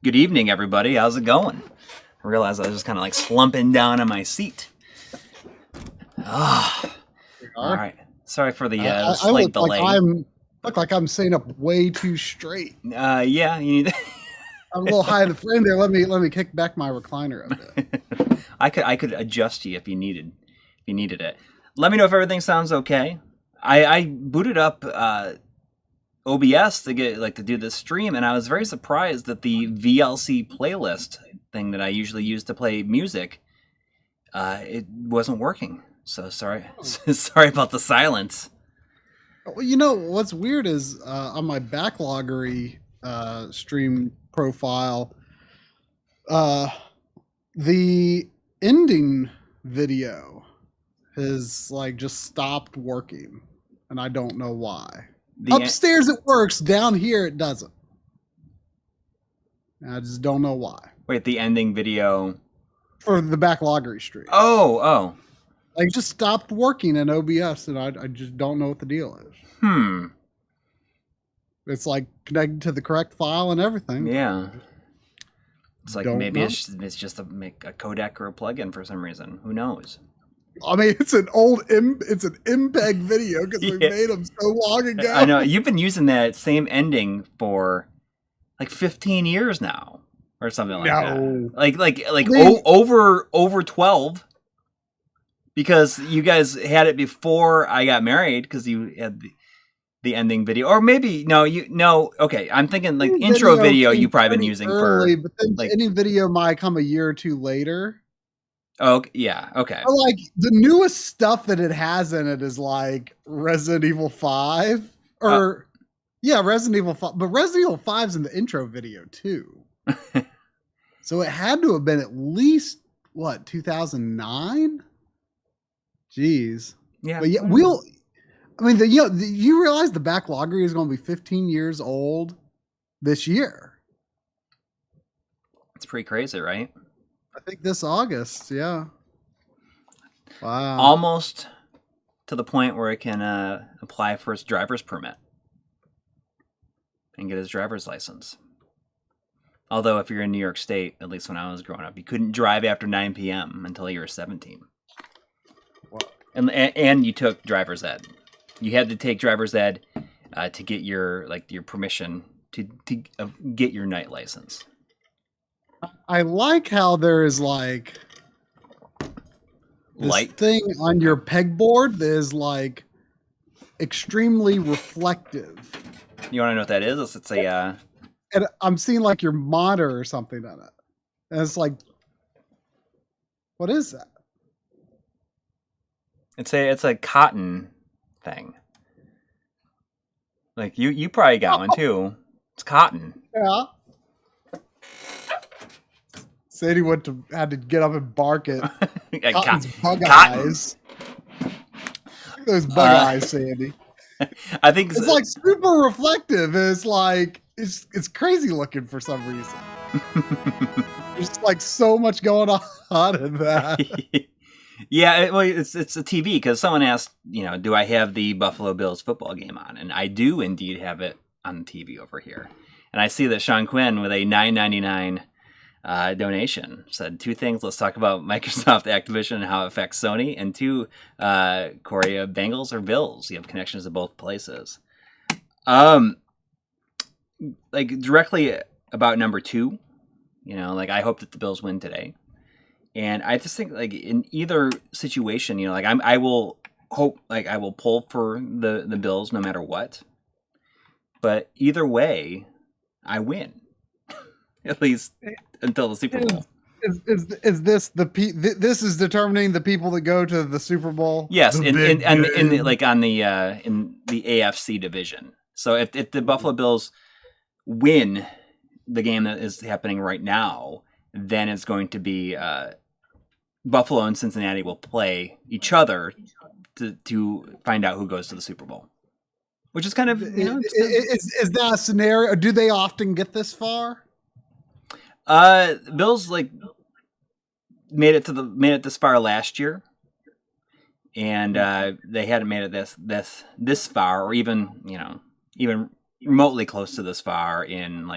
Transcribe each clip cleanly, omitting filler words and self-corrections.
Good evening, everybody. How's it going? I realized I was just kind of like slumping down in my seat. All right. Sorry for the slight delay. Look like I'm sitting up way too straight. Yeah, you need. I'm a little high in the frame there. Let me kick back my recliner a bit. I could adjust you if you needed it. Let me know if everything sounds okay. I booted up OBS to do this stream, and I was very surprised that the VLC playlist thing that I usually use to play music, it wasn't working. So sorry, sorry about the silence. Well, you know what's weird is on my Backloggery stream profile, the ending video has just stopped working, and I don't know why. Upstairs it works, down here it doesn't. I just don't know why. Wait, the ending video for the Backloggery stream. Oh. It just stopped working in OBS, and I just don't know what the deal is. It's connected to the correct file and everything. Yeah. It's maybe it's just a codec or a plugin for some reason. Who knows? I mean, it's an MPEG video because we made them so long ago. I know. You've been using that same ending for 15 years now or something like that. Over 12. Because you guys had it before I got married, because you had the ending video, or maybe okay. I'm thinking intro video you've probably been using early, but then the ending video might come a year or two later. Oh yeah, okay. But the newest stuff that it has in it is Resident Evil 5, Resident Evil 5, but Resident Evil 5's in the intro video too. So it had to have been at least 2009. Jeez. Yeah. But yeah, you realize the Backloggery is going to be 15 years old this year. It's pretty crazy, right? I think this August, yeah. Wow. Almost to the point where it can apply for its driver's permit and get his driver's license. Although if you're in New York State, at least when I was growing up, you couldn't drive after 9 p.m. until you were 17. And you took driver's ed. You had to take driver's ed to get your permission to get your night license. I like how there is this thing on your pegboard that is extremely reflective. You want to know what that is? It's a. And I'm seeing your monitor or something on it, and it's what is that? It's a cotton thing. You probably got one too. It's cotton. Yeah. Sadie had to get up and bark at Cotton's bug eyes. Look at those bug eyes, Sandy. I think it's super reflective. It's it's crazy looking for some reason. There's so much going on in that. Yeah, it's a TV because someone asked, do I have the Buffalo Bills football game on? And I do indeed have it on the TV over here. And I see that Sean Quinn with a $9.99 donation said 2 things. Let's talk about Microsoft Activision and how it affects Sony. And 2, Coury, Bengals or Bills? You have connections to both places. Directly about number 2, I hope that the Bills win today. And I just think in either situation, I will hope I will pull for the Bills no matter what. But either way, I win. At least until the Super Bowl. Is this this is determining the people that go to the Super Bowl? Yes, in the AFC division. So if the Buffalo Bills win the game that is happening right now, then it's going to be Buffalo and Cincinnati will play each other to find out who goes to the Super Bowl, which is kind of is that a scenario? Do they often get this far? Bills made it this far last year, and they hadn't made it this far, or even remotely close to this far in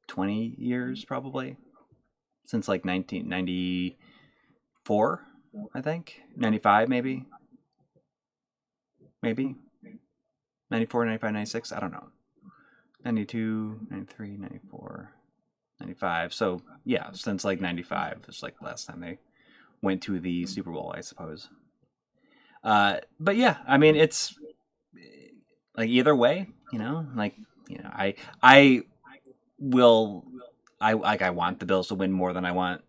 20 years probably, since like 1994, I think 95 maybe 94, 95, 96, I don't know, 92, 93, 94, 95. So yeah, since like 95 was like the last time they went to the Super Bowl, I suppose. But yeah, I mean, it's like either way, I want the Bills to win more than I want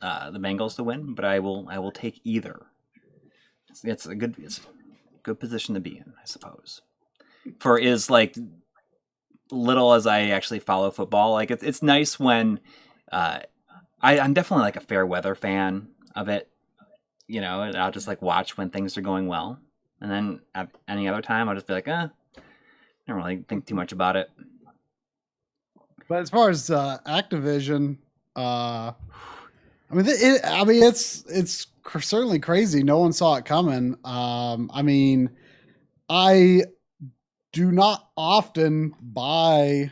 the Bengals to win, but I will take either. It's a good position to be in, I suppose. For as like little as I actually follow football, like it's nice when I'm definitely like a fair weather fan of it, and I'll just like watch when things are going well, and then at any other time I'll just be like, don't really think too much about it. But as far as Activision, it's certainly crazy. No one saw it coming. I mean, I do not often buy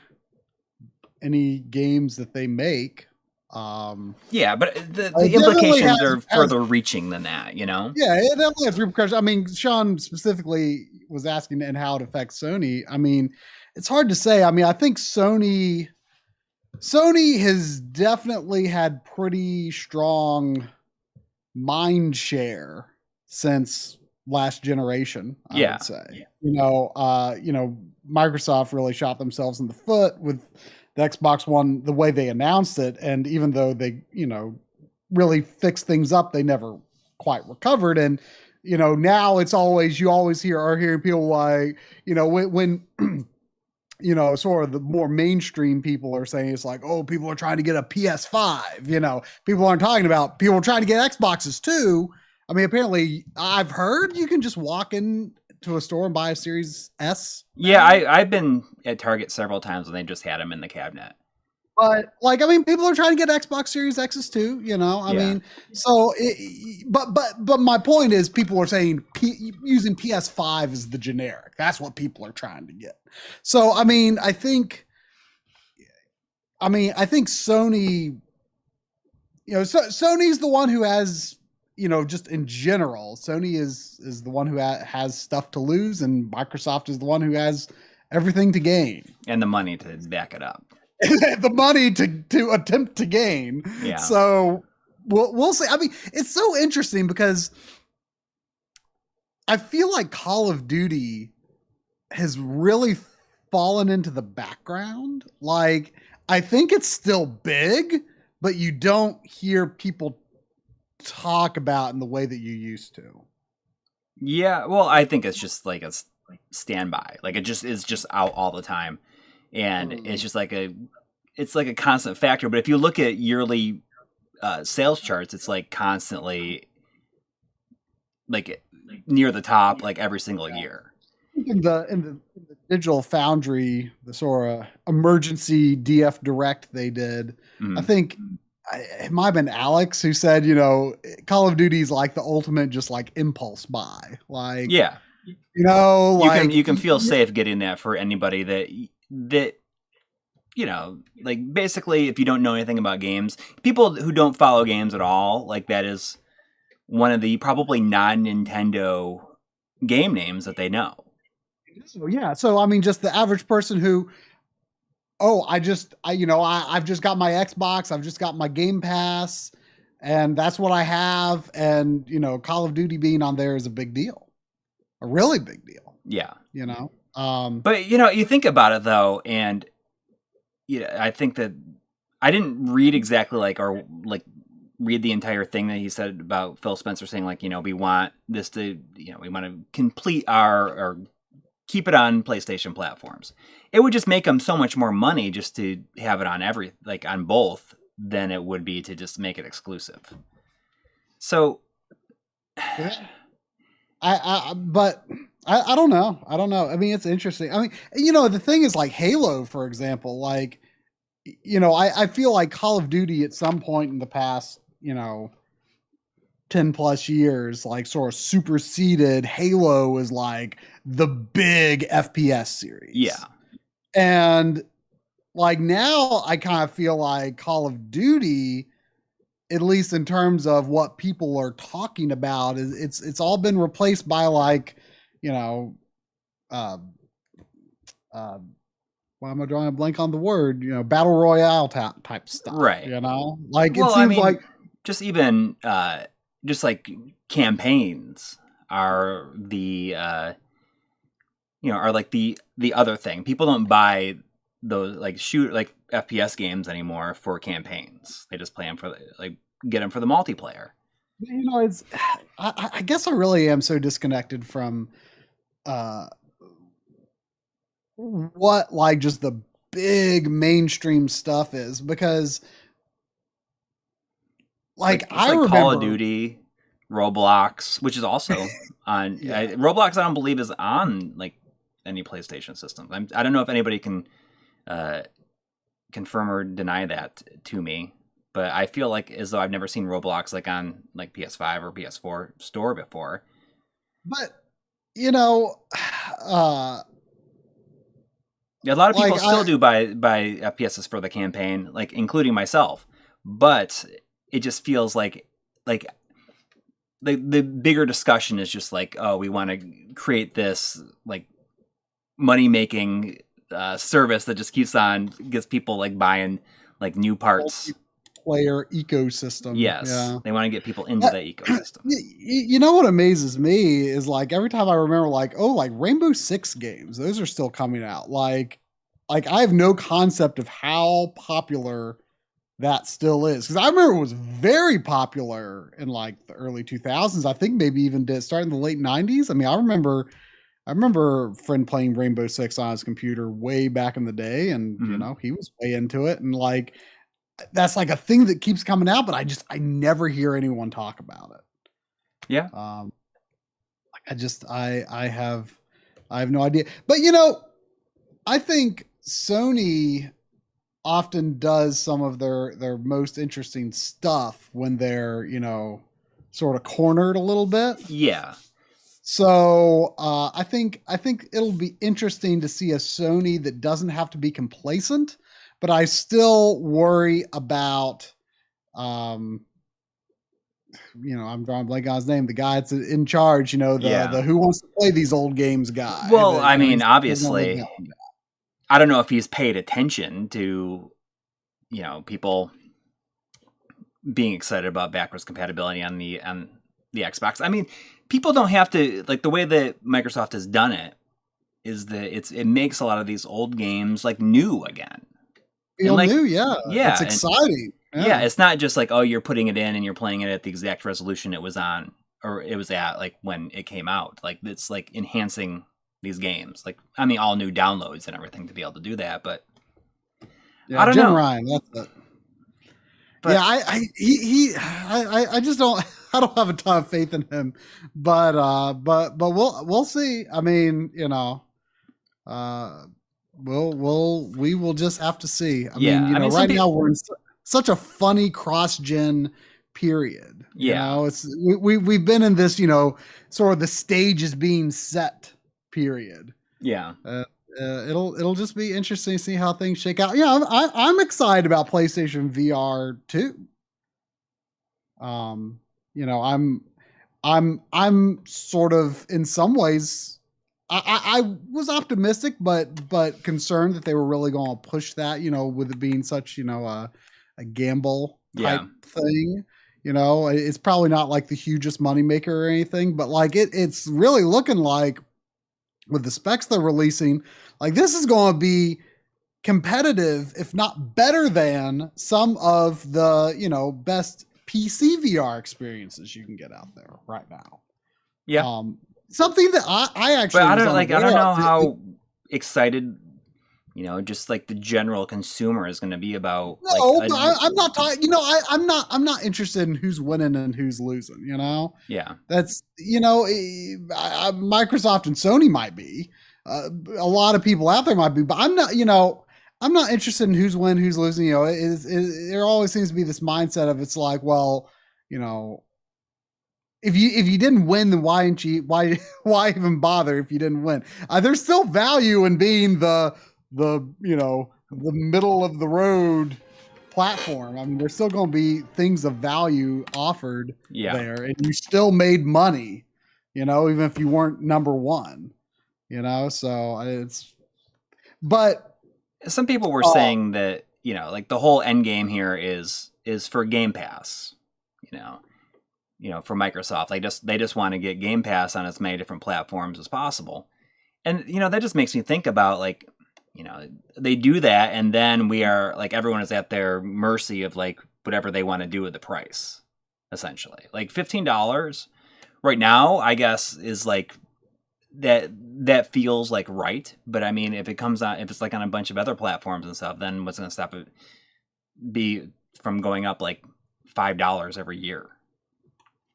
any games that they make. Yeah, but the implications are further reaching than that, Yeah, it definitely has repercussions. I mean, Sean specifically was asking and how it affects Sony. I mean, it's hard to say. I mean, I think Sony has definitely had pretty strong mind share since last generation, I would say. Yeah. Microsoft really shot themselves in the foot with the Xbox One, the way they announced it. And even though they, really fixed things up, they never quite recovered. And, now it's always, you always hearing people like, when sort of the more mainstream people are saying it's like, oh, people are trying to get a PS5, people aren't talking about people are trying to get Xboxes too. I mean, apparently I've heard you can just walk in to a store and buy a Series S. Yeah, I've been at Target several times and they just had them in the cabinet. But people are trying to get Xbox Series X's too, I mean, so, but my point is people are saying using PS5 is the generic. That's what people are trying to get. So, I mean, I think Sony, Sony's the one who has, just in general, Sony is the one who has stuff to lose, and Microsoft is the one who has everything to gain. And the money to back it up. The money to attempt to gain. Yeah. So we'll see. I mean, it's so interesting because I feel like Call of Duty has really fallen into the background. Like, I think it's still big, but you don't hear people talk about in the way that you used to. Yeah, well, I think it's just like a standby. Like it just is just out all the time. And it's just like a constant factor. But if you look at yearly sales charts, it's like constantly like near the top, like every single year. In the Digital Foundry, the sort of emergency DF Direct they did, I think it might have been Alex who said, Call of Duty is like the ultimate just like impulse buy. Like, yeah, you can feel safe getting that for anybody that like basically if you don't know anything about games, people who don't follow games at all, like that is one of the probably non-Nintendo game names that they know. So, yeah. So, I mean, just the average person who, I've just got my Xbox, I've just got my Game Pass, and that's what I have. And, Call of Duty being on there is a big deal, a really big deal. Yeah. But, you think about it though, and I think that I didn't read exactly read the entire thing that he said about Phil Spencer saying we want this to, we want to complete or keep it on PlayStation platforms. It would just make them so much more money just to have it on on both than it would be to just make it exclusive. So I don't know. I mean, it's interesting. I mean, the thing is like Halo, for example, like, I feel like Call of Duty at some point in the past, 10 plus years, like sort of superseded Halo as like the big FPS series. Yeah. And like now I kind of feel like Call of Duty, at least in terms of what people are talking about, is it's all been replaced by like, you know, uh, uh, why am I drawing a blank on the word? You know, battle royale type stuff. Right. You know, like Well, it I seems mean, like just even just like campaigns are the are like the other thing. People don't buy those like FPS games anymore for campaigns. They just play them for like get them for the multiplayer. you know it's. I guess I really am so disconnected from uh what like just the big mainstream stuff is, because like It's I like Call of remember Duty, Roblox, which is also on yeah. Roblox. I don't believe is on like any PlayStation system. I don't know if anybody can confirm or deny that to me, but I feel like as though I've never seen Roblox like on like PS5 or PS4 store before. But you know, uh Yeah, a lot of like people still do buy FPSs for the campaign, like including myself. But it just feels like the bigger discussion is just like, oh, we want to create this like money making service that just gets people like buying like new parts. player ecosystem. Yes, Yeah. they want to get people into that ecosystem. You know what amazes me is like every time I remember like, oh, like Rainbow Six games, those are still coming out. Like I have no concept of how popular that still is, because I remember it was very popular in like the early 2000s. I think maybe even did start in the late 90s. I mean, I remember a friend playing Rainbow Six on his computer way back in the day, and you know, he was way into it, and like that's like a thing that keeps coming out, but I never hear anyone talk about it. Yeah. I have no idea. But you know, I think Sony often does some of their most interesting stuff when they're, you know, sort of cornered a little bit. Yeah. So I think it'll be interesting to see a Sony that doesn't have to be complacent, but I still worry about you know, I'm drawing a blank on his name, the guy that's in charge, you know, the who wants to play these old games guy. Well, that, I you know, mean, obviously, I don't know if he's paid attention to, you know, people being excited about backwards compatibility on the Xbox. I mean, people don't have to, like, the way that Microsoft has done it is that it makes a lot of these old games like new again. Feel like, new, yeah. Yeah. It's exciting. Yeah, it's not just like, oh, you're putting it in and you're playing it at the exact resolution it was on, or it was at like when it came out. Like it's like enhancing these games. Like, I mean, all new downloads and everything to be able to do that, but yeah, I don't Jim know. Ryan, that's it. But, yeah, I just don't have a ton of faith in him. But we'll see. I mean, you know, we will just have to see. I mean, you know, right now we're in such a funny cross-gen period. You know, it's we've been in this, you know, sort of the stage is being set period. Yeah. It'll just be interesting to see how things shake out. Yeah, I'm excited about PlayStation VR too. You know, I'm sort of in some ways I was optimistic, but concerned that they were really going to push that, you know, with it being such, you know, a gamble type thing. You know, it's probably not like the hugest moneymaker or anything, but like it's really looking like with the specs they're releasing, like this is going to be competitive, if not better than some of the, you know, best PC VR experiences you can get out there right now. Yeah. Something that I actually, but I don't know how excited, you know, just like the general consumer is going to be about. No, like, but I'm not talking. You know, I'm not interested in who's winning and who's losing. You know. Yeah. That's, you know, Microsoft and Sony might be. A lot of people out there might be, but I'm not. You know, I'm not interested in who's winning, who's losing. You know, there always seems to be this mindset of it's like, well, you know, if you didn't win, then why even bother if you didn't win? There's still value in being the you know, the middle of the road platform. I mean, there's still going to be things of value offered there, and you still made money, even if you weren't number one, so but some people were saying that, like the whole end game here is for Game Pass, for Microsoft. They just want to get Game Pass on as many different platforms as possible. And, that just makes me think about, like, they do that, and then we are, like, everyone is at their mercy of, like, whatever they want to do with the price, essentially. Like, $15 right now, I guess, is, like, that feels, like, right. But, I mean, if it's, like, on a bunch of other platforms and stuff, then what's going to stop it from going up, like, $5 every year?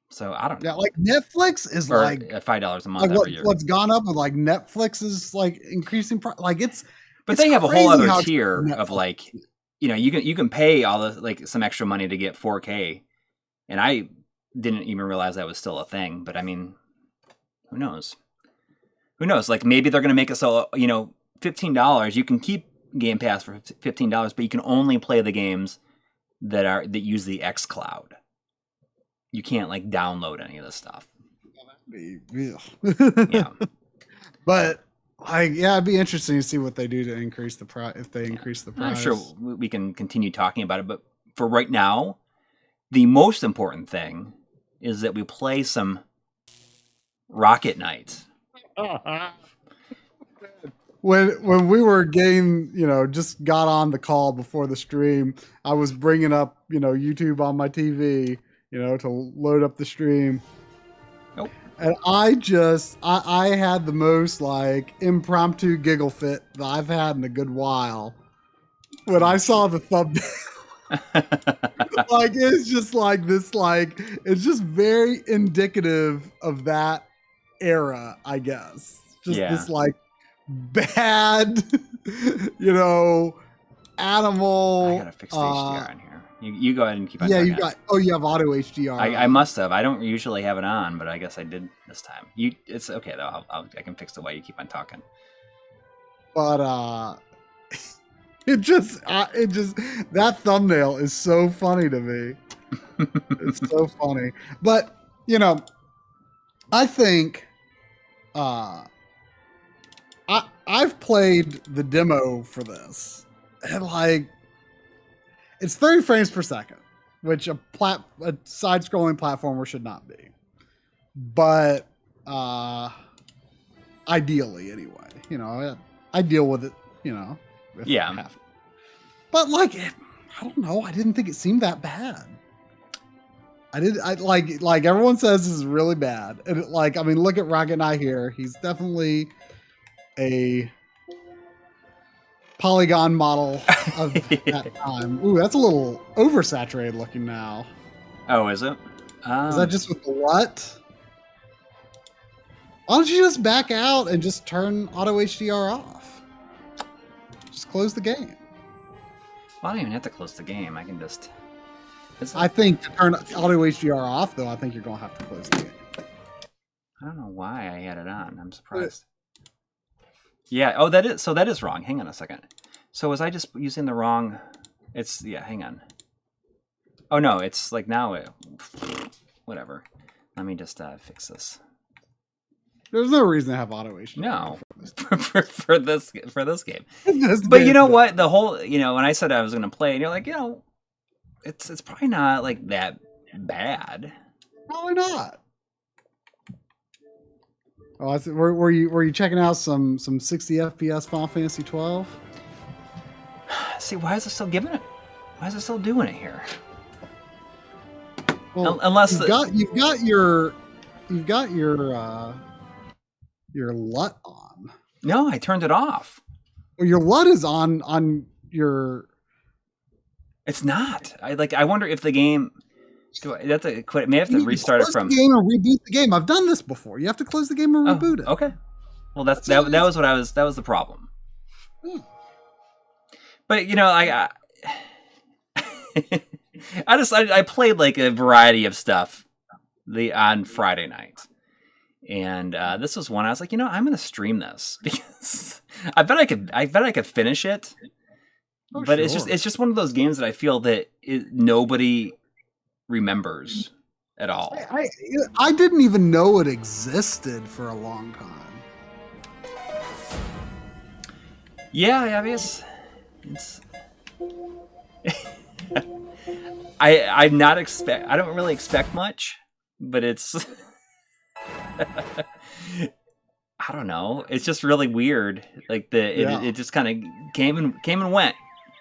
So I don't know. Yeah, like Netflix is like $5 a month every year. What's gone up with like Netflix is like increasing price. Like but they have a whole other tier of like, you can pay all the like some extra money to get 4K, and I didn't even realize that was still a thing. But I mean, who knows? Who knows? Like maybe they're gonna make it so $15. You can keep Game Pass for $15, but you can only play the games that use the xCloud. You can't like download any of this stuff. Yeah. But it'd be interesting to see what they do to increase the price. If they increase the price, I'm sure we can continue talking about it. But for right now, the most important thing is that we play some Rocket Knight. When we were getting, just got on the call before the stream, I was bringing up, YouTube on my TV. To load up the stream. Nope. And I had the most like impromptu giggle fit that I've had in a good while when I saw the thumbnail. Like it's just like this, like it's just very indicative of that era, I guess. Just this like bad, animal. I gotta fix the HDR on here. You go ahead and keep on talking. Yeah, you have auto HDR. I must have. I don't usually have it on, but I guess I did this time. It's okay though. I can fix the way you keep on talking. But it just that thumbnail is so funny to me. It's so funny. But I think I've played the demo for this, and like. It's 30 frames per second, which a side-scrolling platformer should not be. But ideally, anyway, I deal with it, if I have to. But like, I don't know. I didn't think it seemed that bad. I like everyone says this is really bad. And like, I mean, look at Rocket Knight here. He's definitely a polygon model of that time. Ooh, that's a little oversaturated looking now. Oh, is it? Is that just with the what? Why don't you just back out and just turn auto HDR off? Just close the game. Well, I don't even have to close the game. I can just... I think to turn auto HDR off, though, I think you're going to have to close the game. I don't know why I had it on. I'm surprised. Yeah. Oh, that is wrong. Hang on a second. So was I just using the wrong? Hang on. Oh no, it's like now whatever. Let me just fix this. There's no reason to have auto HDR. No, for this game. But you know what? The whole when I said I was going to play, and you're like, it's probably not like that bad. Probably not. Oh, I see. Were you checking out some 60 FPS Final Fantasy 12? See, why is it still giving it? Why is it still doing it here? Well, unless you've got your LUT on. No, I turned it off. Well, your LUT is on your. It's not. I wonder if the game. Do I have to quit? May have to restart it from the game and reboot the game. I've done this before. You have to close the game and reboot it. Okay. Well, that was what I was. That was the problem. But I I played like a variety of stuff on Friday night, and this was one I was like, I'm going to stream this because I bet I could finish it Oh, but sure. it's just one of those games that I feel that nobody remembers at all. I didn't even know it existed for a long time. Yeah, obvious. It's I don't really expect much, but it's I don't know. It's just really weird. Like it just kind of came and went,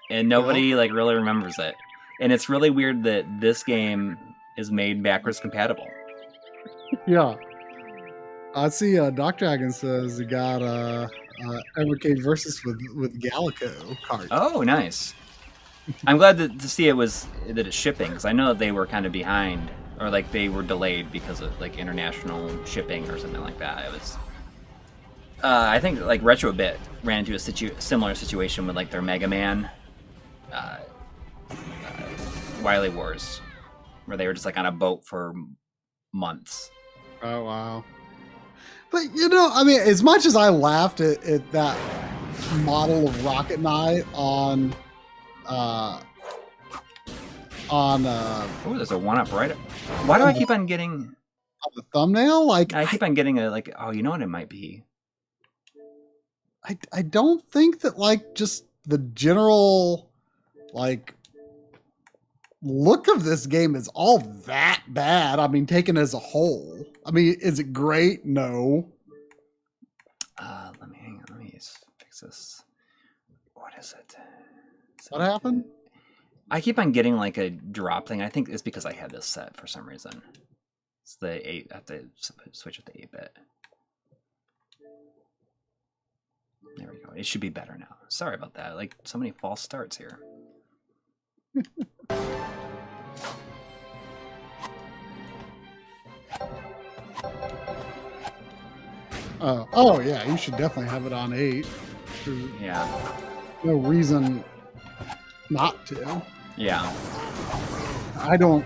and nobody like really remembers it. And it's really weird that this game is made backwards compatible. Yeah. I see Doc Dragon says he got Evercade Versus with Gallico cart. Oh, nice. I'm glad to see that it's shipping, because I know that they were kind of behind, or like they were delayed because of like international shipping or something like that. It was I think like Retrode ran into a similar situation with like their Mega Man Wily Wars, where they were just like on a boat for months. Oh, wow. But, you know, I mean, as much as I laughed at that model of Rocket Knight on Oh, there's a one-up right up. Why do I keep on getting on the thumbnail? Like, I keep on getting a like. Oh, you know what it might be. I don't think that like just the general like look of this game is all that bad. I mean, taken as a whole. I mean, is it great? No. Let me fix this. What is it? What happened? I keep on getting like a drop thing. I think it's because I had this set for some reason. It's the 8. I have to switch it to 8-bit. There we go. It should be better now. Sorry about that. Like so many false starts here. Oh yeah, you should definitely have it on 8. Yeah. No reason not to. Yeah. I don't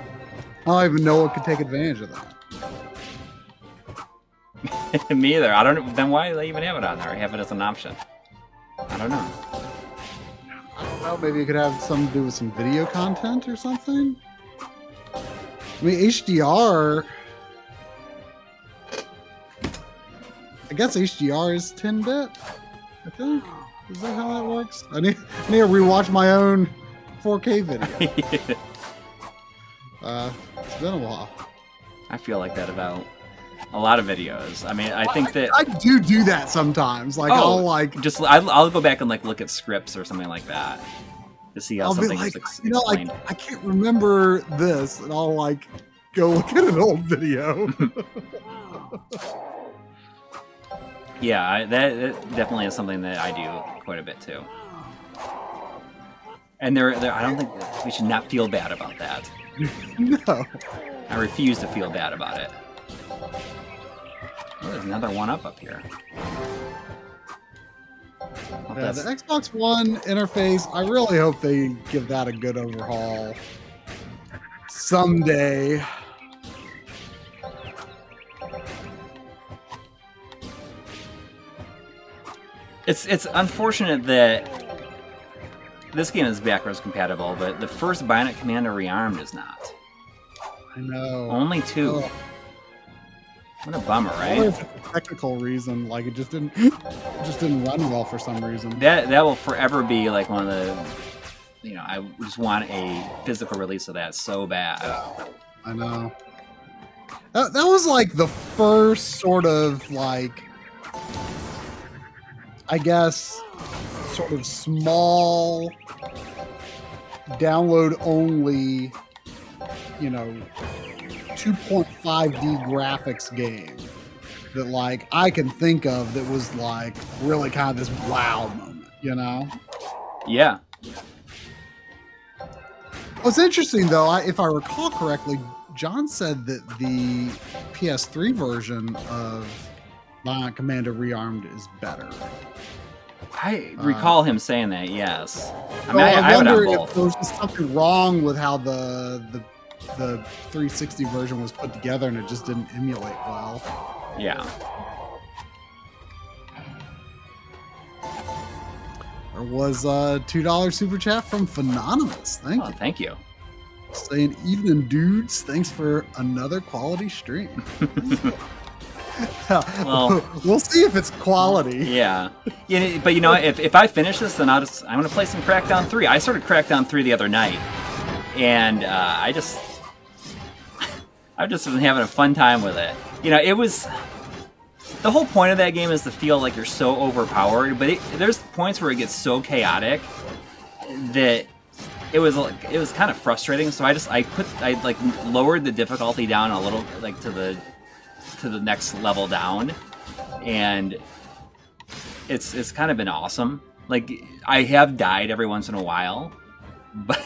even know what could take advantage of that. Me either. I don't. Then why do they even have it on there? I have it as an option. I don't know. I don't know. Maybe it could have something to do with some video content or something. I mean, HDR. I guess HDR is 10-bit. I think. Is that how that works? I need to rewatch my own 4K video. It's been a while. I feel like that about a lot of videos. I mean, I think that I do that sometimes. Like I'll like just I'll go back and like look at scripts or something like that to see how I'll something be like, is explained. you know, like I can't remember this, and I'll like go look at an old video. Yeah, that definitely is something that I do quite a bit too. And there, I don't think we should not feel bad about that. No. I refuse to feel bad about it. Oh, there's another one-up here. Yeah, the Xbox One interface, I really hope they give that a good overhaul someday. It's unfortunate that this game is backwards compatible, but the first Bionic Commando Rearmed is not. I know. Only 2. Oh. What a bummer, right? Or for a technical reason, like it just didn't run well for some reason. That will forever be like one of the, you know, I just want a physical release of that so bad. I know. That was like the first sort of like, I guess, sort of small download only, you know, 2.5D graphics game that like I can think of that was like really kind of this wow moment, you know? Yeah. What's interesting though, if I recall correctly, John said that the PS3 version of Bionic Commando Rearmed is better. I recall him saying that, yes. I mean, well, I wonder have it on if both. there was just something wrong with how the 360 version was put together and it just didn't emulate well. Yeah. There was a $2 super chat from Phenonymous. Thank you. Thank you. Saying, evening dudes, thanks for another quality stream. Well, we'll see if it's quality. Yeah, but you know, if I finish this, then I'm going to play some Crackdown 3. I started Crackdown 3 the other night, and I've just been having a fun time with it. You know, it was... The whole point of that game is to feel like you're so overpowered, but there's points where it gets so chaotic that it was kind of frustrating. So I lowered the difficulty down a little, like to the next level down, and it's kind of been awesome. Like, I have died every once in a while, but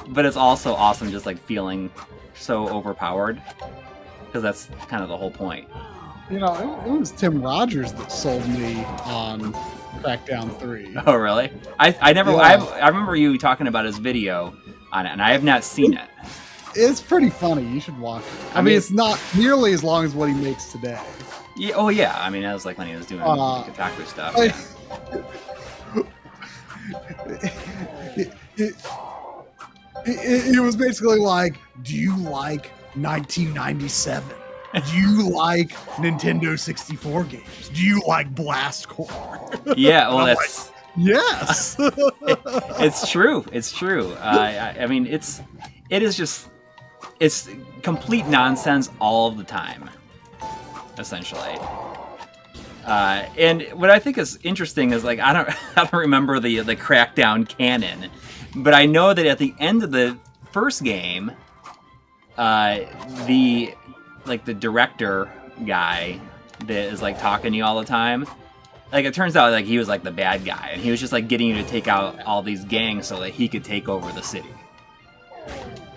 but it's also awesome just like feeling so overpowered, because that's kind of the whole point. You know, it was Tim Rogers that sold me on Crackdown 3. Oh, really? I never. Yeah. I remember you talking about his video on it, and I have not seen it. It's pretty funny. You should watch it. I mean, it's not nearly as long as what he makes today. Yeah. Oh, yeah. I mean, that was like when he was doing Kotaku stuff. It was basically like, do you like 1997? Do you like Nintendo 64 games? Do you like Blast Core? Yeah, well, that's... Like, yes! It's true. It's true. I mean, it's complete nonsense all the time, essentially. And what I think is interesting is, like, I don't remember the Crackdown canon, but I know that at the end of the first game, the director guy that is like talking to you all the time, like, it turns out like he was like the bad guy, and he was just like getting you to take out all these gangs so that he could take over the city.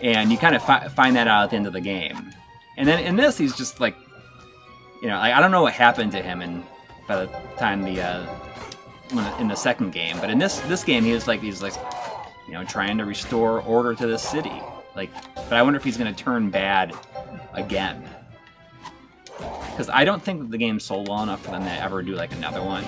And you kind of find that out at the end of the game. And then in this, he's just like, you know, like, I don't know what happened to him by the time in the second game, but in this game he's like, you know, trying to restore order to the city. Like, but I wonder if he's going to turn bad again. Because I don't think that the game sold well enough for them to ever do like another one.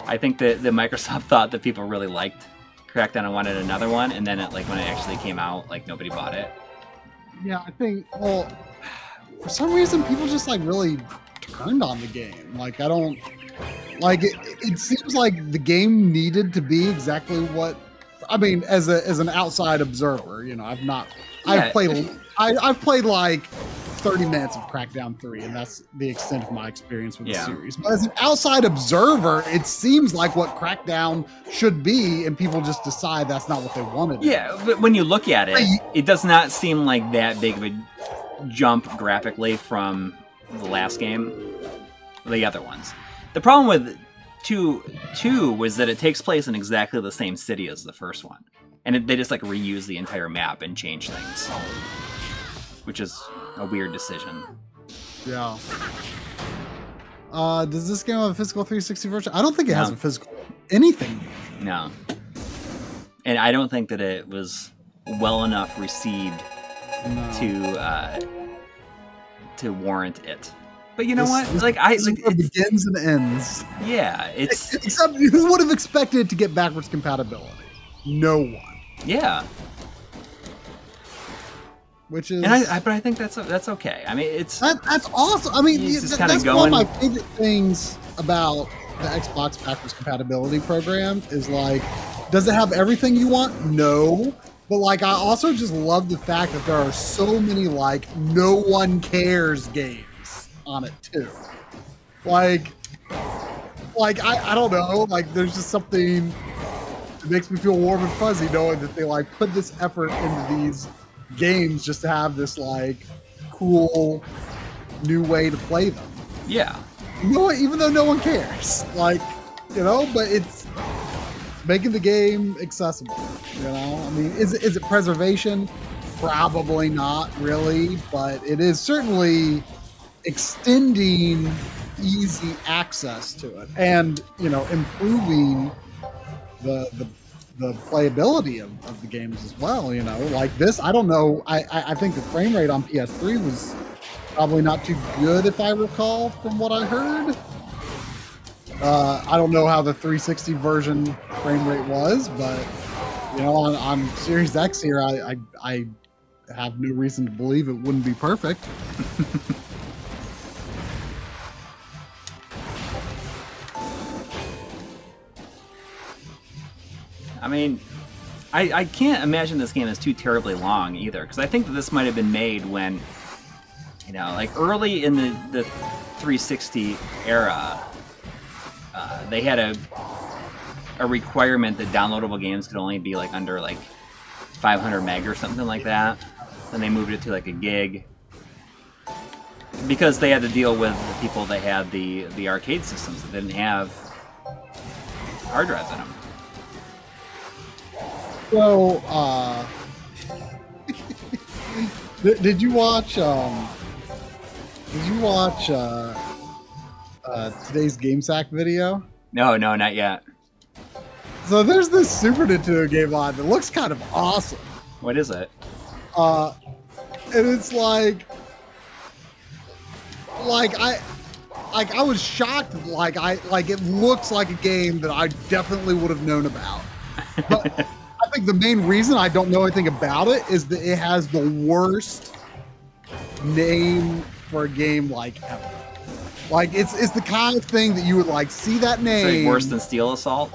I think that Microsoft thought that people really liked Crackdown and wanted another one, and then when it actually came out, like, nobody bought it. Yeah, I think, well, for some reason people just like really turned on the game. Like, I don't like it seems like the game needed to be exactly what, I mean, as an outside observer, you know, I've played like 30 minutes of Crackdown 3, and that's the extent of my experience with the series. But as an outside observer, it seems like what Crackdown should be, and people just decide that's not what they wanted. Yeah, but when you look at it, it does not seem like that big of a jump graphically from the last game, the other ones. The problem with 2 was that it takes place in exactly the same city as the first one, and they just like reuse the entire map and change things, which is a weird decision. Yeah. Does this game have a physical 360 version? I don't think it has a physical anything. No. And I don't think that it was well enough received to warrant it. But you know what? Like, it begins and ends. Yeah, it's except who would have expected it to get backwards compatibility? No one. Yeah. Which is, but I think that's okay. I mean, that's awesome. I mean, that's one of my favorite things about the Xbox backwards compatibility program is, like, does it have everything you want? No. But, like, I also just love the fact that there are so many, like, no one cares games on it too. Like I don't know. Like, there's just something that makes me feel warm and fuzzy knowing that they like put this effort into these games just to have this like cool new way to play them. Yeah. You know what? Even though no one cares, like, you know, but it's making the game accessible. You know, I mean, is it preservation? Probably not really, but it is certainly extending easy access to it, and, you know, improving the playability of the games as well. You know, like this, I don't know. I think the frame rate on PS3 was probably not too good, if I recall from what I heard. I don't know how the 360 version frame rate was, but on Series X here, I have no reason to believe it wouldn't be perfect. I mean, I can't imagine this game is too terribly long either, because I think that this might have been made when, like early in the 360 era, they had a requirement that downloadable games could only be like under like 500 meg or something like that. Then they moved it to like a gig because they had to deal with the people that had the arcade systems that didn't have hard drives in them. So, did you watch today's GameSack video? No, not yet. So there's this Super Nintendo game on that looks kind of awesome. What is it? And it's like I was shocked. It looks like a game that I definitely would have known about. But I think the main reason I don't know anything about it is that it has the worst name for a game ever. It's the kind of thing that you would see that name. It's like worse than Steel Assault.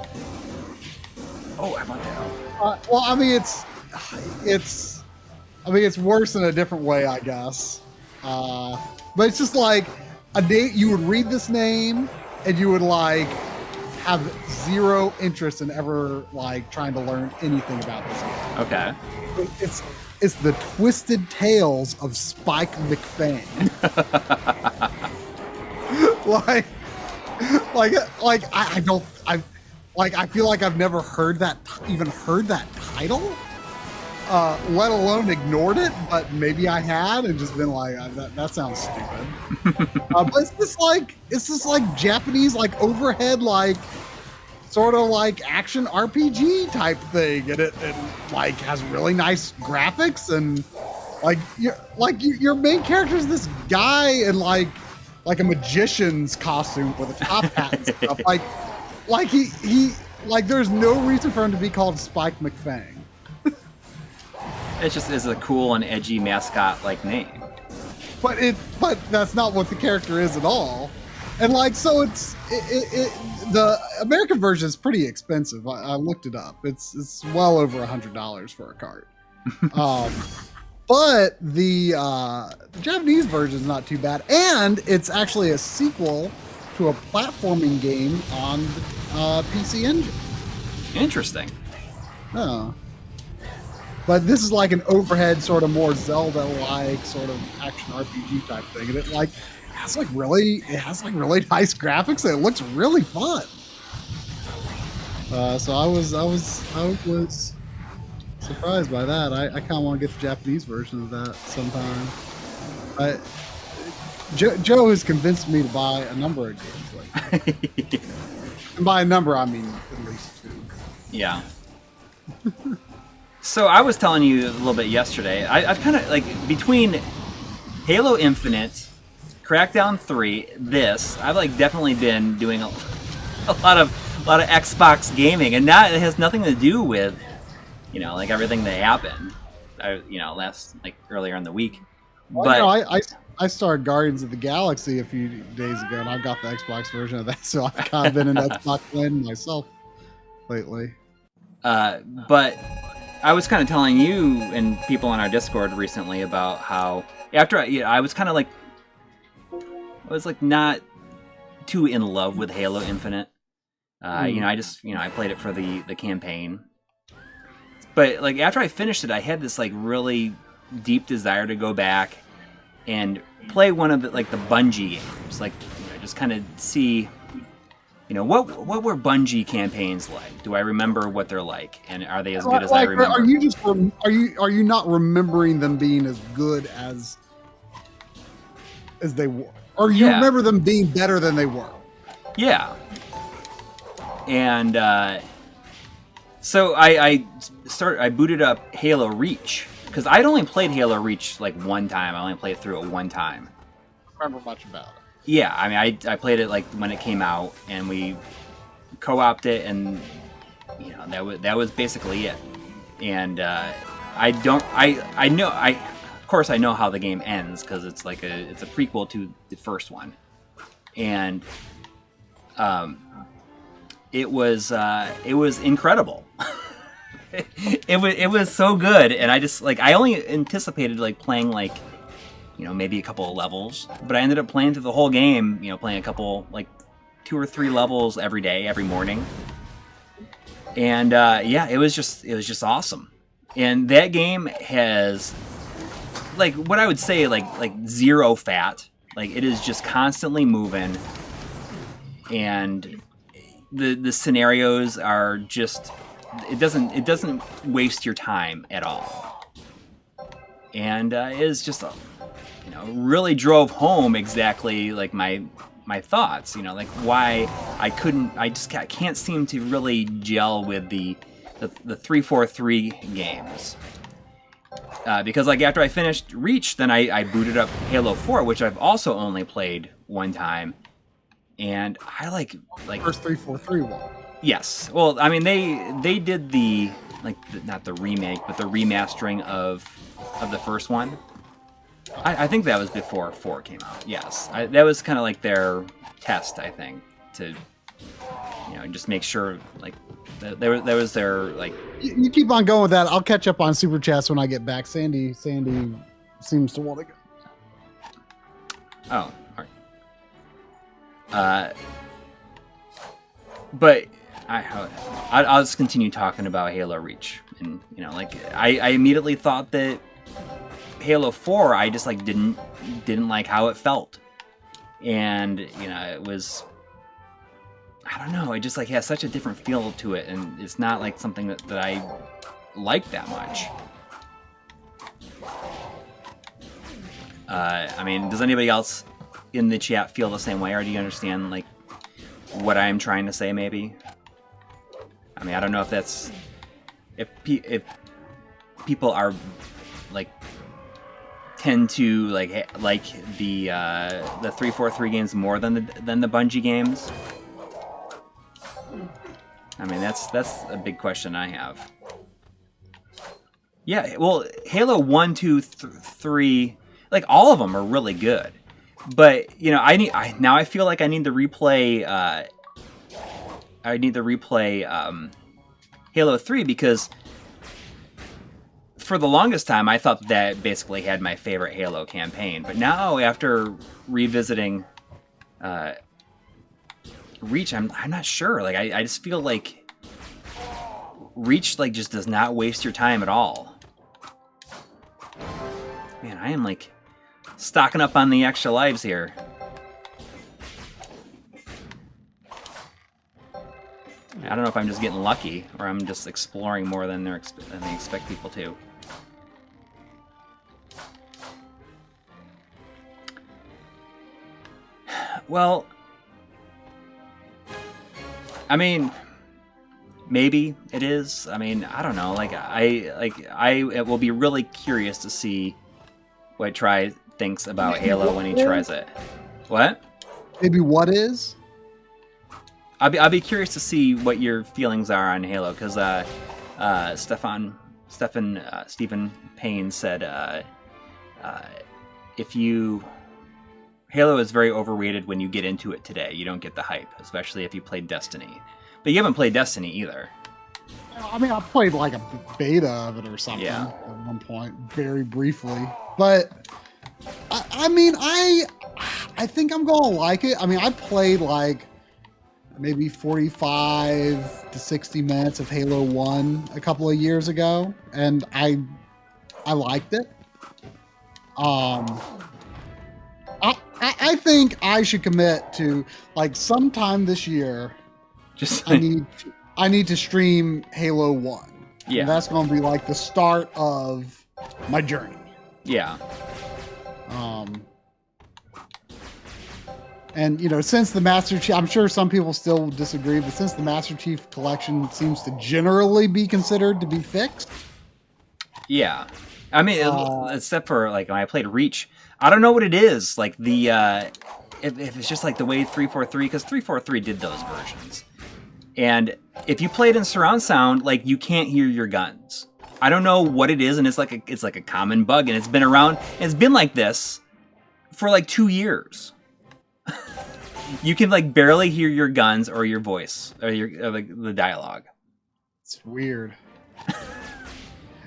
Oh, how about that? Well, I mean, it's worse in a different way, I guess. But it's just like a day you would read this name and you would have zero interest in ever trying to learn anything about this game. Okay. It's the Twisted Tales of Spike McFang. I feel like I've never heard that title, let alone ignored it. But maybe I had and just been like, that sounds stupid. But it's just like Japanese overhead sort of action RPG type thing, and it has really nice graphics, and your main character is this guy in like a magician's costume with a top hat and stuff. He there's no reason for him to be called Spike McFang. It just is a cool and edgy mascot name. But that's not what the character is at all. And so the American version is pretty expensive. I looked it up. It's well over $100 for a cart. But the Japanese version is not too bad, and it's actually a sequel to a platforming game on PC Engine. Interesting. Oh. But this is an overhead sort of more Zelda-like sort of action RPG type thing, and it has really nice graphics, and it looks really fun. So I was surprised by that. I kind of want to get the Japanese version of that sometime. Joe has convinced me to buy a number of games and by a number, I mean at least 2. Yeah. So I was telling you a little bit yesterday. I've kind of between Halo Infinite, Crackdown 3, I've definitely been doing a lot of Xbox gaming, and that it has nothing to do with everything that happened last earlier in the week. Well, I started Guardians of the Galaxy a few days ago, and I've got the Xbox version of that, so I've kind of been an Xbox fan myself lately. But I was kind of telling you and people on our Discord recently about how after I was kind of I was not too in love with Halo Infinite. I played it for the campaign. But after I finished it, I had this really deep desire to go back and play one of the Bungie games. Just kind of see, what were Bungie campaigns like? Do I remember what they're like, and are they as good as I remember? Are you not remembering them being as good as they were? Or you remember them being better than they were? Yeah. And so I booted up Halo Reach, because I'd only played Halo Reach one time. I only played through it one time. I don't remember much about it. Yeah, I mean, I played it when it came out, and we co-opted it, and you know, that was basically it. And of course I know how the game ends, because it's like it's a prequel to the first one, and it was incredible. it was so good, and I just like, I only anticipated like playing like, you know, maybe a couple of levels, but I ended up playing through the whole game, you know, playing a couple, like 2 or 3 levels every day, every morning. And yeah, it was just awesome. And that game has, like, what I would say, like zero fat. Like, it is just constantly moving, and the scenarios are just, it doesn't waste your time at all. And it is just, you know, really drove home exactly like my thoughts, you know, like why I can't seem to really gel with the 343 games. Because like after I finished Reach, then I booted up Halo 4, which I've also only played one time, and I like first 343 one. Yes, well, I mean they did the not the remake, but the remastering of the first one. I think that was before 4 came out. Yes, that was kind of like their test, I think, to, you know, just make sure like there was their like. You keep on going with that. I'll catch up on Super Chats when I get back. Sandy seems to want to go. Oh, all right. But I'll just continue talking about Halo Reach, and you know, like I immediately thought that Halo 4, I just like didn't like how it felt, and you know, it was, I don't know, it just like has such a different feel to it, and it's not like something that I like that much. I mean, does anybody else in the chat feel the same way, or do you understand like what I'm trying to say? Maybe. I mean, I don't know if that's if people are like tend to like the 343 games more than the Bungie games. I mean, that's a big question I have. Yeah, well, Halo 1, 2, 3, like all of them are really good. But, you know, I feel like I need to replay Halo 3, because for the longest time I thought that basically had my favorite Halo campaign. But now, after revisiting Reach, I'm not sure. Like I just feel like Reach like just does not waste your time at all. Man, I am like stocking up on the extra lives here. I don't know if I'm just getting lucky, or I'm just exploring more than they expect people to. Well, I mean, maybe it is. I mean, I don't know. Like I will be really curious to see what Tri thinks about Halo when he tries it. What? Maybe what is? I'll be curious to see what your feelings are on Halo, because Stephen Payne said Halo is very overrated when you get into it today. You don't get the hype, especially if you played Destiny. But you haven't played Destiny either. I mean, I played like a beta of it or something at one point, very briefly. But I mean, I think I'm gonna like it. I mean, I played like maybe 45 to 60 minutes of Halo 1 a couple of years ago, and I liked it. I think I should commit to like sometime this year. Just I need to stream Halo 1. Yeah, and that's going to be like the start of my journey. Yeah. And you know, since the Master Chief, I'm sure some people still disagree, but since the Master Chief Collection seems to generally be considered to be fixed. Yeah. I mean, except for like when I played Reach, I don't know what it is. Like the if it's just like the way 343, because 343 did those versions, And if you play it in surround sound, like you can't hear your guns. I don't know what it is, and it's like a common bug, and it's been around. It's been like this for like 2 years. You can like barely hear your guns or your voice or the dialogue. It's weird.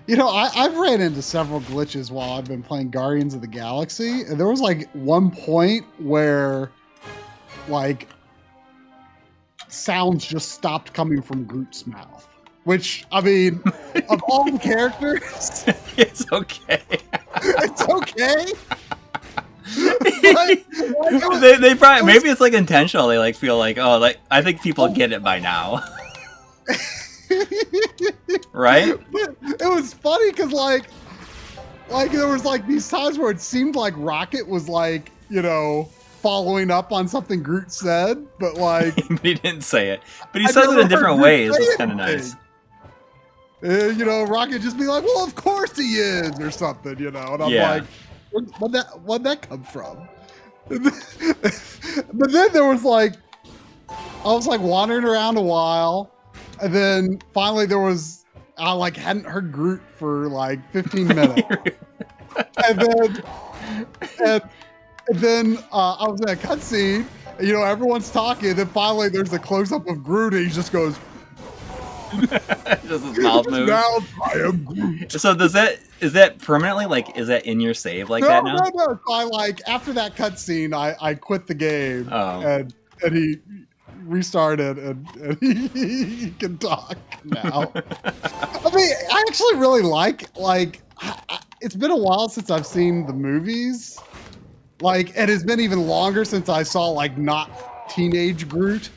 You know, I've ran into several glitches while I've been playing Guardians of the Galaxy, and there was like one point where like sounds just stopped coming from Groot's mouth. Which, I mean, of all the characters, it's okay. It's okay. They probably maybe it's like intentional. They like feel like, oh, like I think people get it by now. Right? But it was funny because like there was like these times where it seemed like Rocket was like, you know, following up on something Groot said, but like but he didn't say it. But he says it in different ways. It's kind of nice. You know, Rocket just be like, well, of course he is, or something, you know, and I'm like, where'd that come from? But then there was like, I was like wandering around a while, and then finally there was, I like hadn't heard Groot for like 15 minutes. and then I was in a cutscene, and, you know, everyone's talking, and then finally there's a close-up of Groot, and he just goes, just his mouth moves. Now I am Groot. So is that permanently, like, is that in your save like that now? No. I like after that cutscene, I quit the game, and he restarted, and he can talk now. I mean, I actually really like it's been a while since I've seen the movies, like, and it's been even longer since I saw like not teenage Groot.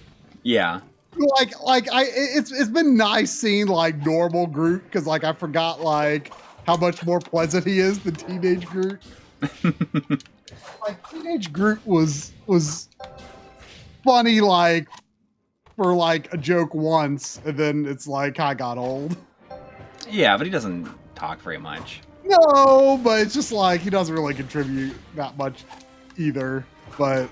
Yeah. It's been nice seeing like normal Groot, because like I forgot like how much more pleasant he is than teenage Groot. Like teenage Groot was funny like for like a joke once, and then it's like I got old. Yeah, but he doesn't talk very much. No, but it's just like he doesn't really contribute that much either. But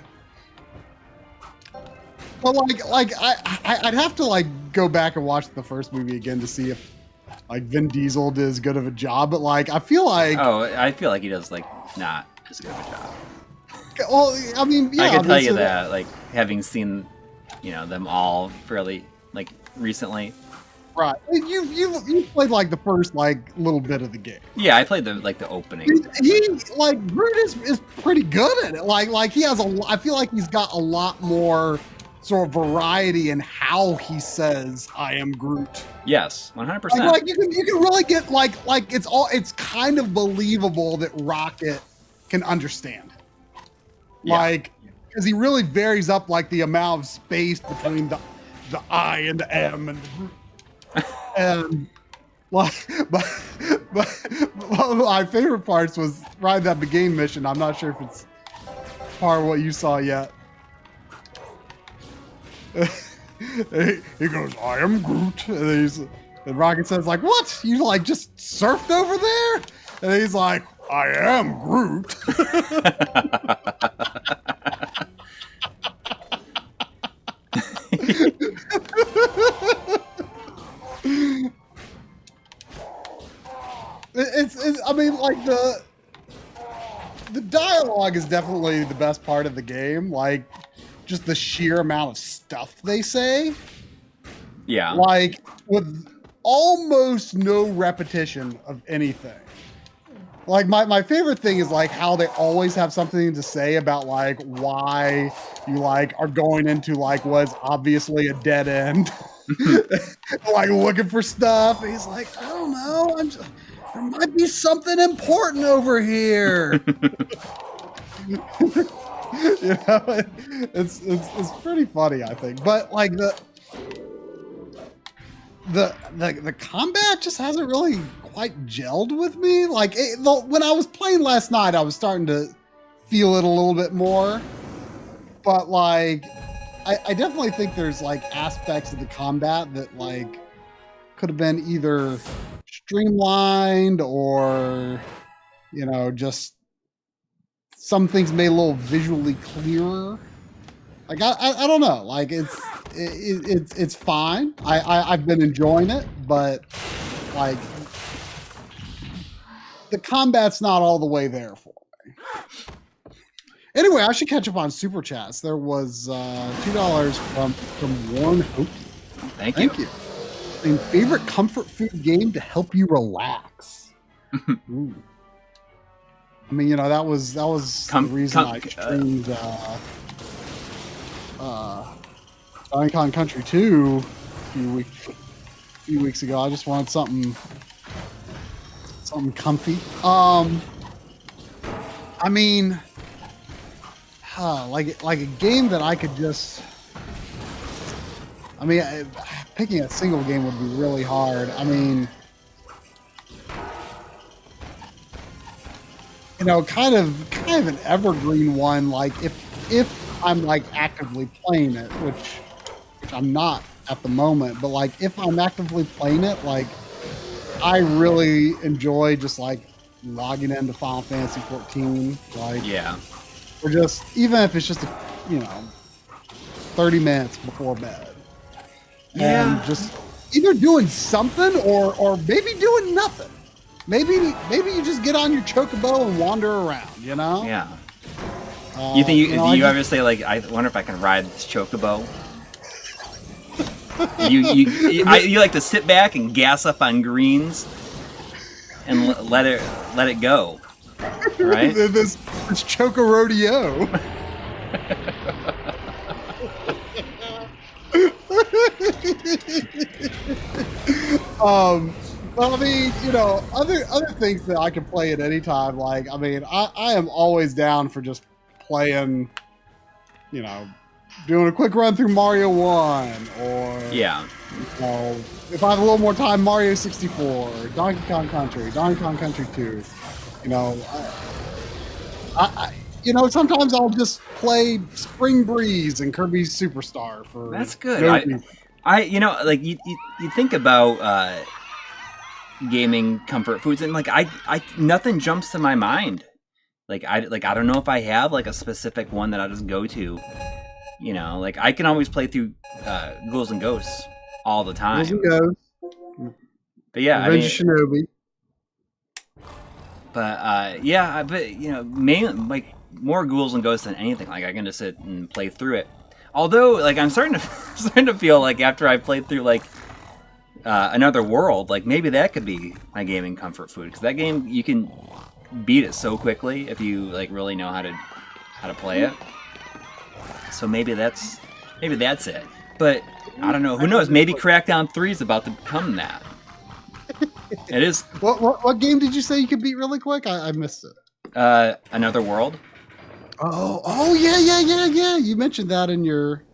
I'd have to like go back and watch the first movie again to see if like Vin Diesel did as good of a job. But like I feel like he does like not as good of a job. Well, I mean, yeah, I can tell you that, like having seen, you know, them all fairly like recently. Right, you played like the first like little bit of the game. Yeah, I played the opening. He like Groot is pretty good at it. Like he has I feel like he's got a lot more sort of variety in how he says "I am Groot." Yes, 100%. Like you can really get like it's kind of believable that Rocket can understand. Yeah. Like, because he really varies up like the amount of space between the I and the M and the Groot. And like, but one of my favorite parts was right at that beginning mission. I'm not sure if it's part of what you saw yet. He goes, "I am Groot," and Rocket says, "Like what? You like just surfed over there?" And he's like, "I am Groot." It's I mean, like the dialogue is definitely the best part of the game. Like just the sheer amount of stuff they say. Yeah. Like with almost no repetition of anything. Like my favorite thing is like how they always have something to say about like why you like are going into like what's obviously a dead end. Like looking for stuff. And he's like, I don't know, there might be something important over here. You know, it's pretty funny, I think. But like the combat just hasn't really quite gelled with me. Like when I was playing last night, I was starting to feel it a little bit more. But like, I definitely think there's like aspects of the combat that like could have been either streamlined or, you know, just some things made a little visually clearer. Like I don't know. Like it's fine. I've been enjoying it, but like the combat's not all the way there for me. Anyway, I should catch up on super chats. There was $2 from Warren Hope. Thank you. And favorite comfort food game to help you relax. Ooh. I mean, that was the reason I streamed Donkey Kong Country 2 a few weeks ago. I just wanted something comfy. I mean, like a game that I could just. I mean, picking a single game would be really hard. I mean, kind of an evergreen one. Like if I'm like actively playing it, which I'm not at the moment, but like if I'm actively playing it, like I really enjoy just like logging into Final Fantasy 14. Like or just even if it's just 30 minutes before bed. Yeah. And just either doing something or maybe doing nothing. Maybe you just get on your chocobo and wander around, Yeah. You think you ever say like, I wonder if I can ride this chocobo? you like to sit back and gas up on greens and let it go, right? this choco rodeo. Well, I mean, other things that I can play at any time. Like, I mean, I am always down for just playing, doing a quick run through Mario 1, or if I have a little more time, Mario 64, Donkey Kong Country, Donkey Kong Country 2. Sometimes I'll just play Spring Breeze and Kirby's Superstar for. That's good. You think about gaming comfort foods, and like I nothing jumps to my mind. Like I don't know if I have like a specific one that I just go to. Like I can always play through Ghouls and Ghosts all the time. Ghouls and Ghosts. But yeah, Revenge of Shinobi. But mainly like more Ghouls and Ghosts than anything. Like I can just sit and play through it. Although, like I'm starting to feel like after I played through like Another World, like maybe that could be my gaming comfort food, because that game you can beat it so quickly if you like really know how to play it. So maybe that's it. But I don't know. Who knows? Maybe Crackdown 3 is about to become that. It is. What game did you say you could beat really quick? I missed it. Another World. Oh yeah. You mentioned that in your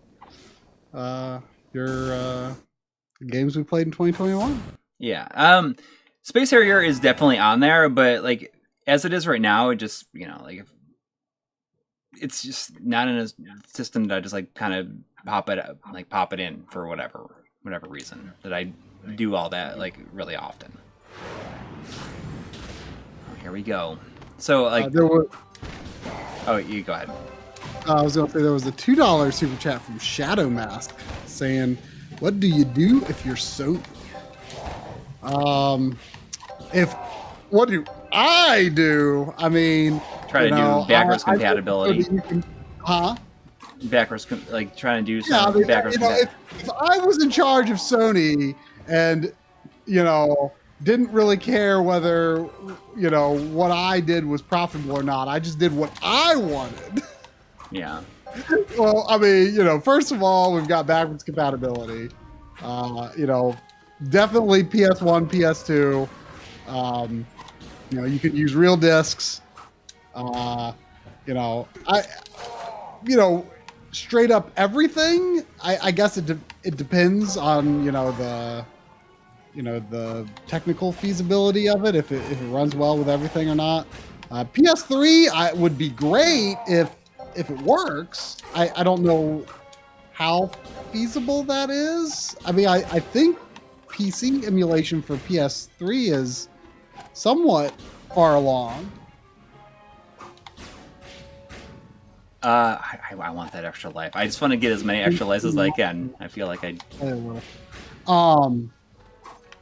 games we played in 2021. Yeah. Space Harrier is definitely on there, but like as it is right now, it just like it's just not in a system that I just like kind of pop it in for whatever reason that I do all that like really often. Here we go. So like oh, you go ahead. I was gonna say there was a $2 super chat from Shadow Mask saying, "What do you do if you're Sony?" What do I do? I mean, try to do backwards compatibility. Backwards, like trying to do some backwards. If I was in charge of Sony and didn't really care whether what I did was profitable or not, I just did what I wanted. Yeah. Well, I mean, first of all, we've got backwards compatibility. Definitely PS1, PS2. You could use real discs. Straight up everything. I guess it depends on the technical feasibility of it, if it runs well with everything or not. PS3 would be great if it works. I don't know how feasible that is. I mean, I think PC emulation for PS3 is somewhat far along. I want that extra life. I just want to get as many extra lives as I can. I feel like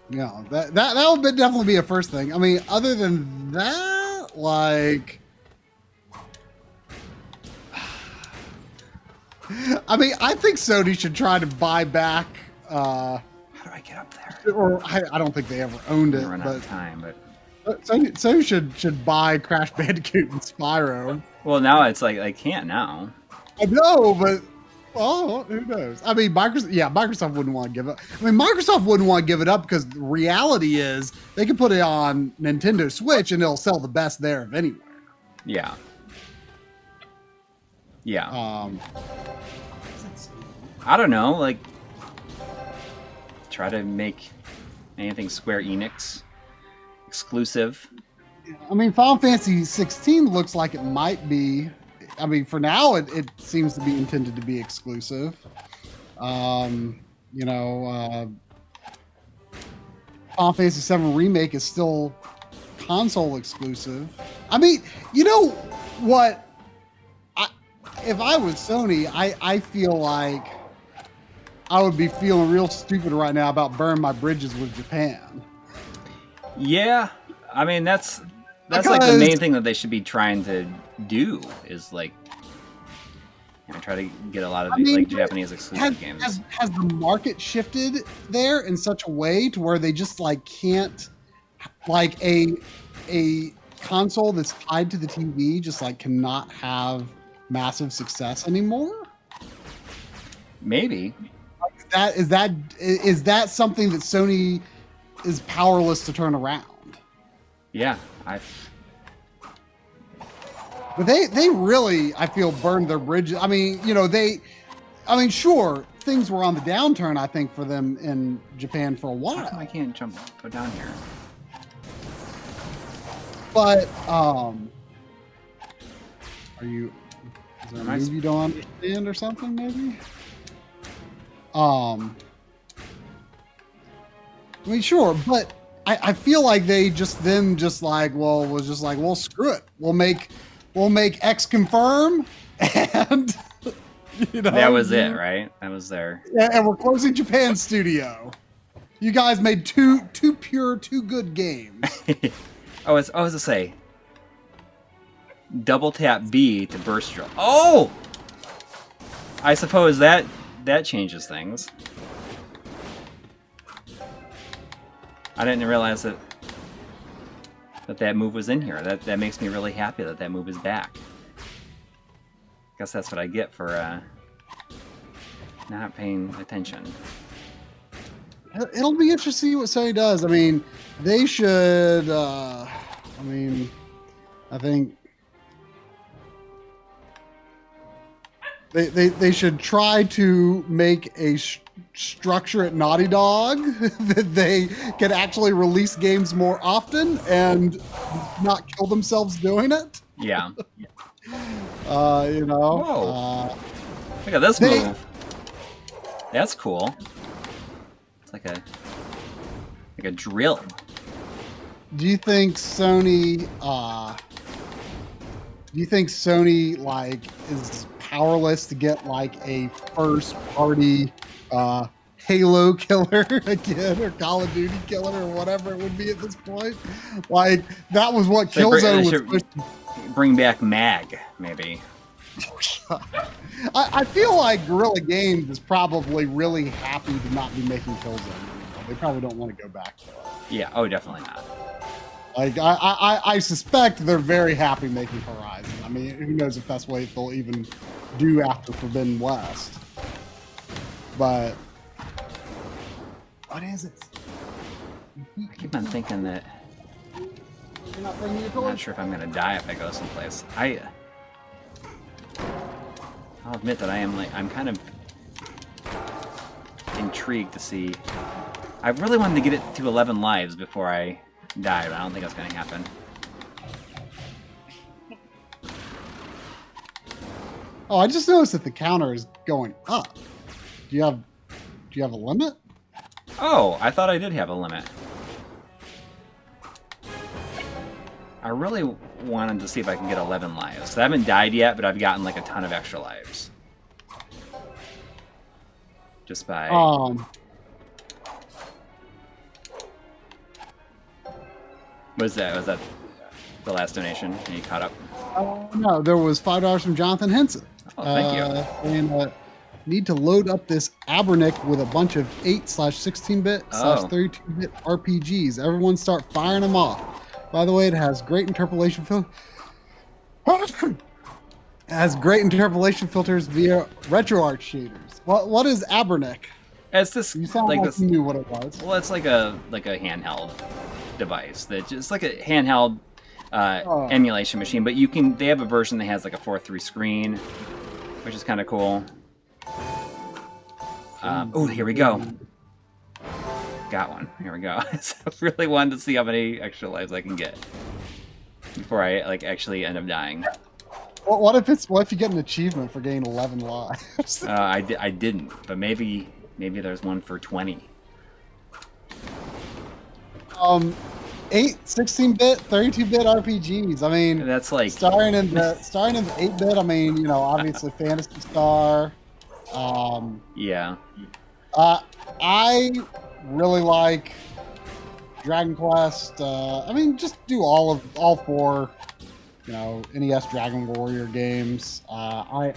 Yeah, that would definitely be a first thing. I mean, other than that, like, I mean, I think Sony should try to buy back. How do I get up there? Or I don't think they ever owned it. Run out of time, but Sony should buy Crash Bandicoot and Spyro. Well, now it's like I can't now. I know, but. Oh, who knows? I mean, Microsoft wouldn't want to give up. I mean, Microsoft wouldn't want to give it up because the reality is they can put it on Nintendo Switch and it'll sell the best there of anywhere. Yeah. Yeah. I don't know, like try to make anything Square Enix exclusive. I mean, Final Fantasy 16 looks like it might be. I mean, for now, it seems to be intended to be exclusive. You know, Final Fantasy 7 Remake is still console exclusive. I mean, you know what? If I was Sony, I feel like I would be feeling real stupid right now about burning my bridges with Japan. Yeah, I mean that's like the main thing that they should be trying to do is like, you know, try to get a lot of these like Japanese exclusive games. Has the market shifted there in such a way to where they just like can't, like a console that's tied to the TV just like cannot have massive success anymore? Maybe. Is that something that Sony is powerless to turn around? Yeah, But they really, I feel, burned their bridges. I mean, you know, sure, things were on the downturn, I think, for them in Japan for a while. How come I can't go down here? But, is there a move you don't understand or something, maybe? I mean, sure, but I feel like they was just like, well, screw it. We'll make X confirm, and you know that was it, right? That was their. And we're closing Japan studio. You guys made two good games. I was to say. Double tap B to burst drill. Oh, I suppose that changes things. I didn't realize that move was in here. That makes me really happy that move is back. Guess that's what I get for not paying attention. It'll be interesting to see what Sony does. I mean, they should. I think they should try to make a structure at Naughty Dog that they can actually release games more often and not kill themselves doing it. Yeah. You know. Whoa. Look at this move. That's cool. It's like a drill. Do you think Sony like is powerless to get like a first party Halo killer again, or Call of Duty killer, or whatever it would be at this point? Like, that was what Killzone was. Bring back Mag, maybe. I feel like Guerrilla Games is probably really happy to not be making Killzone anymore. They probably don't want to go back to it. Yeah, oh, definitely not. Like, I suspect they're very happy making Horizon. I mean, who knows if that's what they'll even do after Forbidden West. But what is it? I keep on thinking that I'm not sure if I'm gonna die if I go someplace. I'll admit that I'm kind of intrigued to see. I really wanted to get it to 11 lives before I die, but I don't think that's gonna happen. Oh, I just noticed that the counter is going up. Do you have a limit? Oh, I thought I did have a limit. I really wanted to see if I can get 11 lives. So I haven't died yet, but I've gotten like a ton of extra lives. Just by... Was that the last donation? Are you caught up? No, there was $5 from Jonathan Henson. Oh, thank you. And need to load up this Abernick with a bunch of 8/16-bit/32-bit RPGs. Everyone start firing them off. By the way, it has great interpolation filters via RetroArch shaders. What is Abernick? It's this. You sound like you knew what it was. Well, it's like a handheld device that just like a handheld emulation machine. But they have a version that has like a 4:3 screen, which is kind of cool. Oh, here we go. Got one. Here we go. So I really wanted to see how many extra lives I can get before I like actually end up dying. Well, what if you get an achievement for getting 11 lives? I didn't, but maybe there's one for 20. 8/16-bit, 32-bit RPGs. I mean, that's like starting in the 8-bit. I mean, obviously Phantasy Star. Yeah. I really like Dragon Quest. I mean, just do all 4, NES Dragon Warrior games. I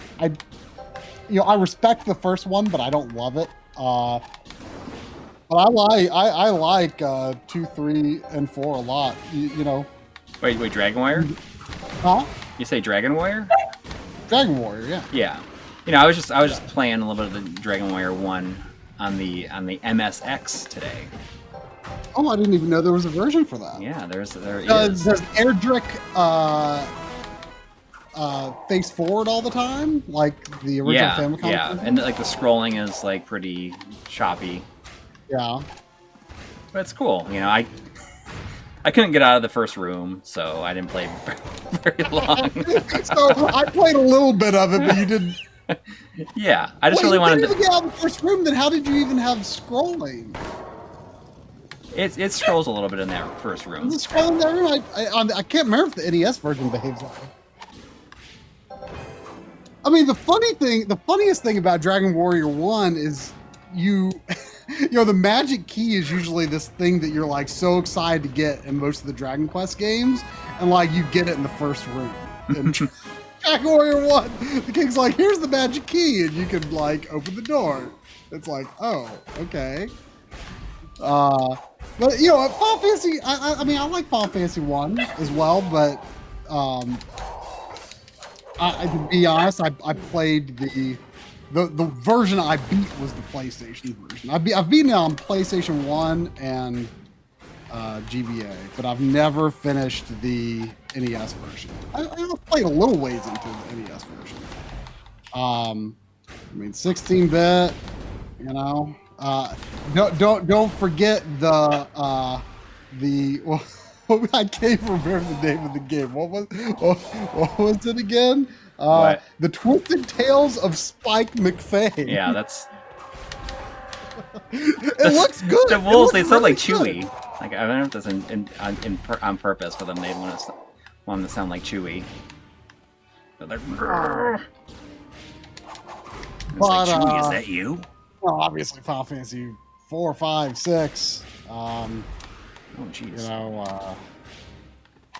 respect the first one, but I don't love it. But I like 2, 3, and 4 a lot. Wait, Dragon Warrior? Huh? You say Dragon Warrior? Dragon Warrior, yeah. Yeah. I was just playing a little bit of the Dragon Warrior 1 on the MSX today. Oh, I didn't even know there was a version for that. Yeah, there is. Does Erdrick face forward all the time, like the original Famicom? Yeah, and like the scrolling is like pretty choppy. Yeah, but it's cool. I couldn't get out of the first room, so I didn't play very long. So I played a little bit of it, but you didn't. Yeah, I just really wanted to get out of the first room. Then how did you even have scrolling? It scrolls a little bit in that first room. Is it scrolling in that room? I can't remember if the NES version behaves that way. I mean, the funniest thing about Dragon Warrior 1 is the magic key is usually this thing that you're like so excited to get in most of the Dragon Quest games, and like you get it in the first room. And Dragon Warrior 1, the king's like, here's the magic key, and you can like open the door. It's like, oh, okay. But Final Fantasy, I mean, I like Final Fantasy 1 as well, but to be honest, I played the version I beat was the PlayStation version. I've beaten it on PlayStation 1 and GBA, but I've never finished the NES version. I've played a little ways into the NES version. I mean, 16-bit, don't forget the I can't remember the name of the game. What was it again? The Twisted Tales of Spike McFay. Yeah, that's. It looks good. The wolves, they sound like Chewy. Like, I don't know if that's on purpose for them. They want them to sound like Chewy. They're like, Grrr. It's like, Chewy, is that you? Well, obviously, Final Fantasy 4, 5, 6. Oh, jeez.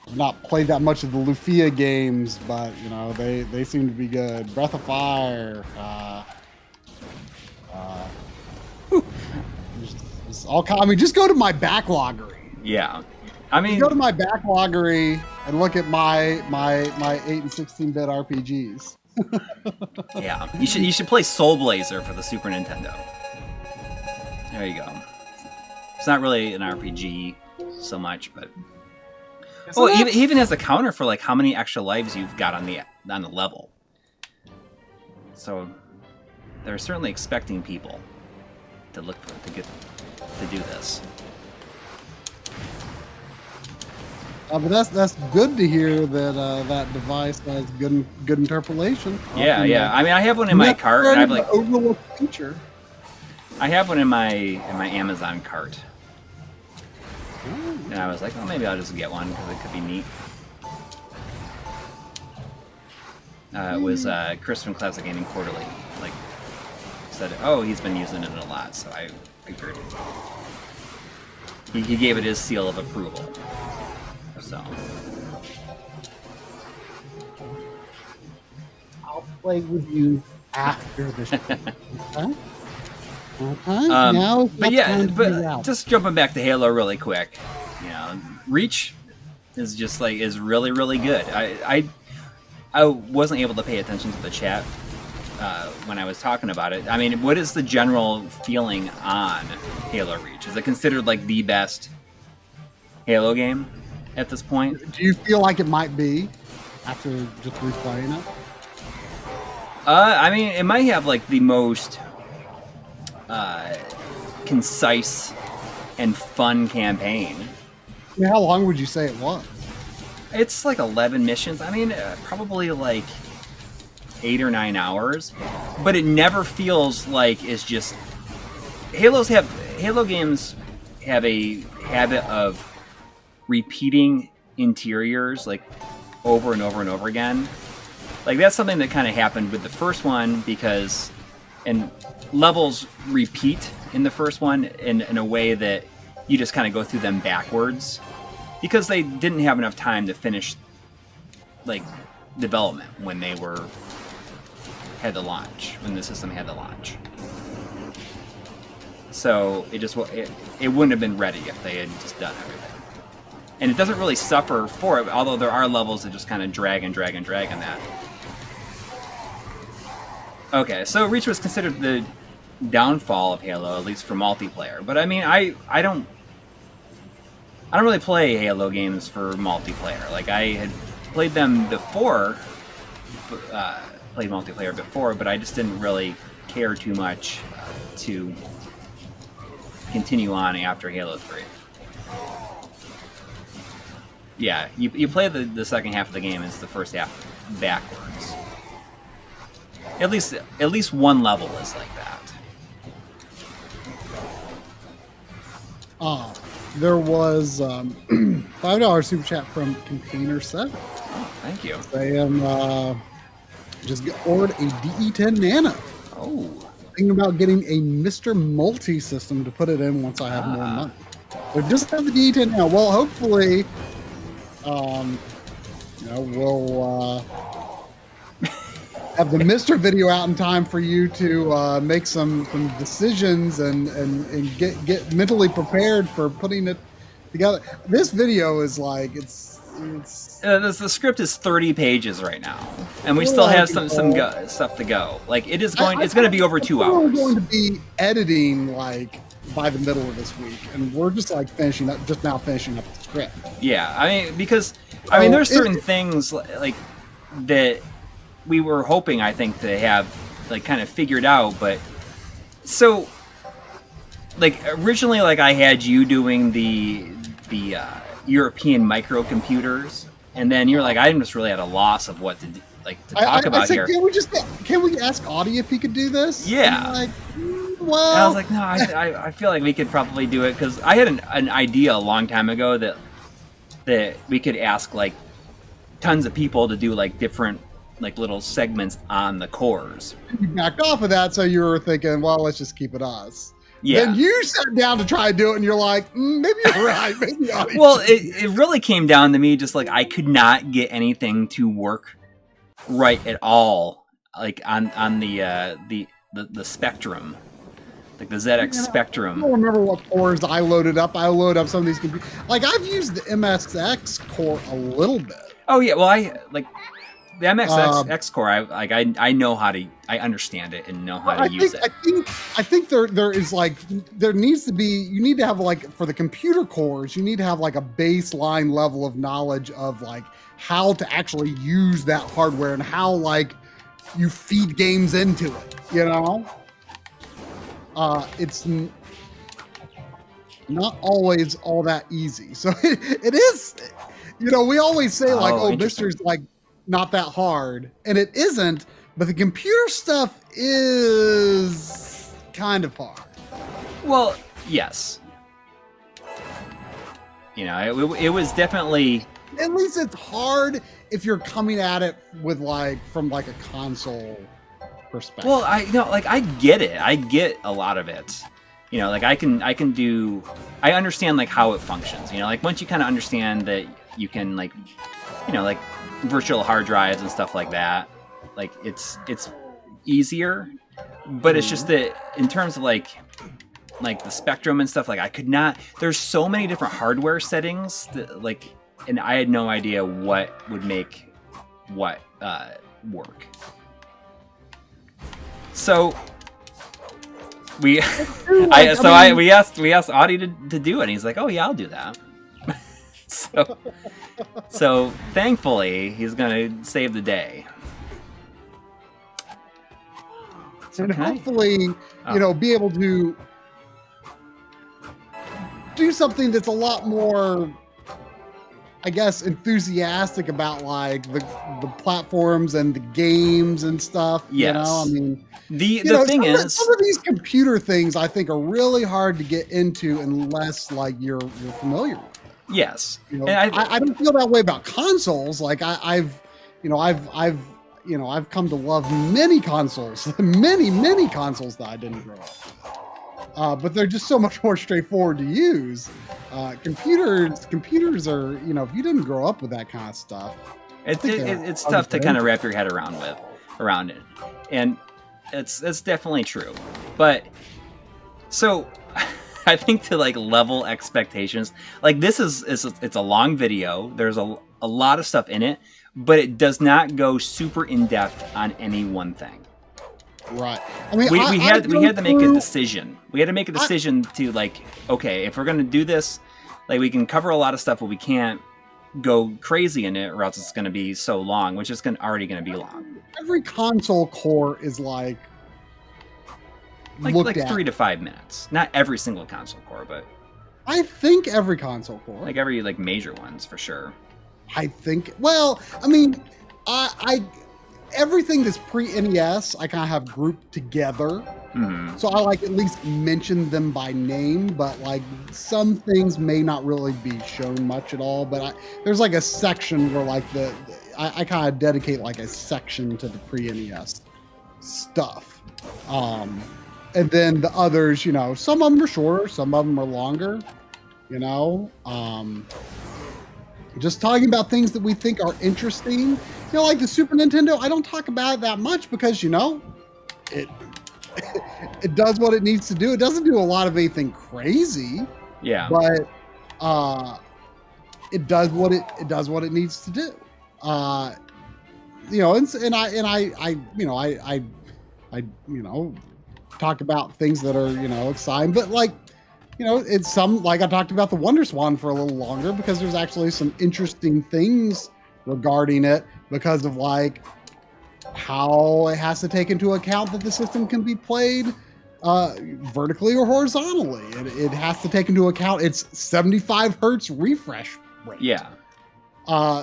I've not played that much of the Lufia games, but they seem to be good. Breath of Fire. Just all kind. I mean, just go to my backloggery. Yeah, I mean, go to my backloggery and look at my 8 and 16-bit RPGs. Yeah, you should play Soul Blazer for the Super Nintendo. There you go. It's not really an RPG so much, but he even has a counter for like how many extra lives you've got on the level. So they're certainly expecting people to look for to do this. But that's good to hear that that device has good interpolation. Yeah. I mean, I have one in my cart, and I've like overlooked feature. I have one in my Amazon cart, and I was like, oh, maybe I'll just get one because it could be neat. It was Chris from Classic Gaming Quarterly. Like, said, oh, he's been using it a lot, so I figured. He gave it his seal of approval. So. I'll play with you after the show. Now, but just jumping back to Halo really quick, you know, Reach is just like really really good. I wasn't able to pay attention to the chat when I was talking about it. I mean, what is the general feeling on Halo Reach? Is it considered like the best Halo game at this point? Do you feel like it might be after just replaying it? I mean, it might have like the most concise and fun campaign. How long would you say it was? It's like 11 missions. I mean, probably like 8 or 9 hours, but it never feels like it's just. Halo games have a habit of repeating interiors like over and over and over again. Like that's something that kind of happened with the first one because, and levels repeat in the first one in a way that you just kind of go through them backwards because they didn't have enough time to finish like development when they had to launch, when the system had to launch. So it wouldn't have been ready if they had just done everything. And it doesn't really suffer for it, although there are levels that just kind of drag and drag and drag in that. Okay, so Reach was considered the downfall of Halo, at least for multiplayer. But I mean, I don't really play Halo games for multiplayer. Like I had played them before, played multiplayer before, but I just didn't really care too much to continue on after Halo 3. Yeah, you play the second half of the game as the first half backwards. At least one level is like that. There was $5 super chat from Container 7. Oh, thank you. They just ordered a DE10 Nano. Oh. Thinking about getting a Mr. Multi system to put it in once I have more money. So just have the DE10 Nano. Well, hopefully, we'll have the Mr. video out in time for you to make some decisions and get mentally prepared for putting it together. This video is like the script is 30 pages right now, and we still have some stuff to go. Like it's going to be over 2 hours. We're going to be editing like by the middle of this week, and we're just like finishing up the script. Yeah, I mean because there's certain things like that we were hoping, I think, to have like kind of figured out, but so like originally, like I had you doing the European microcomputers, and then you're like, I'm just really at a loss of what to do, talk about here. Can we ask Audie if he could do this? Yeah. Like, well, and I was like, no, I feel like we could probably do it because I had an idea a long time ago that we could ask like tons of people to do like different like little segments on the cores. You backed off of that, so you were thinking, well, let's just keep it us. Yeah. Then you sat down to try to do it, and you're like, maybe you're right. Maybe well, it really came down to me just like I could not get anything to work right at all, like on the Spectrum, like the ZX Spectrum. I don't remember what cores I loaded up. I loaded up some of these computers. Like I've used the MSX core a little bit. Oh yeah, well I like. The MSX core, I know how to, I understand it and know how to use it. I think there is like, there needs to be, you need to have like, for the computer cores, you need to have like a baseline level of knowledge of like how to actually use that hardware and how like you feed games into it, you know? It's not always all that easy. So it is, we always say like, Mr.'s like, not that hard, and it isn't, but the computer stuff is kind of hard. Well, yes. It was definitely... At least it's hard if you're coming at it with like from like a console perspective. Well, I get it. I get a lot of it. Like I understand like how it functions. Like once you kind of understand that you can like, like virtual hard drives and stuff like that, like it's easier. But it's just that in terms of like the spectrum and stuff, like I could not. There's so many different hardware settings that like, and I had no idea what would make what work. So we asked Audie to do it, and he's like, "Oh yeah, I'll do that." so thankfully he's gonna save the day. And hopefully, be able to do something that's a lot more, I guess, enthusiastic about like the platforms and the games and stuff. Yes. I mean, the thing is, some of these computer things I think are really hard to get into unless like you're familiar with it. Yes. And I don't feel that way about consoles. Like I've come to love many consoles, many consoles that I didn't grow up. But they're just so much more straightforward to use. Computers are, if you didn't grow up with that kind of stuff, it's tough to kind of wrap your head around it, and it's definitely true. But so I think to like level expectations, like this it's a long video. There's a lot of stuff in it, but it does not go super in depth on any one thing. Right. I mean, we had to make a decision. We had to make a decision to like, okay, if we're going to do this, like we can cover a lot of stuff, but we can't go crazy in it, or else it's going to be so long, which is already going to be long. Every console core is like 3 to 5 minutes. Not every single console core, but I think every console core, like every like major ones for sure. I think. Well, I mean, I everything that's pre-NES, I kind of have grouped together. Mm-hmm. So I like at least mention them by name, but like some things may not really be shown much at all. But there's like a section where like I kind of dedicate like a section to the pre-NES stuff. And then the others, some of them are shorter, some of them are longer, just talking about things that we think are interesting. Like the Super Nintendo, I don't talk about it that much because, it does what it needs to do. It doesn't do a lot of anything crazy. Yeah. But it does what it needs to do. I talk about things that are, exciting, but like, it's some, like I talked about the Wonder Swan for a little longer because there's actually some interesting things regarding it because of like how it has to take into account that the system can be played vertically or horizontally. It has to take into account its 75 hertz refresh rate. Yeah.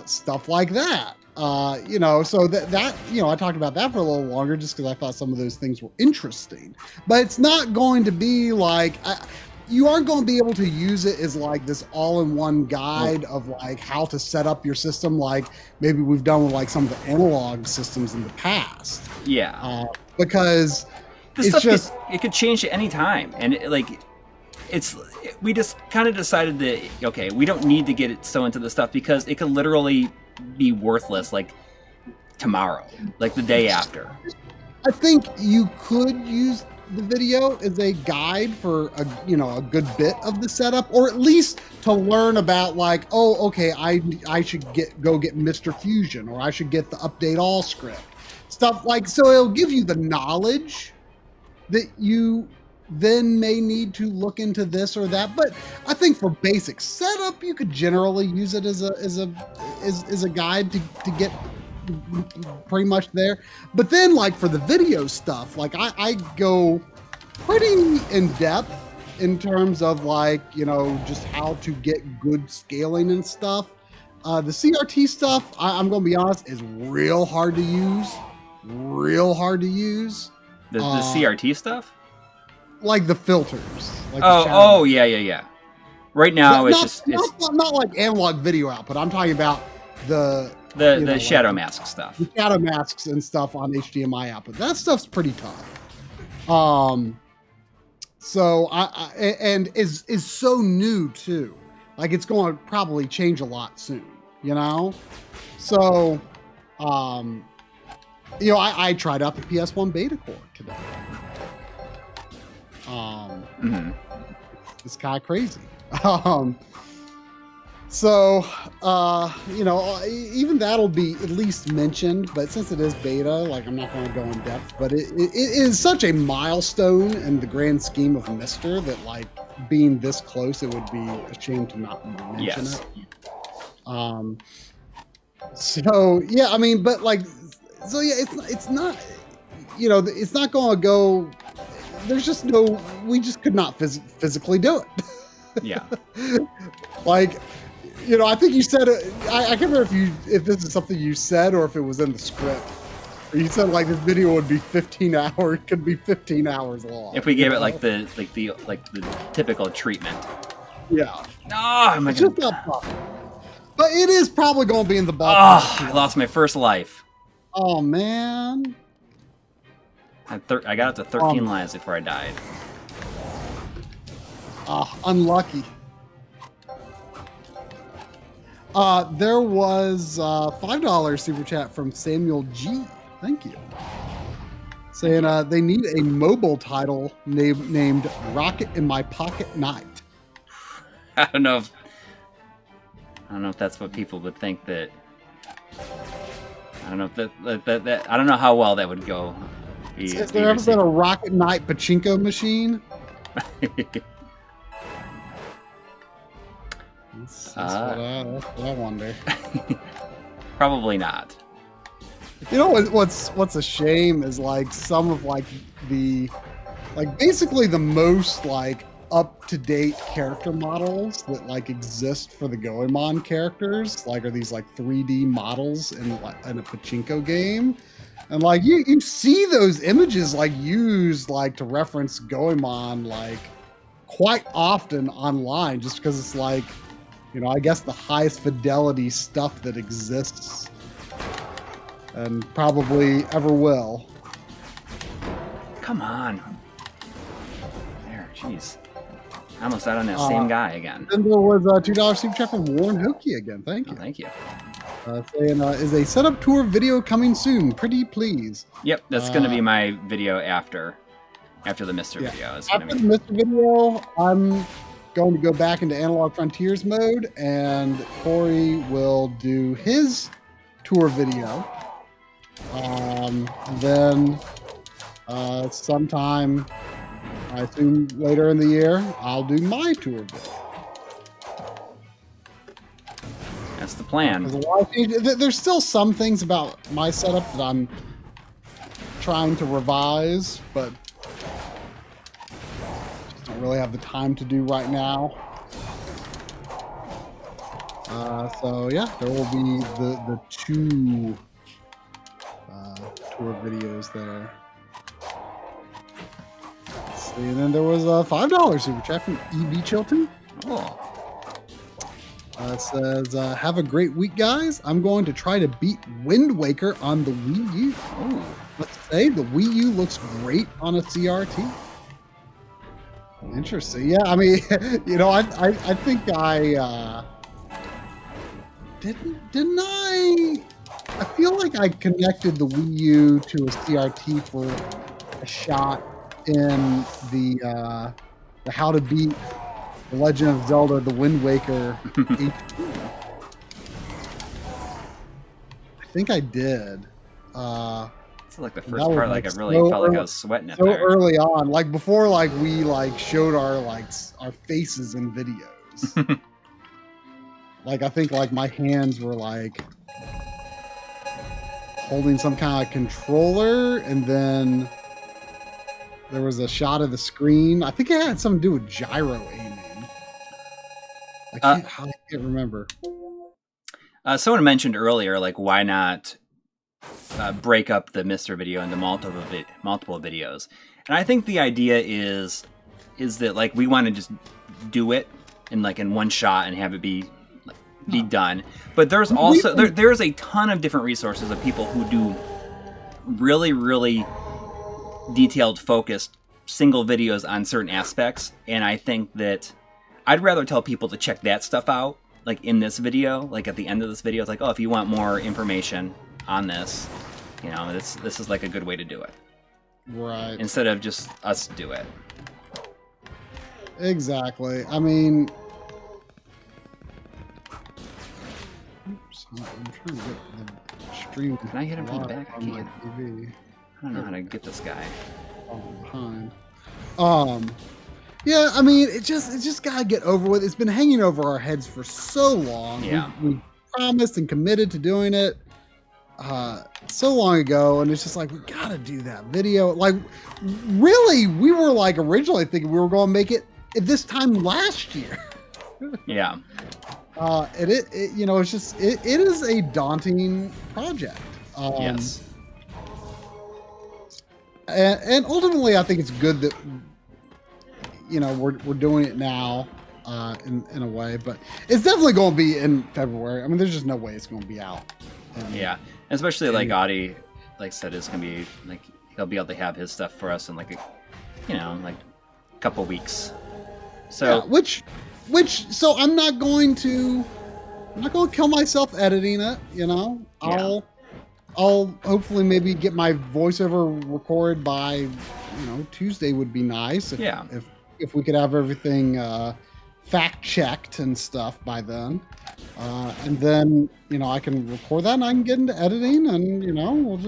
Stuff like that. So that I talked about that for a little longer just because I thought some of those things were interesting. But it's not going to be like you aren't going to be able to use it as like this all-in-one guide of like how to set up your system, like maybe we've done with like some of the analog systems in the past. Yeah, because this it's stuff just it could change at any time, and we just kind of decided that okay, we don't need to get it so into the stuff because it could literally be worthless like tomorrow, like the day after. I think you could use the video as a guide for a good bit of the setup, or at least to learn about like, oh, okay, I should go get Mr. Fusion, or I should get the update all script, stuff like, so it'll give you the knowledge that you then may need to look into this or that. But I think for basic setup, you could generally use it as a guide to get pretty much there. But then like for the video stuff, like I go pretty in depth in terms of like, just how to get good scaling and stuff. The CRT stuff, I'm going to be honest, is real hard to use. The CRT stuff? Like the filters. Like yeah. Right now, not like analog video output. I'm talking about the The shadow mask stuff. The shadow masks and stuff on HDMI output. That stuff's pretty tough. So and is so new too. Like it's going to probably change a lot soon, you know? So, you know, I tried out the PS1 beta core today. It's kind of crazy. So, you know, even that'll be at least mentioned, but since it is beta, like I'm not going to go in depth, but it is such a milestone in the grand scheme of Mister that like being this close, it would be a shame to not mention it. So yeah, I mean, but like, so yeah, it's not, you know, it's not going to go, there's just no, we just could not physically do it. Yeah. Like, you know, I think you said it. I can't remember if this is something you said or if it was in the script. Or you said like this video would be 15 hours, could be 15 hours long. If we gave it like the typical treatment. Yeah. Oh my god. But it is probably going to be in the ballpark. Oh, I lost my first life. Oh man. I got up to 13 lives before I died. Unlucky. There was $5 super chat from Samuel G. Thank you. Saying they need a mobile title named Rocket in My Pocket Night. I don't know if that's what people would think that. I don't know if that I don't know how well that would go. Has there ever been a Rocket Night pachinko machine? That's what I wonder. Probably not. You know what's a shame is like some of like the basically the most like up to date character models that like exist for the Goemon characters like are these like 3D models in a pachinko game, and like you see those images like used like to reference Goemon like quite often online just because it's like, you know, I guess the highest fidelity stuff that exists and probably ever will. Come on. There, jeez. I almost died on that same guy again. And there was a $2 super chat from Warren Hokie again. Thank you. Oh, thank you. Saying, is a setup tour video coming soon? Pretty please. Yep, that's going to be my video after the Mister video. After the Mister video, I'm going to go back into Analog Frontiers mode, and Coury will do his tour video. Then sometime, I assume later in the year, I'll do my tour video. That's the plan. There's still some things about my setup that I'm trying to revise, but don't really have the time to do right now. So yeah, there will be the two tour videos there. Let's see, and then there was a $5 super chat from EB Chilton. Oh. It says, have a great week, guys. I'm going to try to beat Wind Waker on the Wii U. Ooh. Let's say the Wii U looks great on a CRT. Interesting. Yeah, I mean, you know, I think I didn't I feel like I connected the Wii U to a CRT for a shot in the How to Beat The Legend of Zelda: The Wind Waker HD. I think I did. It's like the first part, like I really felt like I was sweating it so there. early on, like before, like we like showed our faces in videos. Like I think like my hands were like holding some kind of controller, and then there was a shot of the screen. I think it had something to do with gyro aiming. I can't remember. Someone mentioned earlier, like, why not break up the Mister video into multiple videos? And I think the idea is that like we want to just do it in one shot and have it be be done. But there's also there's a ton of different resources of people who do really, really detailed, focused single videos on certain aspects, and I think that I'd rather tell people to check that stuff out, like in this video, like at the end of this video. It's like, oh, if you want more information on this, you know, this is like a good way to do it. Right. Instead of just us do it. Exactly. I mean, oops, I'm trying to get the stream. Can I hit him from the back? I on my can't. TV. I don't know how to get this guy. Behind. Yeah, I mean, it just gotta get over with. It's been hanging over our heads for so long. Yeah. We promised and committed to doing it so long ago, and it's just like, we gotta do that video. Like, really, we were like originally thinking we were going to make it at this time last year. Yeah. It you know, it's just it is a daunting project. Yes. And ultimately, I think it's good that, you know, we're doing it now in a way, but it's definitely going to be in February. I mean, there's just no way it's going to be out. Yeah, especially like Audie, like said, it's going to be like he'll be able to have his stuff for us in like a couple weeks. So yeah, which so I'm not going to kill myself editing it. You know, I'll hopefully maybe get my voiceover recorded by, you know, Tuesday would be nice. If we could have everything fact checked and stuff by then, and then, you know, I can record that and I can get into editing, and, you know,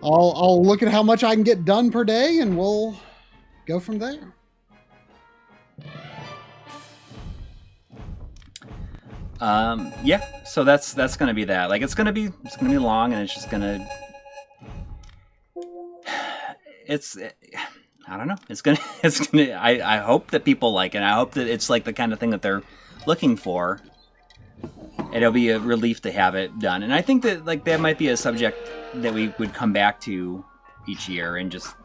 I'll look at how much I can get done per day, and we'll go from there. Yeah, so that's gonna be that. Like, it's gonna be long, and it's just gonna, I don't know. It's gonna. I hope that people like it. I hope that it's like the kind of thing that they're looking for. It'll be a relief to have it done, and I think that like that might be a subject that we would come back to each year and just.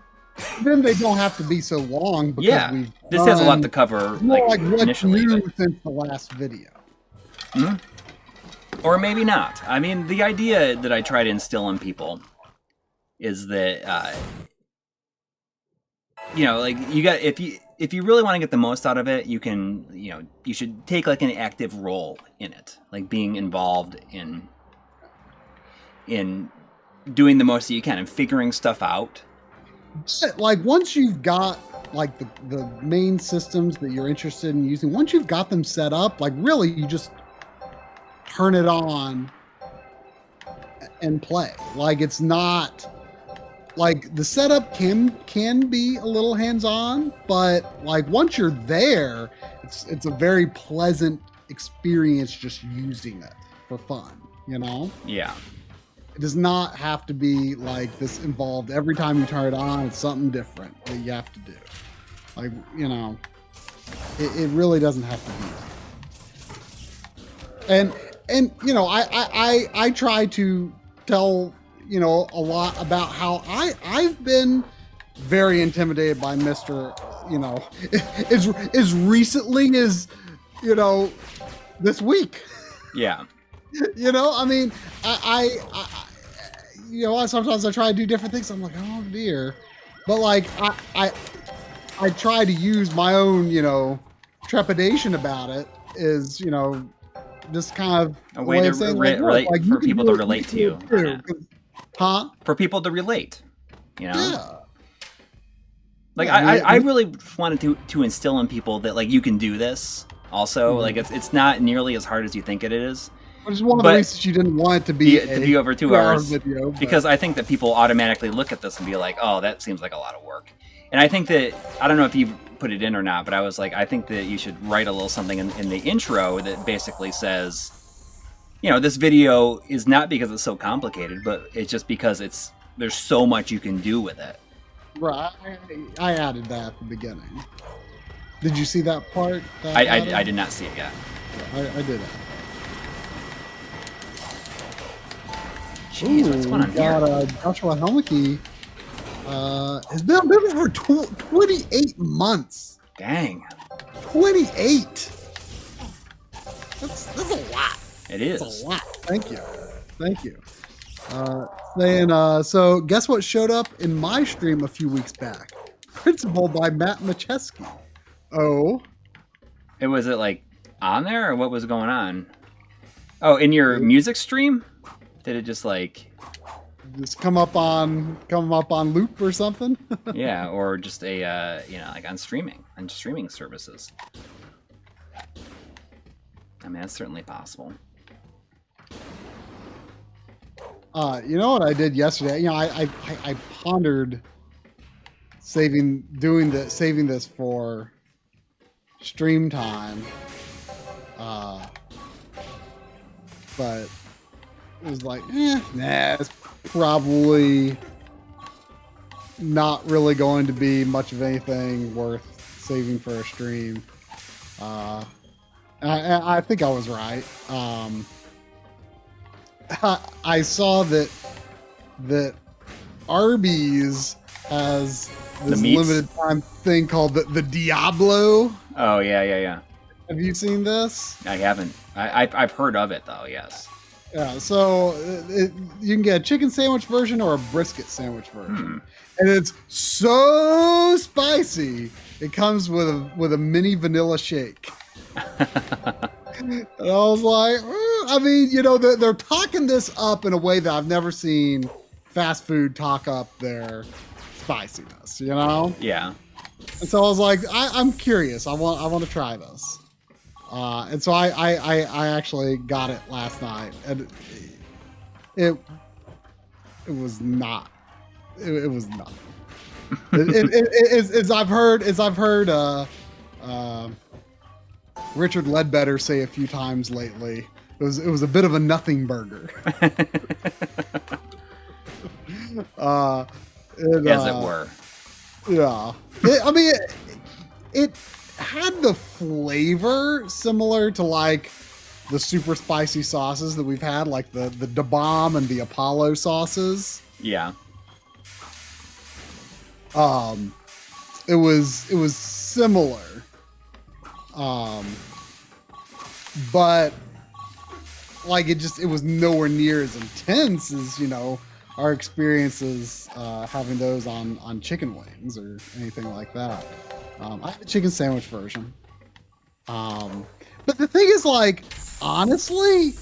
Then they don't have to be so long. Because this has a lot to cover. Like what's initially, new since the last video. Mm-hmm. Or maybe not. I mean, the idea that I try to instill in people is that, you know, like you got if you really want to get the most out of it, you can, you know, you should take like an active role in it, like being involved in doing the most that you can and figuring stuff out. Like once you've got like the main systems that you're interested in using, once you've got them set up, like really you just turn it on and play. Like it's not like the setup can be a little hands-on, but like once you're there, it's a very pleasant experience just using it for fun, you know? Yeah. It does not have to be like this involved. Every time you turn it on, it's something different that you have to do. Like, you know, it really doesn't have to be that. And you know, I try to tell, you know, a lot about how I've been very intimidated by Mr., you know, as recently as, you know, this week. Yeah. You know, I mean, I you know, sometimes I try to do different things. I'm like, oh dear, but like I try to use my own, you know, trepidation about it is, you know, just kind of a way to saying, relate like, for people to relate to you. Huh? For people to relate, you know? Yeah. Like, yeah, I really wanted to instill in people that, like, you can do this also. Mm-hmm. Like, it's not nearly as hard as you think it is. Which is one of the reasons you didn't want it to be over 2 hours. Video, because I think that people automatically look at this and be like, oh, that seems like a lot of work. And I think that, I don't know if you put it in or not, but I was like, I think that you should write a little something in the intro that basically says, you know, this video is not because it's so complicated, but it's just because there's so much you can do with it. Right. I added that at the beginning. Did you see that part? I did not see it yet. Yeah, I did it. Jeez, what's going on here? Joshua Helmke has been on business for 28 months. Dang. 28. That's a lot. It is. That's a lot. Thank you. So guess what showed up in my stream a few weeks back? Principal by Matt McCheskey. Oh. Was it like on there, or what was going on? Oh, in your music stream? Did it just like come up on loop or something? Yeah, or just a like on streaming services. I mean, that's certainly possible. You know what I did yesterday? You know, I pondered saving this for stream time. But it was like, it's probably not really going to be much of anything worth saving for a stream. I think I was right. I saw that Arby's has this limited time thing called the Diablo. Oh yeah. Have you seen this? I haven't. I've heard of it though. Yes. Yeah. So you can get a chicken sandwich version or a brisket sandwich version, and it's so spicy. It comes with a mini vanilla shake. And I was like, I mean, you know, they're talking this up in a way that I've never seen fast food talk up their spiciness, you know? Yeah. And so I was like, I'm curious. I want to try this. And so I actually got it last night, and it was not. It was not. As I've heard. Richard Ledbetter say a few times lately, it was a bit of a nothing burger. As it were. Yeah. It had the flavor similar to like the super spicy sauces that we've had, like the Da Bomb and the Apollo sauces. Yeah. It was similar. But like it was nowhere near as intense as, you know, our experiences having those on chicken wings or anything like that. I have a chicken sandwich version. But the thing is, like, honestly,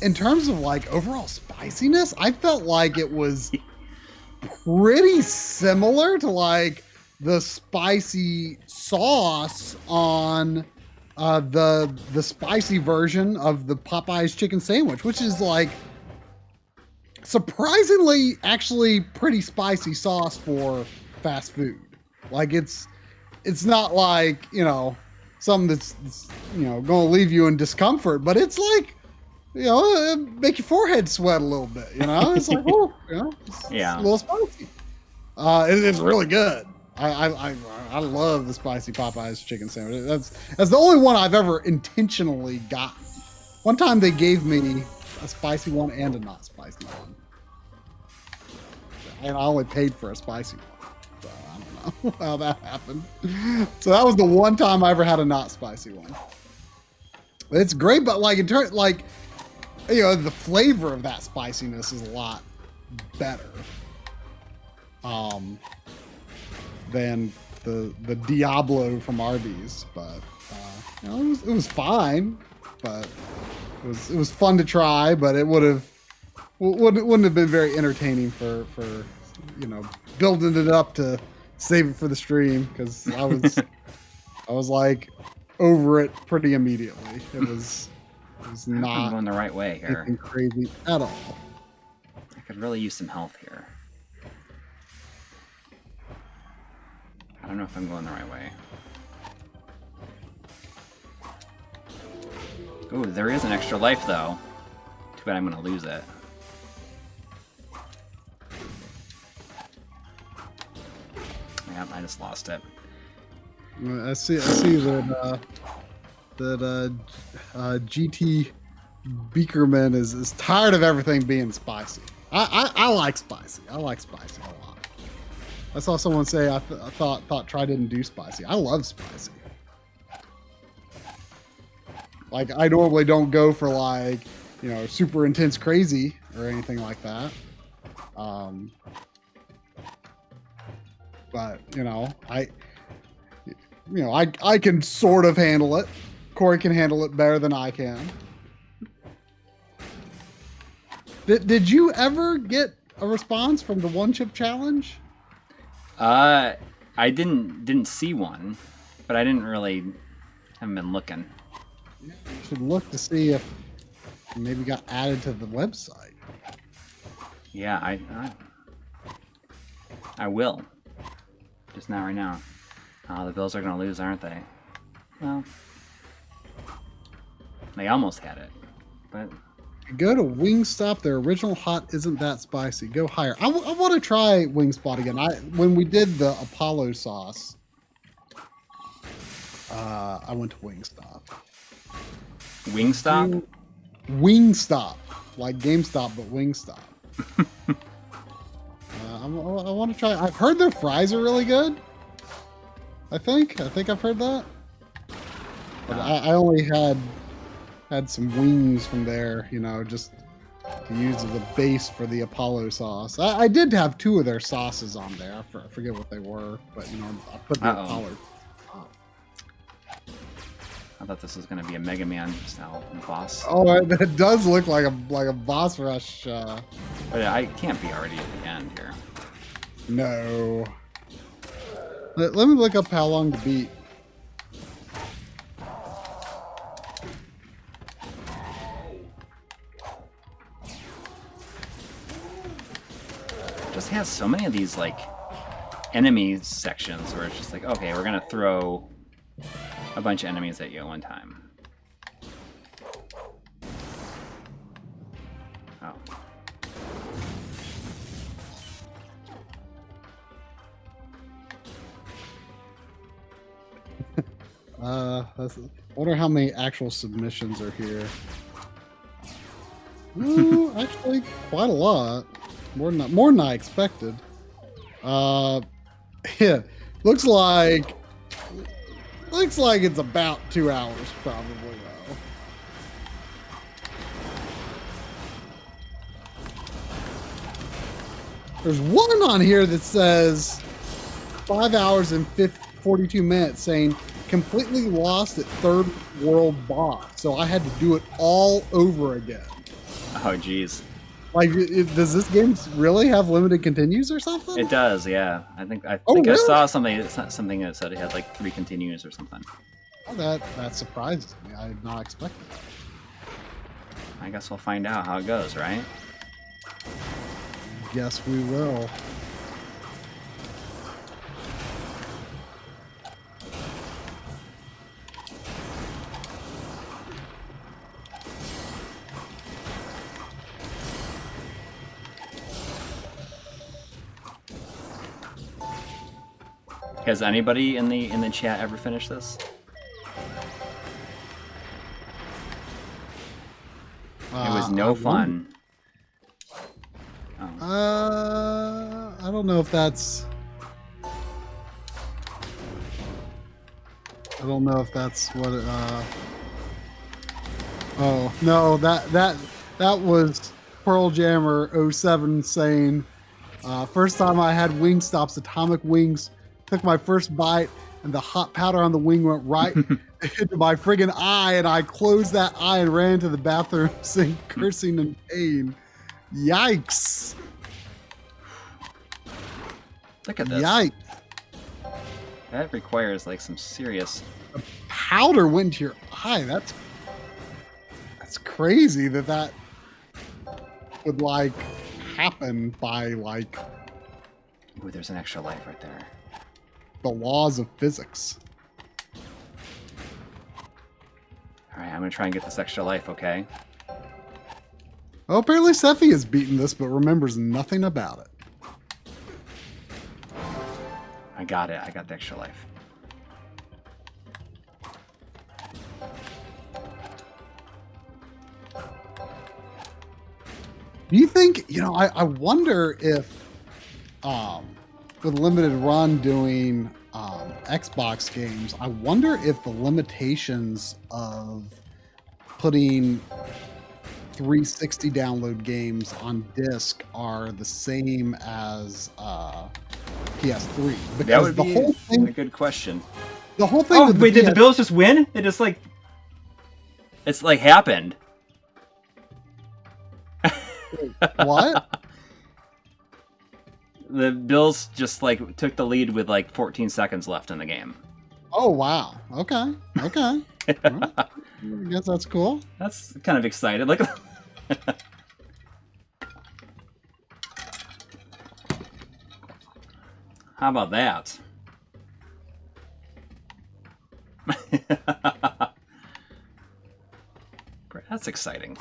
in terms of like overall spiciness, I felt like it was pretty similar to like the spicy sauce on the spicy version of the Popeyes chicken sandwich, which is like surprisingly actually pretty spicy sauce for fast food. Like it's not like, you know, something that's you know, going to leave you in discomfort, but it's like, you know, make your forehead sweat a little bit, you know? It's like, oh, you know, it's a little spicy. It's really good. I love the spicy Popeyes chicken sandwich. That's the only one I've ever intentionally gotten. One time they gave me a spicy one and a not spicy one, and I only paid for a spicy one. So I don't know how that happened. So that was the one time I ever had a not spicy one. It's great, but like in turn, like, you know, the flavor of that spiciness is a lot better. Than the Diablo from Arby's, but you know, it was fine, but it was fun to try, but it wouldn't have been very entertaining for you know, building it up to save it for the stream, because I was like over it pretty immediately. It was not going the right way here. Anything crazy at all. I could really use some health here. I don't know if I'm going the right way. Ooh, there is an extra life, though. Too bad I'm going to lose it. Yep, I just lost it. I see that GT Beakerman is tired of everything being spicy. I like spicy. I like spicy a lot. I saw someone say I thought try didn't do spicy. I love spicy. Like I normally don't go for like, you know, super intense crazy or anything like that. But you know, I can sort of handle it. Coury can handle it better than I can. Did you ever get a response from the one chip challenge? I didn't see one, but I haven't been looking. You should look to see if it maybe got added to the website. Yeah, I will. Just not right now. The Bills are gonna lose, aren't they? Well, they almost had it, but. Go to Wingstop. Their original hot isn't that spicy. Go higher. I want to try Wingspot again. When we did the Apollo sauce, I went to Wingstop. Wingstop? Wingstop. Like GameStop, but Wingstop. I want to try. I've heard their fries are really good. I think I've heard that. But I only had some wings from there, you know, just to use as a base for the Apollo sauce. I did have 2 of their sauces on there. I forget what they were, but you know, I put the Apollo. I thought this was going to be a Mega Man style boss. Oh, it does look like a boss rush. But I can't be already at the end here. No. Let me look up how long to beat. Just has so many of these like enemy sections where it's just like, okay, we're gonna throw a bunch of enemies at you at one time. I wonder how many actual submissions are here. Ooh, actually, quite a lot. More than I expected. Yeah, looks like it's about 2 hours, probably though. There's one on here that says 5 hours and 42 minutes, saying completely lost at third world boss. So I had to do it all over again. Oh, geez. Like, does this game really have limited continues or something? It does, yeah. I think really? I saw something that said it had like 3 continues or something. Oh, that surprises me. I did not expect that. I guess we'll find out how it goes, right? Yes, we will. Has anybody in the chat ever finished this? It was no fun. Oh. I don't know if that's. I don't know if that's what. Oh no, that was Pearl Jammer 07 saying, first time I had Wingstop's Atomic Wings. Took my first bite, and the hot powder on the wing went right into my friggin' eye, and I closed that eye and ran to the bathroom sink, cursing in pain. Yikes. Look at this. Yikes. That requires like some serious... The powder went into your eye. That's crazy that would like happen by like... Ooh, there's an extra life right there. The laws of physics. Alright, I'm gonna try and get this extra life, okay? Oh, apparently Sephi has beaten this, but remembers nothing about it. I got it. I got the extra life. Do you think, I wonder if with Limited Run doing Xbox games, I wonder if the limitations of putting 360 download games on disc are the same as PS3. Because That would the be whole thing, a good question. the whole thing. Oh, with wait, did the Bills just win? It just like, it's like happened. What? The Bills just like took the lead with like 14 seconds left in the game. Oh wow. Okay. Okay. Well, I guess that's cool. That's kind of excited. Look. How about that? That's exciting.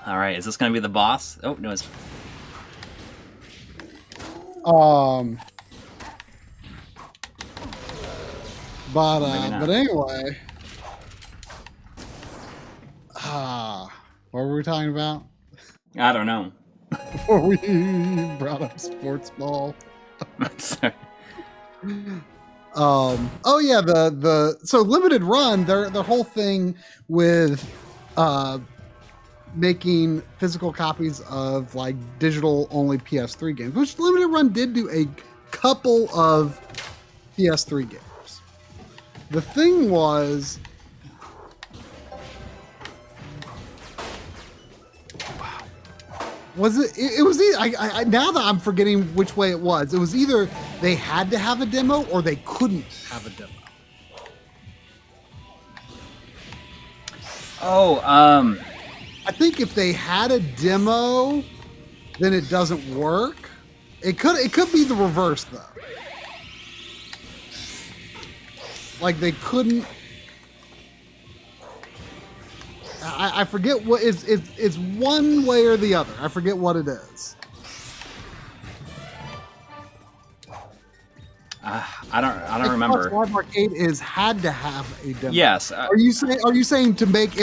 All right, is this going to be the boss? Oh no, it's. But anyway, what were we talking about I don't know. before we brought up sports ball? Sorry. Oh yeah, so limited run, their whole thing with making physical copies of like digital only PS3 games, which limited run did do a couple of PS3 games. The thing was, was it? It was. I now that I'm forgetting which way it was. It was either they had to have a demo or they couldn't have a demo. Oh, I think if they had a demo, then it doesn't work. It could be the reverse though. Like they couldn't. I forget what is one way or the other. I forget what it is. I don't remember. Live Arcade is had to have a demo. Yes. Are you saying to make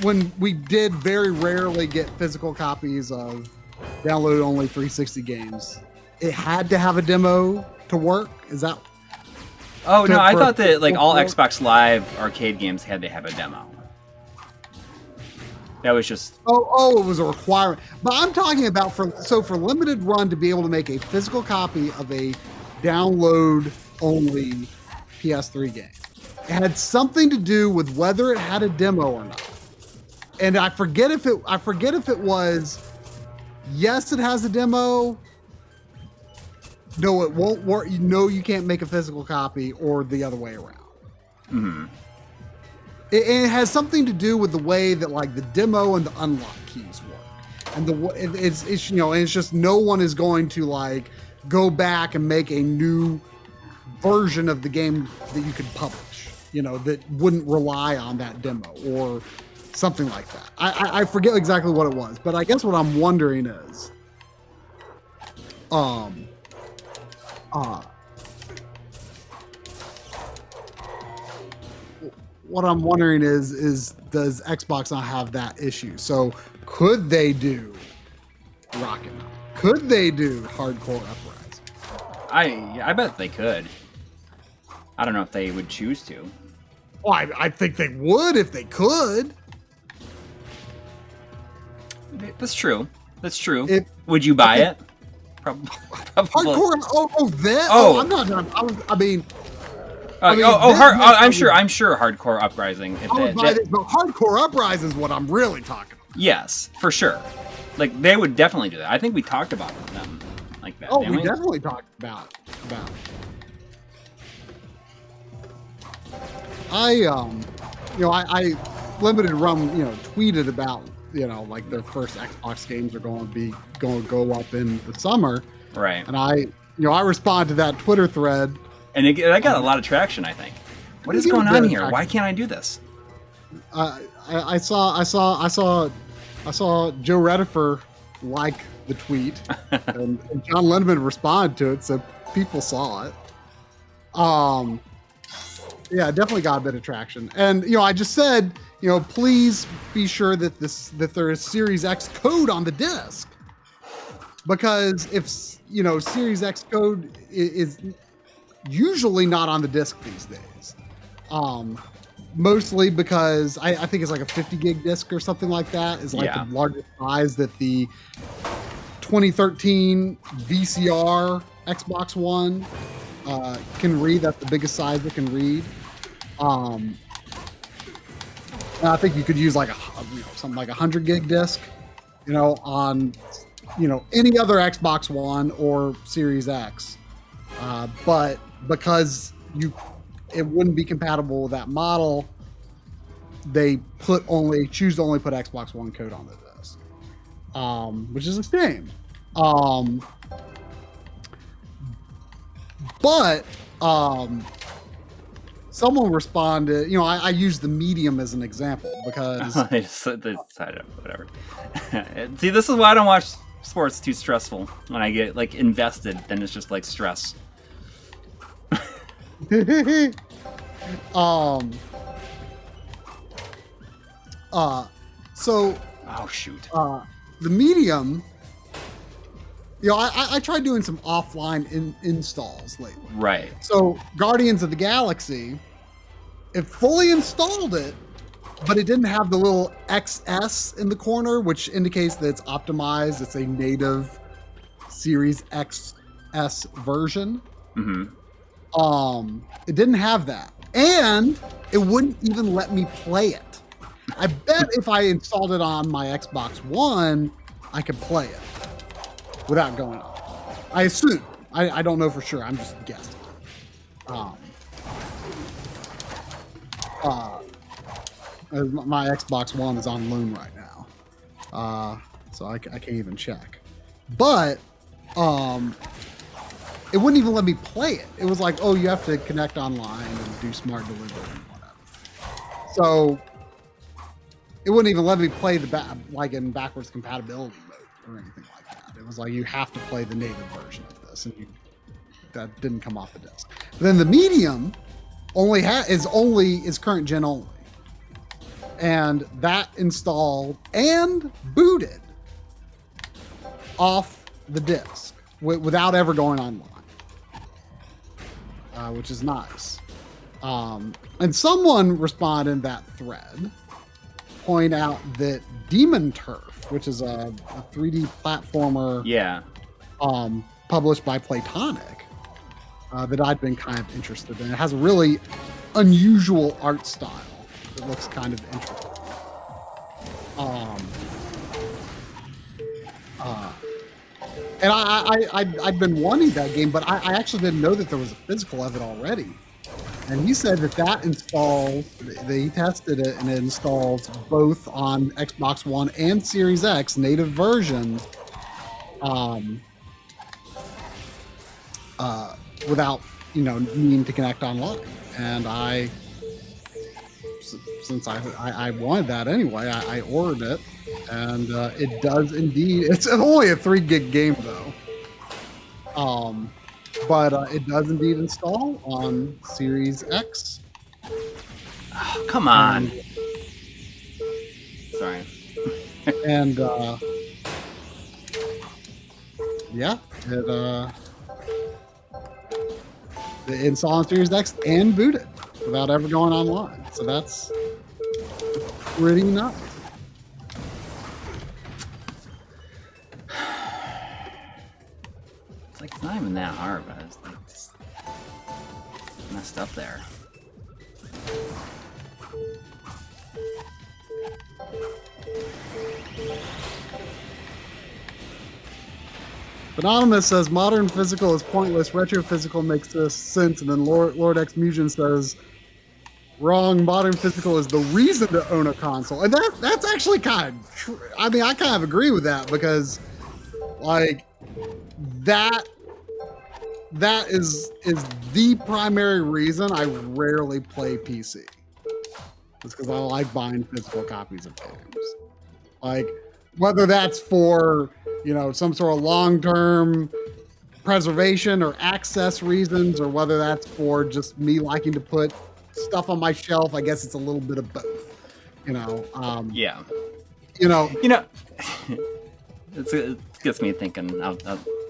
when we did very rarely get physical copies of download only 360 games, it had to have a demo to work? Is that? Oh no, I thought that like all Xbox Live Arcade games had to have a demo. That was just. Oh, it was a requirement. But I'm talking about for limited run to be able to make a physical copy of a download only PS3 game. It had something to do with whether it had a demo or not. And I forget if it was yes, it has a demo. No, it won't work. No, you can't make a physical copy, or the other way around. Mm-hmm. It has something to do with the way that like the demo and the unlock keys work, and it's it's just no one is going to like go back and make a new version of the game that you could publish, that wouldn't rely on that demo or something like that. I forget exactly what it was, but I guess what I'm wondering is, what I'm wondering is does Xbox not have that issue? So could they do Rocket Knight? Could they do Hardcore Uprising? I bet they could. I don't know if they would choose to. Well, I think they would if they could. That's true. That's true. Would you buy it? Probably. Hardcore. I'm not done. I'm sure Hardcore Uprising. I would buy this, but Hardcore Uprising is what I'm really talking about. Yes, for sure. Like they would definitely do that. I think we talked about them like that. Oh, we definitely talked about it. I limited run, tweeted about, like their first Xbox games are going to go up in the summer. Right. And I responded to that Twitter thread. And I got a lot of traction, I think. What is going on here? Why can't I do this? I saw Joe Redifer like the tweet, and John Lindemann responded to it, so people saw it. Yeah, definitely got a bit of traction. And I just said, please be sure that there is Series X code on the disc, because if Series X code is usually not on the disc these days. mostly because I think it's like a 50 gig disc or something like that is like the largest size that the 2013 VCR Xbox One can read. That's the biggest size it can read. And I think you could use like something like 100 gig disc, on any other Xbox One or Series X, but because it wouldn't be compatible with that model, they choose to only put Xbox One code on the disc, which is a shame. But someone responded, I used the medium as an example because I just decided whatever. See, this is why I don't watch sports. Too stressful. When I get like invested, then it's just like stress. So oh shoot. The medium, I tried doing some offline installs lately. Right. So Guardians of the Galaxy, it fully installed it, but it didn't have the little XS in the corner, which indicates that it's optimized. It's a native Series XS version. Mm-hmm. It didn't have that, and it wouldn't even let me play it. I bet if I installed it on my Xbox One, I could play it without going on. I assume. I don't know for sure. I'm just guessing. My Xbox One is on loan right now, so I can't even check. But it wouldn't even let me play it. It was like, you have to connect online and do smart delivery and whatever. So it wouldn't even let me play in backwards compatibility mode or anything like that. It was like you have to play the native version of this, and that didn't come off the disc. But then the medium is current gen only, and that installed and booted off the disc without ever going online, which is nice. And someone responded in that thread, point out that Demon Turf, which is a 3D platformer, published by Playtonic, that I'd been kind of interested in. It has a really unusual art style that looks kind of interesting. And I'd been wanting that game, but I actually didn't know that there was a physical of it already. And he said that installs, he tested it, and it installs both on Xbox One and Series X native versions, without needing to connect online. And since I wanted that anyway, I ordered it, and it does indeed. It's only a 3 gig game though. But it does indeed install on Series X. Oh, come on. Sorry. And it install on Series X and boot it without ever going online. So that's pretty nice. It's not even that hard, but it's like just messed up there. Anonymous says modern physical is pointless. Retro physical makes sense. And then Lord X Musion says wrong. Modern physical is the reason to own a console, and that's actually kind of true. I mean, I kind of agree with that because like that is the primary reason I rarely play PC. It's because I like buying physical copies of games. Like whether that's for some sort of long-term preservation or access reasons, or whether that's for just me liking to put stuff on my shelf. I guess it's a little bit of both. It gets me thinking. I'll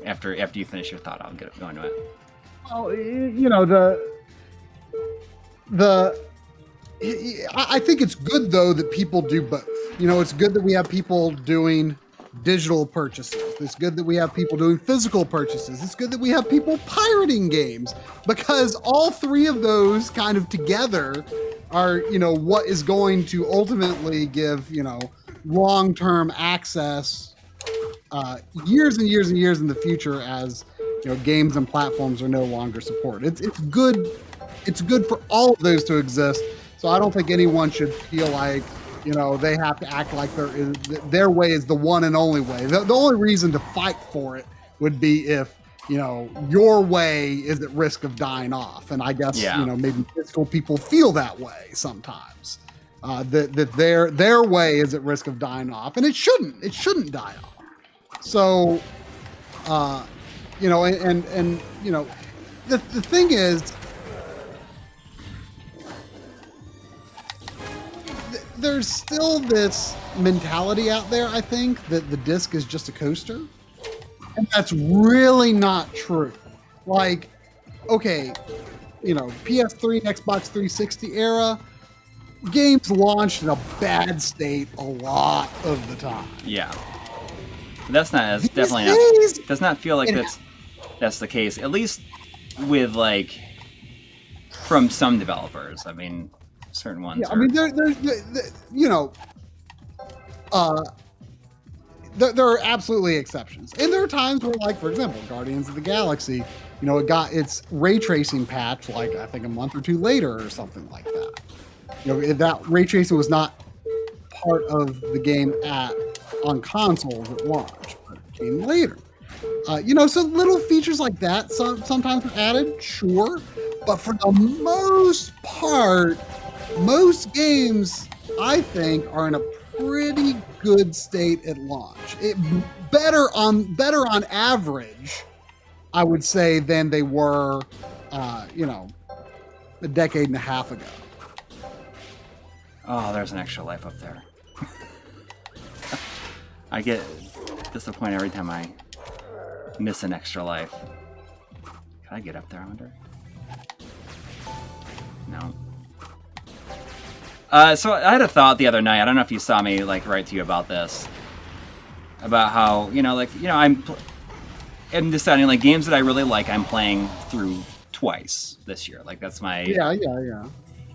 after you finish your thought, I'll get going to it. Well, I think it's good though that people do both. You know, it's good that we have people doing digital purchases. It's good that we have people doing physical purchases. It's good that we have people pirating games, because all three of those kind of together are, you know, what is going to ultimately give, you know, long-term access years and years and years in the future, as you know, games and platforms are no longer supported. It's good. It's good for all of those to exist. So I don't think anyone should feel like, you know, they have to act like their way is the one and only way. The only reason to fight for it would be if, you know, your way is at risk of dying off. And I guess, you know, maybe physical people feel that way sometimes. That their way is at risk of dying off, and it shouldn't die off. So, you know, and you know, the thing is, there's still this mentality out there, I think, that the disc is just a coaster. And that's really not true. Like, okay, you know, PS3, Xbox 360 era, games launched in a bad state a lot of the time. Yeah. That's not, as definitely not, does not feel like that's the case, at least with, like, from some developers. I mean, certain ones. Yeah, I mean, there's you know, there are absolutely exceptions, and there are times where, like, for example, Guardians of the Galaxy, you know, it got its ray tracing patch, like, I think a month or two later or something like that. You know, that ray tracing was not part of the game on consoles at launch, but it came later. You know, so little features like that sometimes are added, sure, but for the most part, most games, I think, are in a pretty good state at launch. Better on average, I would say, than they were, you know, a decade and a half ago. Oh, there's an extra life up there. I get disappointed every time I miss an extra life. Can I get up there, I wonder? No. So I had a thought the other night. I don't know if you saw me, like, write to you about this. About how, you know, like, you know, I'm deciding, like, games that I really like, I'm playing through twice this year. Like, that's my... Yeah.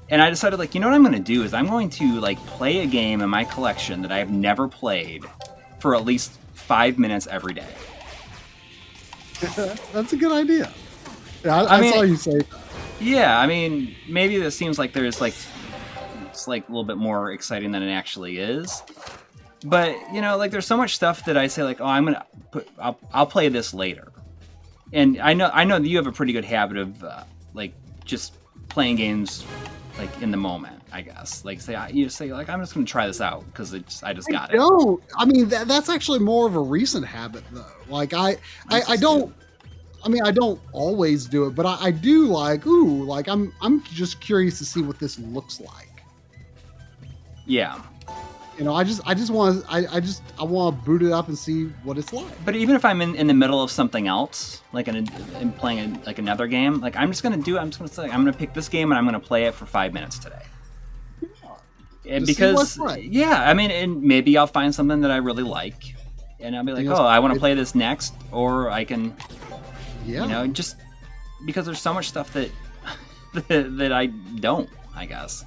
And I decided, like, you know what I'm going to do is I'm going to, like, play a game in my collection that I have never played for at least 5 minutes every day. That's a good idea. Yeah, I saw you say that. Yeah, I mean, maybe this seems like there's, like, it's, like, a little bit more exciting than it actually is. But, you know, like, there's so much stuff that I say, like, oh, I'll play this later. And I know that you have a pretty good habit of, like, just playing games, like, in the moment, I guess. Like, you say, like, I'm just going to try this out because I just got it. No, I mean, that's actually more of a recent habit, though. Like, I don't... I mean, I don't always do it, but I do, like, ooh, like, I'm just curious to see what this looks like. Yeah. You know, I want to boot it up and see what it's like. But even if I'm in the middle of something else, like in playing like another game, like, I'm just going to pick this game and I'm going to play it for 5 minutes today. Yeah. And because, yeah, I mean, and maybe I'll find something that I really like and I'll be like, oh, I want to play this next, or I can... Yeah. You know, just because there's so much stuff that I don't, I guess.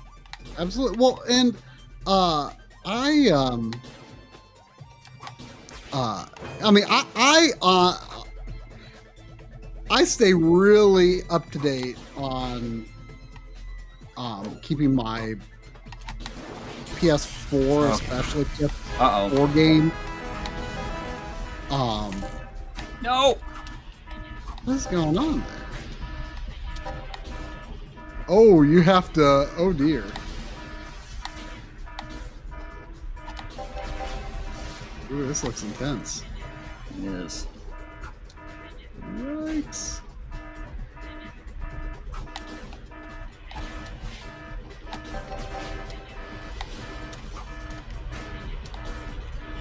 Absolutely. Well, and I mean, I stay really up to date on keeping my PS4, especially PS4 game. No. What's going on there? Oh, you have to... Oh, dear. Ooh, this looks intense. It is. Yikes.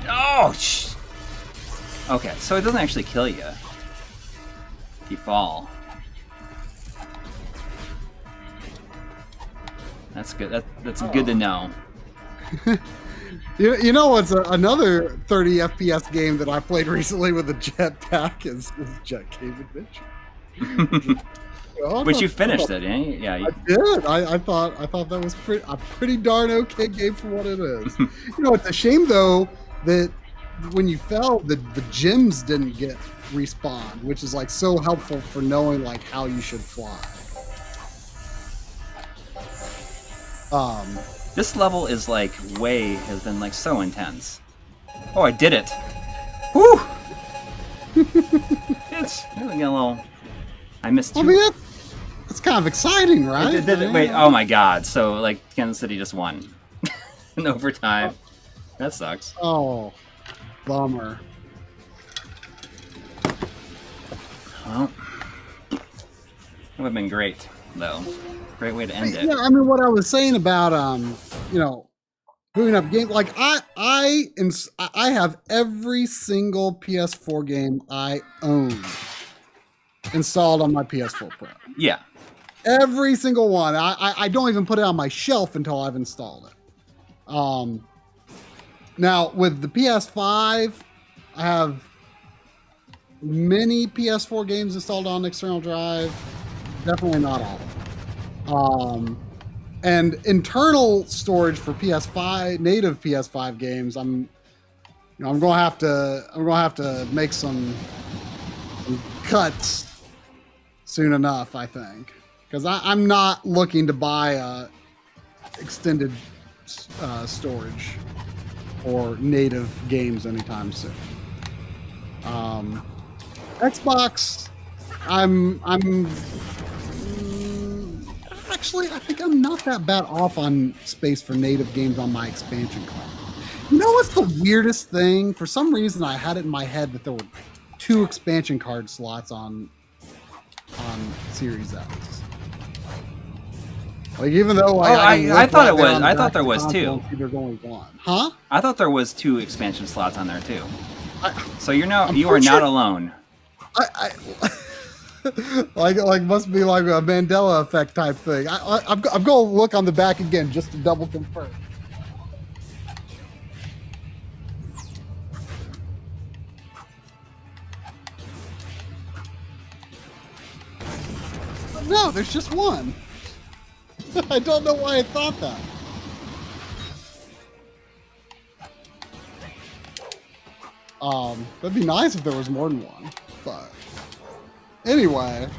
Oh, okay, so it doesn't actually kill you. You fall. That's good. That's good to know. You know what's another 30 FPS game that I played recently with a jetpack is Jet Cave Adventure. Which you finished it, eh? Yeah, I did. I thought that was a pretty darn okay game for what it is. You know, it's a shame though that when you fell, the gems didn't get respawned, which is like so helpful for knowing like how you should fly. This level is like has been like so intense. Oh, I did it! Woo! It's really a little. I missed. I mean, it's kind of exciting, right? Wait, oh my god! So like Kansas City just won in overtime. That sucks. Oh, bummer. Well, that would have been great, though. Great way to end it. Yeah, I mean, what I was saying about you know, booting up games, like I have every single PS4 game I own installed on my PS4 Pro. Yeah. Every single one. I don't even put it on my shelf until I've installed it. Now with the PS5, I have many PS4 games installed on external drive. Definitely not all. And internal storage for PS5, native PS5 games, I'm gonna have to make some cuts soon enough, I think, because I'm not looking to buy extended storage or native games anytime soon. Xbox, actually, I think I'm not that bad off on space for native games on my expansion card. You know what's the weirdest thing? For some reason, I had it in my head that there were 2 expansion card slots on Series X. Like, even though I thought it was. I thought there was 2. There's only 1. Huh? I thought there was 2 expansion slots on there too. So you are sure. not alone. Like must be like a Mandela effect type thing. I'm going to look on the back again just to double confirm. No, there's just 1. I don't know why I thought that. That'd be nice if there was more than 1, but anyway,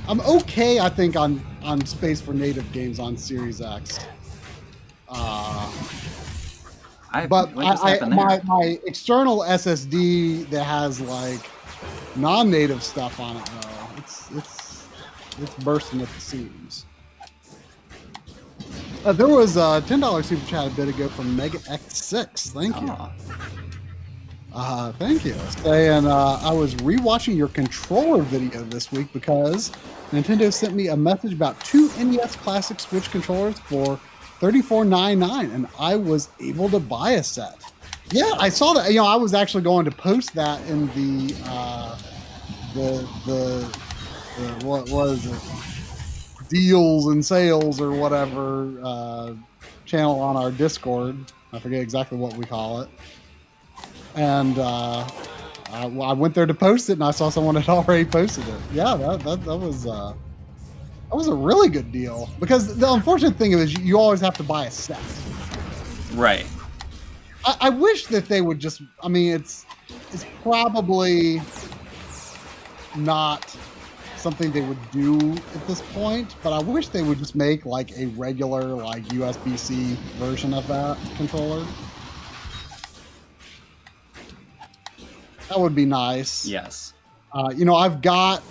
I'm okay, I think, on space for native games on Series X. But my external SSD that has like non-native stuff on it, though, it's bursting at the seams. There was a $10 super chat a bit ago from Mega X6. Thank you. Thank you. Saying I was rewatching your controller video this week because Nintendo sent me a message about 2 NES Classic Switch controllers for $34.99, and I was able to buy a set. Yeah, I saw that. You know, I was actually going to post that in the what was it? Deals and sales or whatever channel on our Discord. I forget exactly what we call it. And I went there to post it, and I saw someone had already posted it. Yeah, that was a really good deal, because the unfortunate thing is you always have to buy a set. Right. I wish that they would just. I mean, it's probably not something they would do at this point, but I wish they would just make like a regular like USB-C version of that controller. That would be nice. Yes. You know, I've got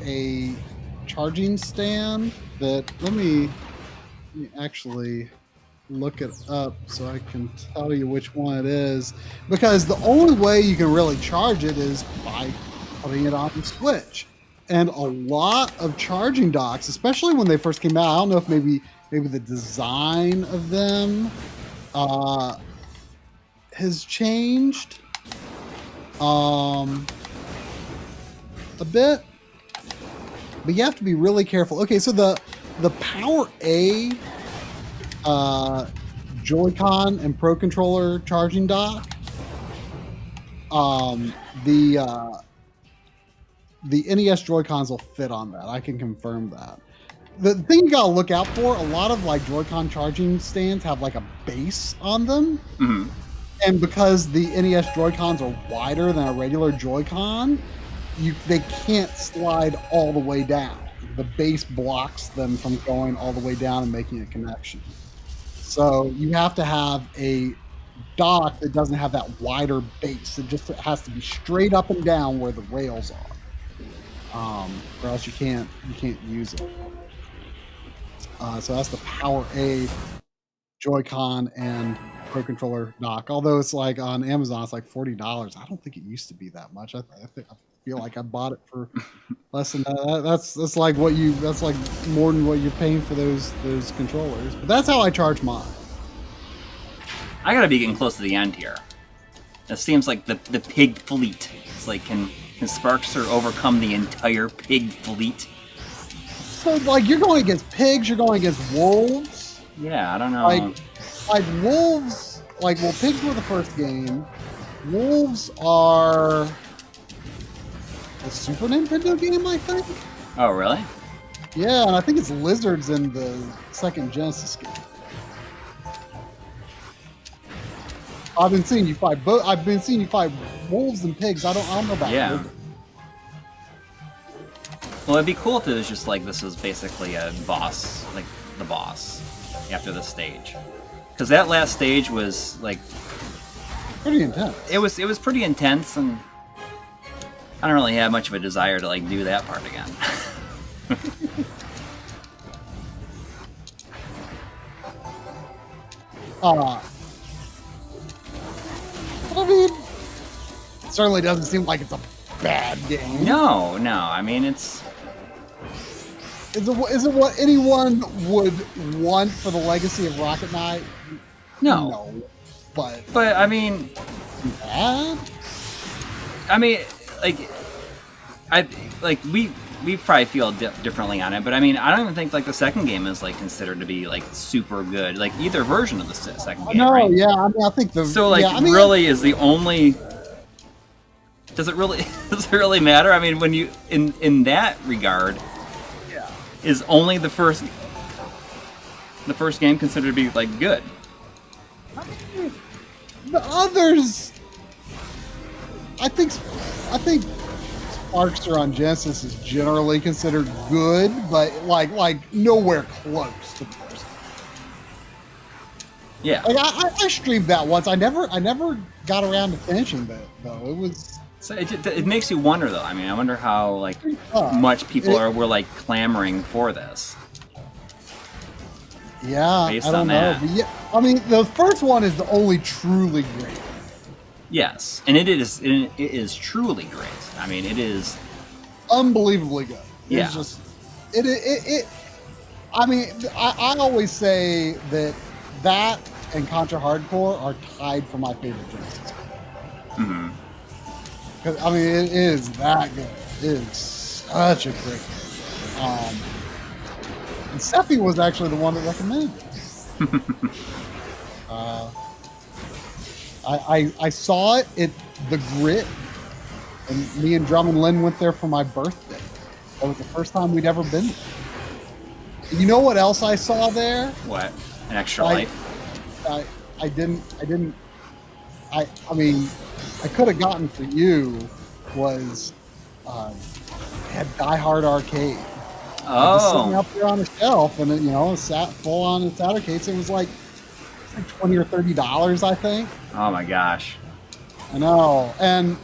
a charging stand that let me actually look it up so I can tell you which one it is, because the only way you can really charge it is by putting it on the Switch. And a lot of charging docks, especially when they first came out, I don't know if maybe the design of them has changed a bit, but you have to be really careful. Okay, so the Power A Joy-Con and Pro Controller charging dock, the NES Joy-Cons will fit on that. I can confirm that. The thing you gotta look out for, a lot of like Joy-Con charging stands have like a base on them. Mm-hmm. And because the NES Joy-Cons are wider than a regular Joy-Con, they can't slide all the way down. The base blocks them from going all the way down and making a connection. So you have to have a dock that doesn't have that wider base. It just has to be straight up and down where the rails are, or else you can't use it. So that's the Power A Joy-Con and Pro Controller dock. Although it's like on Amazon, it's like $40. I don't think it used to be that much. I feel like I bought it for less than that. That's like that's like more than what you're paying for those controllers. But that's how I charge mine. I gotta be getting close to the end here. It seems like the pig fleet. It's like can Sparkster overcome the entire pig fleet? So like you're going against pigs, you're going against wolves. Yeah, I don't know. Like wolves, well, pigs were the first game. Wolves are a Super Nintendo game, I think. Oh, really? Yeah, and I think it's lizards in the second Genesis game. I've been seeing you fight wolves and pigs. I don't know about lizards. Well, it'd be cool if it was just like this was basically a boss, like the boss after the stage. Because that last stage was like pretty intense. It was pretty intense, and I don't really have much of a desire to like do that part again. I mean, it certainly doesn't seem like it's a bad game. No. I mean, it's. Is it what anyone would want for the legacy of Rocket Knight? No. But I mean, bad? I mean, we probably feel differently on it, but I mean, I don't even think like the second game is like considered to be like super good, like either version of the second game. No, right? Yeah, I mean, I think really is the only. Does it really matter? I mean, when you in that regard, is only the first game considered to be like good? The others, I think Sparkster on Genesis is generally considered good, but like nowhere close to the first. Yeah, like I streamed that once. I never got around to finishing that though. It was. So it makes you wonder though. I mean, I wonder how like much people were like clamoring for this. Yeah, based I don't on know. that. But yeah, I mean, the first one is the only truly great. Yes, and it is truly great. I mean, it is unbelievably good. Yeah. It's just I mean, I always say that and Contra Hardcore are tied for my favorite Genesis. Mm-hmm. Because I mean, it is that good. It is such a great game. And Sephi was actually the one that recommended it. I saw it at the Grit, and me and Drum and Lynn went there for my birthday. That was the first time we'd ever been there. You know what else I saw there? What? An Extra Life? I mean, I could have gotten for you was had Die Hard Arcade. Just sitting up there on a shelf, and it sat full on its outer case. It was like $20 or $30, I think. Oh my gosh! I know, and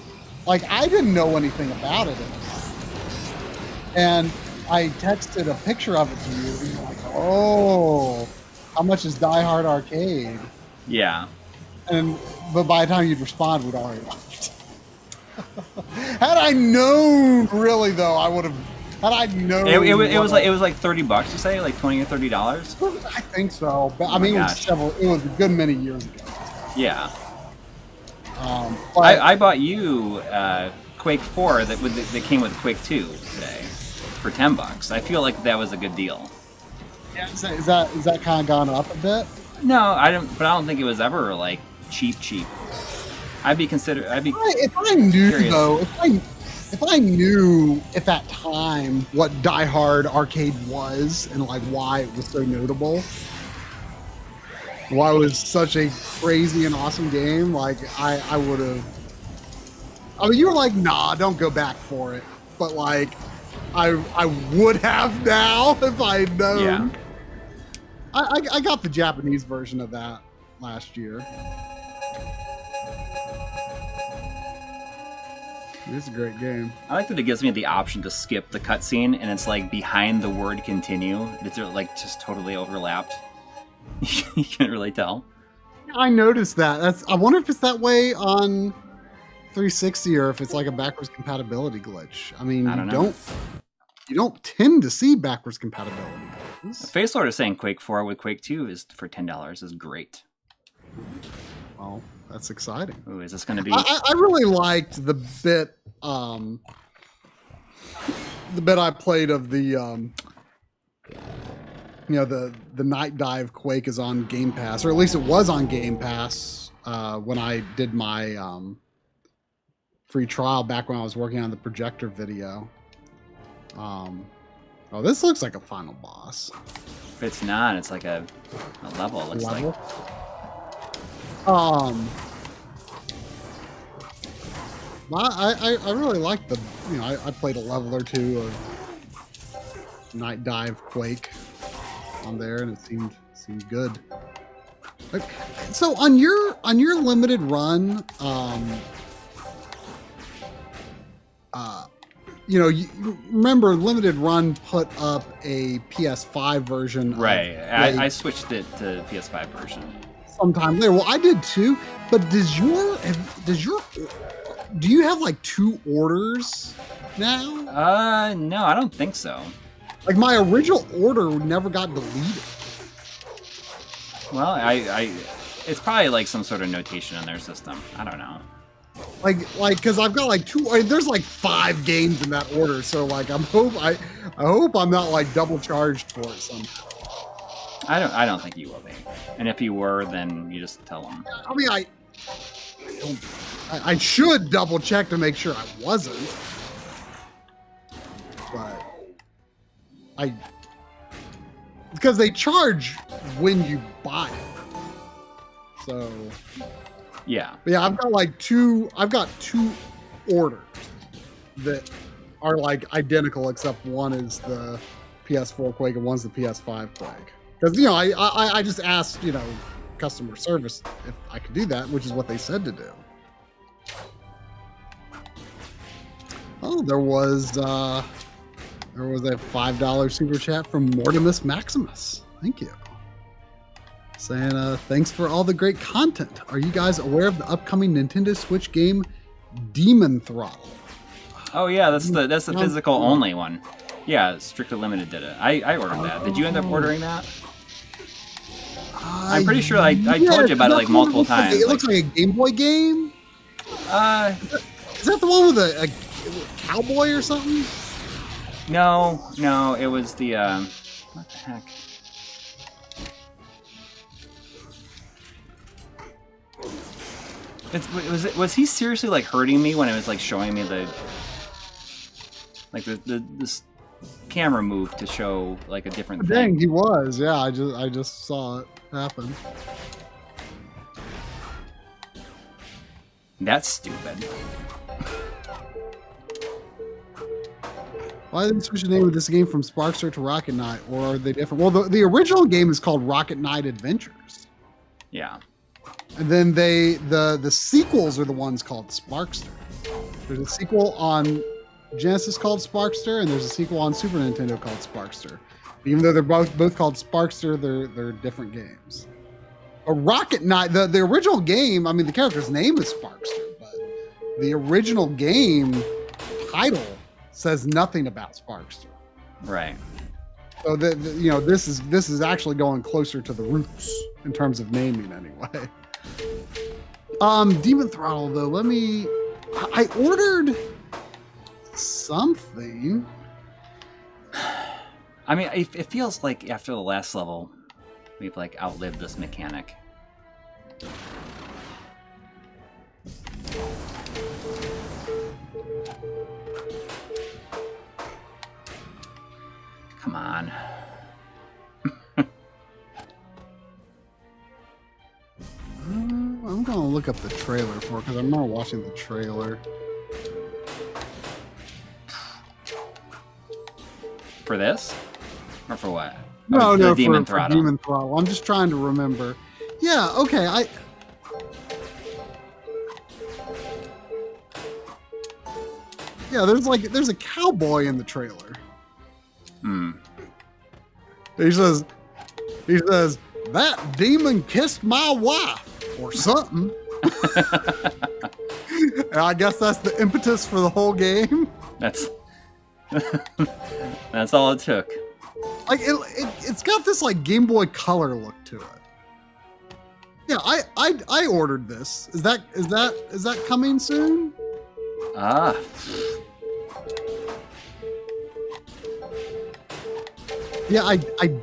like I didn't know anything about it, and I texted a picture of it to you. And you're like, "Oh, how much is Die Hard Arcade?" Yeah. But by the time you'd respond, we'd already left. Had I known, really though, I would have. Had I known, it was like $30. You say like $20 or $30? I think so. But I mean, it was a good many years ago. Yeah. But I bought you Quake 4 that came with Quake 2 today. for $10. I feel like that was a good deal. Yeah, is that kind of gone up a bit? No, I don't think it was ever like cheap. If I knew curious. though, if I knew at that time what Die Hard Arcade was and like why it was so notable, why it was such a crazy and awesome game, like I would have. I mean, you were like, nah, don't go back for it, but like I would have now if I had known. Yeah. I got the Japanese version of that last year. It's a great game. I like that it gives me the option to skip the cutscene, and it's like behind the word continue. It's like just totally overlapped. You can't really tell. I noticed that. I wonder if it's that way on 360 or if it's like a backwards compatibility glitch. I mean, I don't know. You don't tend to see backwards compatibility. Face Lord is saying Quake 4 with Quake 2 is for $10 is great. Oh, that's exciting. Ooh, is this going to be? I really liked the bit I played of the the Night Dive Quake is on Game Pass, or at least it was on Game Pass when I did my free trial back when I was working on the projector video. Oh, this looks like a final boss. If it's not, it's like a level. It looks like. I really like the, I played a level or two of Night Dive Quake on there, and it seemed good. So on your limited run, you remember Limited Run put up a PS5 version. Right. I switched it to PS5 version. Sometime later. Well, I did too. But do you have like 2 orders now? No, I don't think so. Like my original order never got deleted. Well, it's probably like some sort of notation in their system. I don't know. Like, because I've got like 2. There's like 5 games in that order, so like I hope I'm not like double charged for it somehow. I don't think you will be. And if you were, then you just tell them. I mean, I should double check to make sure I wasn't, but because they charge when you buy it, so. Yeah. But yeah, I've got 2 orders that are like identical, except one is the PS4 Quake and one's the PS5 Quake. Because I just asked customer service if I could do that, which is what they said to do. Oh, there was a $5 super chat from Mortimus Maximus. Thank you. Saying, thanks for all the great content. Are you guys aware of the upcoming Nintendo Switch game, Demon Throttle? Oh yeah, that's the physical only one. Yeah, Strictly Limited did it. I ordered that. Did you end up ordering that? I'm pretty sure I told you about it like multiple times. It looks like a Game Boy game. Is that the one with a cowboy or something? No, it was the what the heck? Was he seriously like hurting me when it was like showing me this camera move to show like a different thing? Dang, he was. Yeah, I just saw it happen. That's stupid. Why did they switch the name of this game from Sparkster to Rocket Knight, or are they different? Well, the original game is called Rocket Knight Adventures. Yeah. And then the sequels are the ones called Sparkster. There's a sequel on Genesis called Sparkster, and there's a sequel on Super Nintendo called Sparkster. Even though they're both called Sparkster, they're different games. A Rocket Knight, the original game, I mean the character's name is Sparkster, but the original game title says nothing about Sparkster. Right. So this is actually going closer to the roots in terms of naming anyway. Demon Throttle though, I ordered something. I mean, it feels like after the last level, we've like outlived this mechanic. Come on. I'm gonna look up the trailer for it because I'm not watching the trailer. For this? Or for what? No, the no, Demon for Throttle. Demon Throttle. I'm just trying to remember. Yeah, okay. Yeah, there's a cowboy in the trailer. Hmm. He says, that demon kissed my wife or something. And I guess that's the impetus for the whole game. That's that's all it took. Like it's got this like Game Boy Color look to it. Yeah, I ordered this. Is that coming soon? Ah. Yeah, I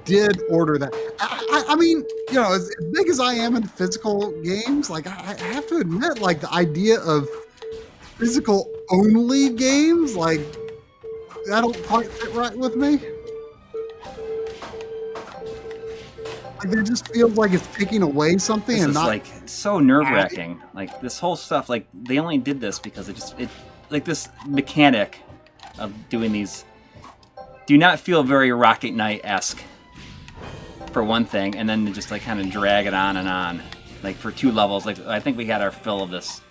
did order that. I mean, you know, as big as I am in physical games, like I have to admit, like the idea of physical only games, like that don't quite fit right with me. Like it just feels like it's taking away something This and is not like so nerve-wracking. Like this whole stuff, like they only did this because it like this mechanic of doing these do not feel very Rocket Knight-esque for one thing, and then to just like kind of drag it on and on. Like for 2 levels, like I think we had our fill of this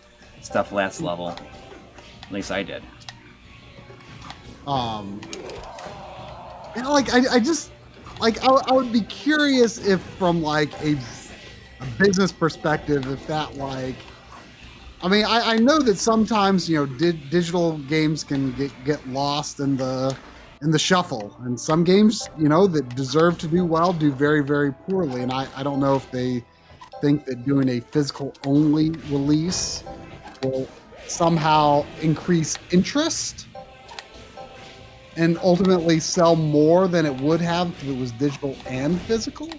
stuff last level. At least I did. Yeah, like I just like I would be curious if from like a business perspective, if that like, I mean, I know that sometimes, you know, digital games can get lost in the shuffle, and some games, you know, that deserve to do well do very, very poorly. And I don't know if they think that doing a physical only release will somehow increase interest and ultimately sell more than it would have if it was digital and physical.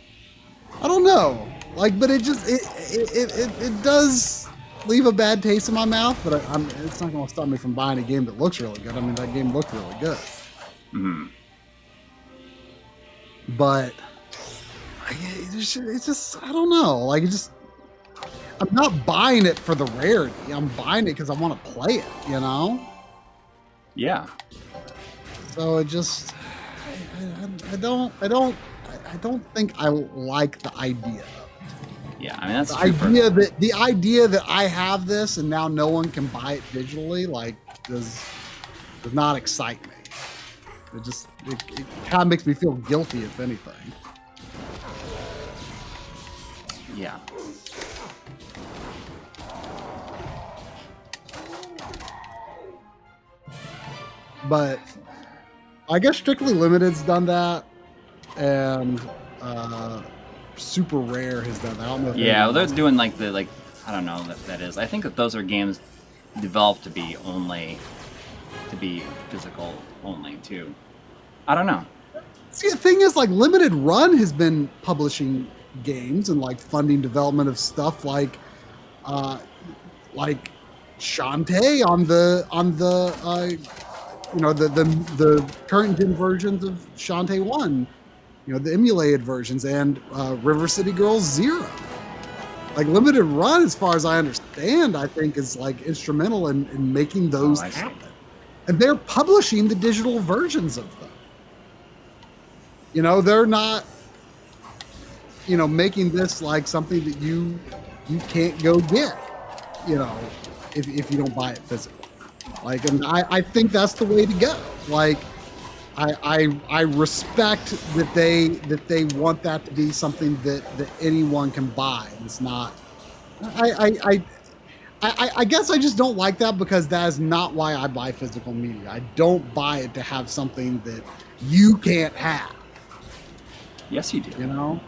I don't know, like, but it just it does leave a bad taste in my mouth. But it's not going to stop me from buying a game that looks really good. I mean, that game looked really good. Mm-hmm. But it's just I don't know. Like I'm not buying it for the rarity. I'm buying it because I want to play it. You know. Yeah. So it just I don't think I like the idea. Yeah, I mean that's The idea that I have this and now no one can buy it digitally, like does not excite me. It kind of makes me feel guilty, if anything. Yeah. But I guess Strictly Limited's done that, and Super Rare has done that. I don't know. Yeah, well, they're doing like I don't know what that is. I think that those are games developed to be physical only too. I don't know. See, the thing is, like, Limited Run has been publishing games and like funding development of stuff like Shantae on the you know, the current gen versions of Shantae 1, you know, the emulated versions, and River City Girls 0. Like Limited Run, as far as I understand, I think is like instrumental in making those happen. And they're publishing the digital versions of them. You know, they're not, you know, making this like something that you can't go get, you know, if you don't buy it physically. Like, and I think that's the way to go. Like, I respect that they want that to be something that anyone can buy. It's not. I guess I just don't like that because that is not why I buy physical media. I don't buy it to have something that you can't have. Yes, you do. You know?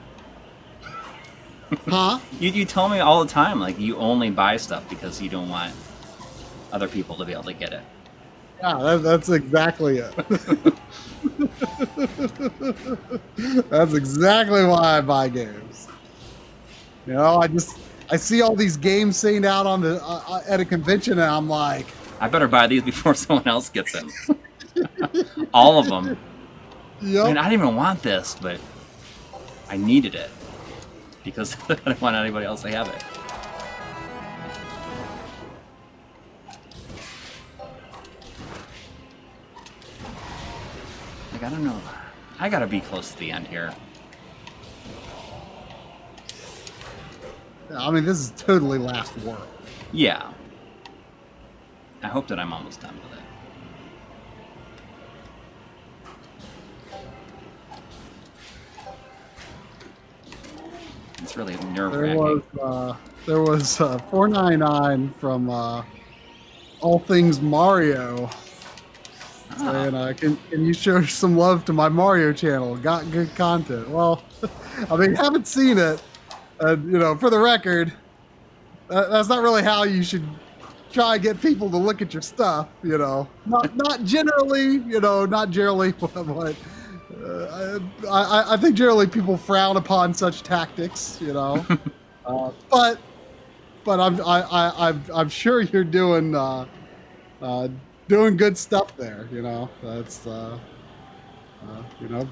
Huh? You tell me all the time, like, you only buy stuff because you don't want other people to be able to get it. Yeah, that's exactly it. That's exactly why I buy games. You know, I see all these games seen out on the at a convention, and I'm like, I better buy these before someone else gets them. All of them. yep. I mean, I didn't even want this, but I needed it because I didn't want anybody else to have it. Like, I don't know. I gotta be close to the end here. I mean, this is totally Last World. Yeah. I hope that I'm almost done with it. It's really nerve-wracking. There was $4.99 from All Things Mario. And can you show some love to my Mario channel? Got good content. Well, I mean, haven't seen it. You know, for the record, that's not really how you should try and get people to look at your stuff. You know, not generally. You know, not generally. But I think generally people frown upon such tactics. You know, but I'm sure you're doing good stuff there. You know, that's you know,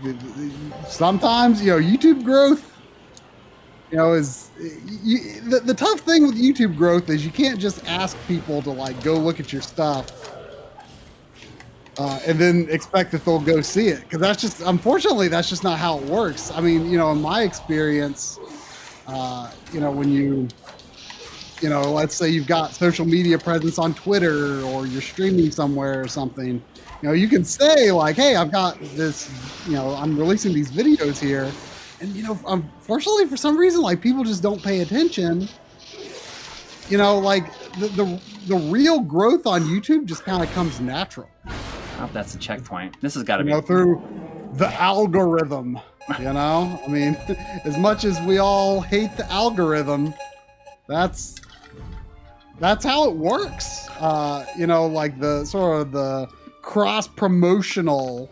sometimes, you know, YouTube growth, you know, is the tough thing with YouTube growth is you can't just ask people to like go look at your stuff and then expect that they'll go see it, because that's just, unfortunately, that's just not how it works. I mean, you know, in my experience, you know, when you know, let's say you've got social media presence on Twitter or you're streaming somewhere or something, you know, you can say like, hey, I've got this, you know, I'm releasing these videos here. And, you know, unfortunately, for some reason, like, people just don't pay attention. You know, like, the real growth on YouTube just kind of comes natural. Oh, that's a checkpoint. This has got to be. You know, through the algorithm, you know? I mean, as much as we all hate the algorithm, that's how it works. You know, like the sort of the cross-promotional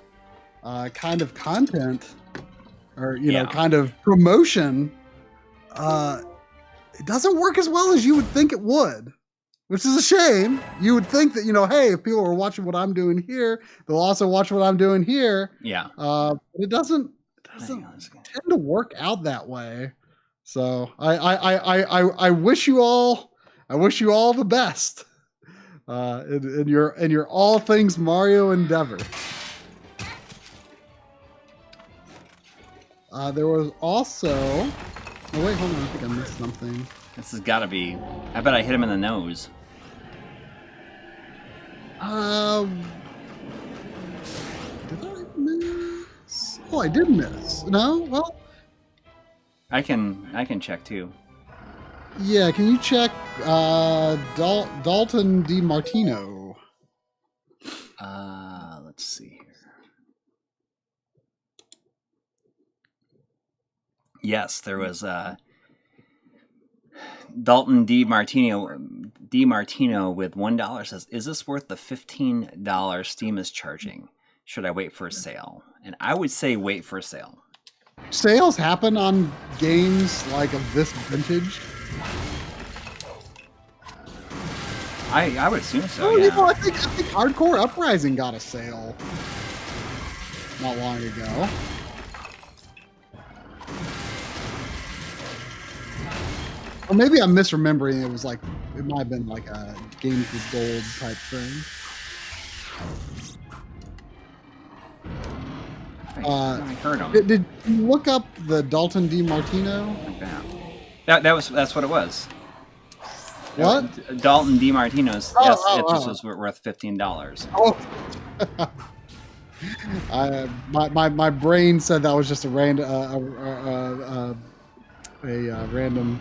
kind of content, or, you know, kind of promotion, it doesn't work as well as you would think it would, which is a shame. You would think that, you know, hey, if people are watching what I'm doing here, they'll also watch what I'm doing here. Yeah. But it doesn't tend to work out that way. So I wish you all the best in your all things Mario endeavor. There was also, oh wait, hold on, I think I missed something. This has got to be. I bet I hit him in the nose. Did I miss? Oh, I did miss. No, well. I can check too. Yeah, can you check Dalton DiMartino? Let's see here. Yes, there was Dalton DiMartino with $1 says, "Is this worth the $15 Steam is charging? Should I wait for a sale?" And I would say wait for a sale. Sales happen on games like of this vintage. I would assume so. Oh, yeah. you know, I think Hardcore Uprising got a sale not long ago. Or maybe I'm misremembering. It was like, it might have been like a Games with Gold type thing. I heard him. Did you look up the Dalton DiMartino? Like that's what it was. What? Dalton DiMartino's. Yes, it just was worth $15. Oh. My brain said that was just a random random.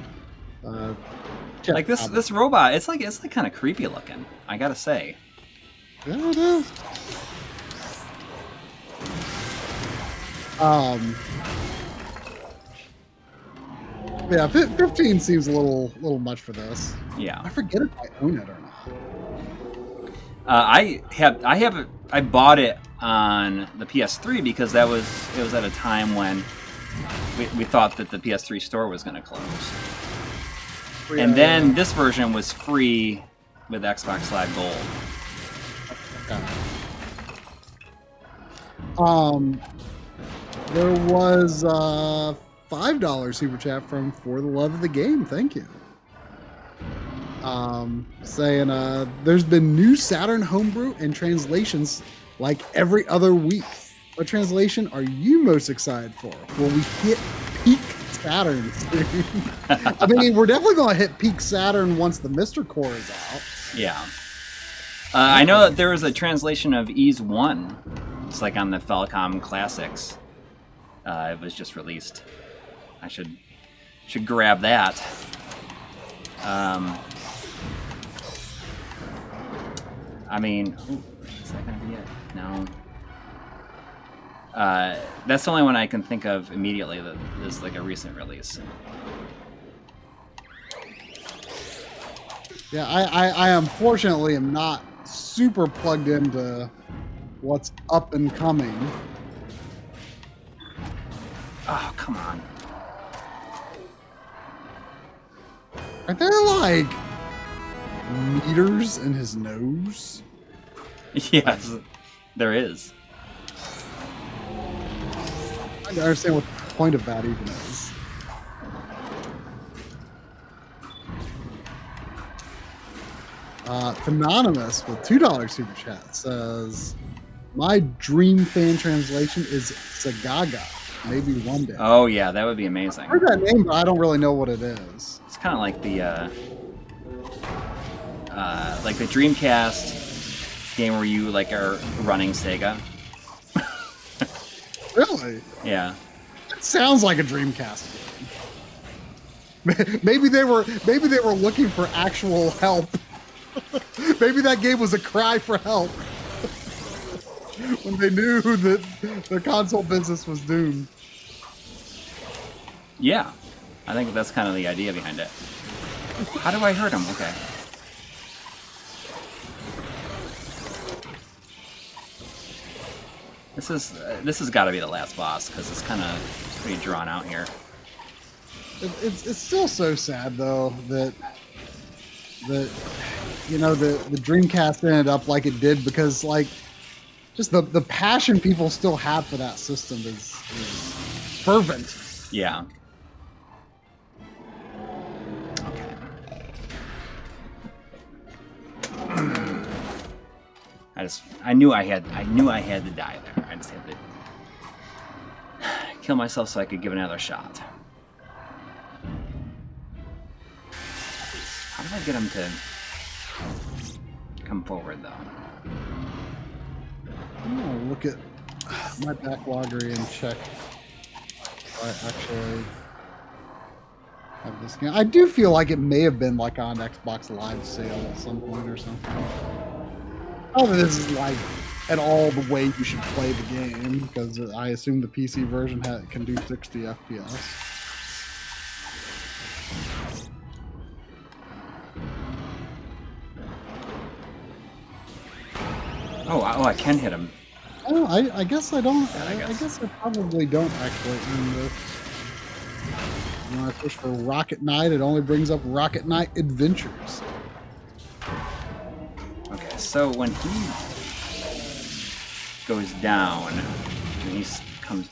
Like this robot, it's like kind of creepy looking. I gotta say. Yeah, it is. Yeah, 15 seems a little much for this. Yeah. I forget if I own it or I bought it on the PS3 because it was at a time when we thought that the PS3 store was going to close. Yeah, and then this version was free with Xbox Live Gold. Okay. There was $5 super chat from For the Love of the Game. Thank you. Saying there's been new Saturn homebrew and translations like every other week. What translation are you most excited for? Will we hit peak Saturn soon? I mean, we're definitely going to hit peak Saturn once the Mr. Core is out. Yeah. I know that there was a translation of Ease 1. It's like on the Falcom Classics. It was just released. I should grab that. I mean, is that gonna be it? No. That's the only one I can think of immediately that is like a recent release. Yeah, I unfortunately am not super plugged into what's up and coming. Oh, come on. Are there like meters in his nose? Yes, there is. I don't understand what the point of that even is. Phenonymous with $2 super chat says, my dream fan translation is Sagaga. Maybe one day. Oh yeah, that would be amazing. I heard that name, but I don't really know what it is. It's kind of like the Dreamcast game where you like are running Sega. Really? Yeah. It sounds like a Dreamcast game. Maybe they were looking for actual help. Maybe that game was a cry for help. When they knew that the console business was doomed. Yeah. I think that's kind of the idea behind it. How do I hurt him? Okay. This has got to be the last boss because it's kind of pretty drawn out here. It's still so sad though that you know the Dreamcast ended up like it did because like just the passion people still have for that system is fervent. Yeah. I knew I had to die there. I just had to kill myself so I could give it another shot. How did I get him to come forward though? I'm gonna look at my backloggery and check if I actually have this game. I do feel like it may have been like on Xbox Live sale at some point or something. Oh, this is like at all the way you should play the game because I assume the PC version can do 60 FPS. Oh, I can hit him. Oh, I guess I don't. Yeah, I guess I probably don't actually own this. When I push for Rocket Knight, it only brings up Rocket Knight Adventures. Okay, so when he goes down, and he comes.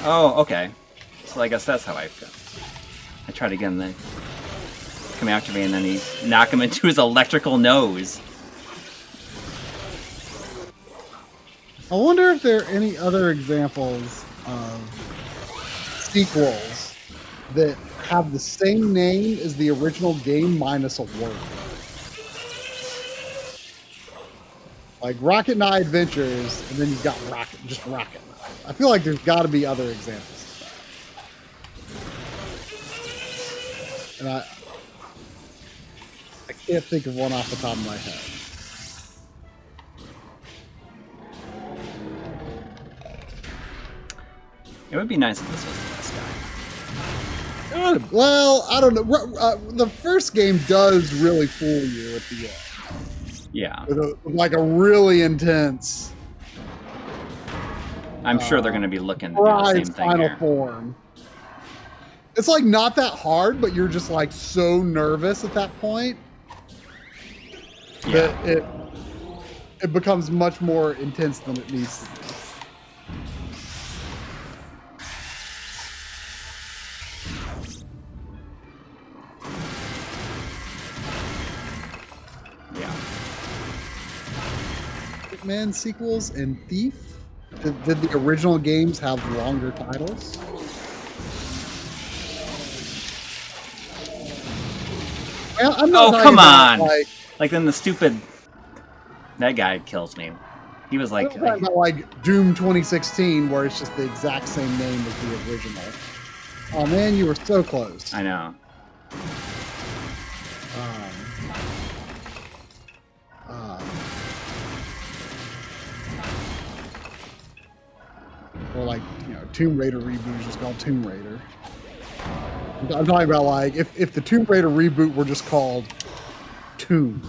Oh, okay. So I guess that's how I feel. I tried again, then come after me, and then he knock him into his electrical nose. I wonder if there are any other examples of sequels that have the same name as the original game minus a word. Like Rocket Knight Adventures, and then you've got just Rocket Knight. I feel like there's got to be other examples. And I can't think of one off the top of my head. It would be nice if this was the last guy. Well, I don't know. The first game does really fool you at the end. Yeah. With like a really intense. I'm sure they're going to be looking to do the same thing final here. form. It's like not that hard, but you're just like so nervous at that point that it becomes much more intense than it needs to be. Yeah. Hitman sequels and Thief. Did the original games have longer titles? I'm not come about, on! Like then the stupid... That guy kills me. He was like... I'm talking about like Doom 2016, where it's just the exact same name as the original. Oh man, you were so close. I know. Or like, Tomb Raider reboot is just called Tomb Raider. I'm talking about like if the Tomb Raider reboot were just called Tomb.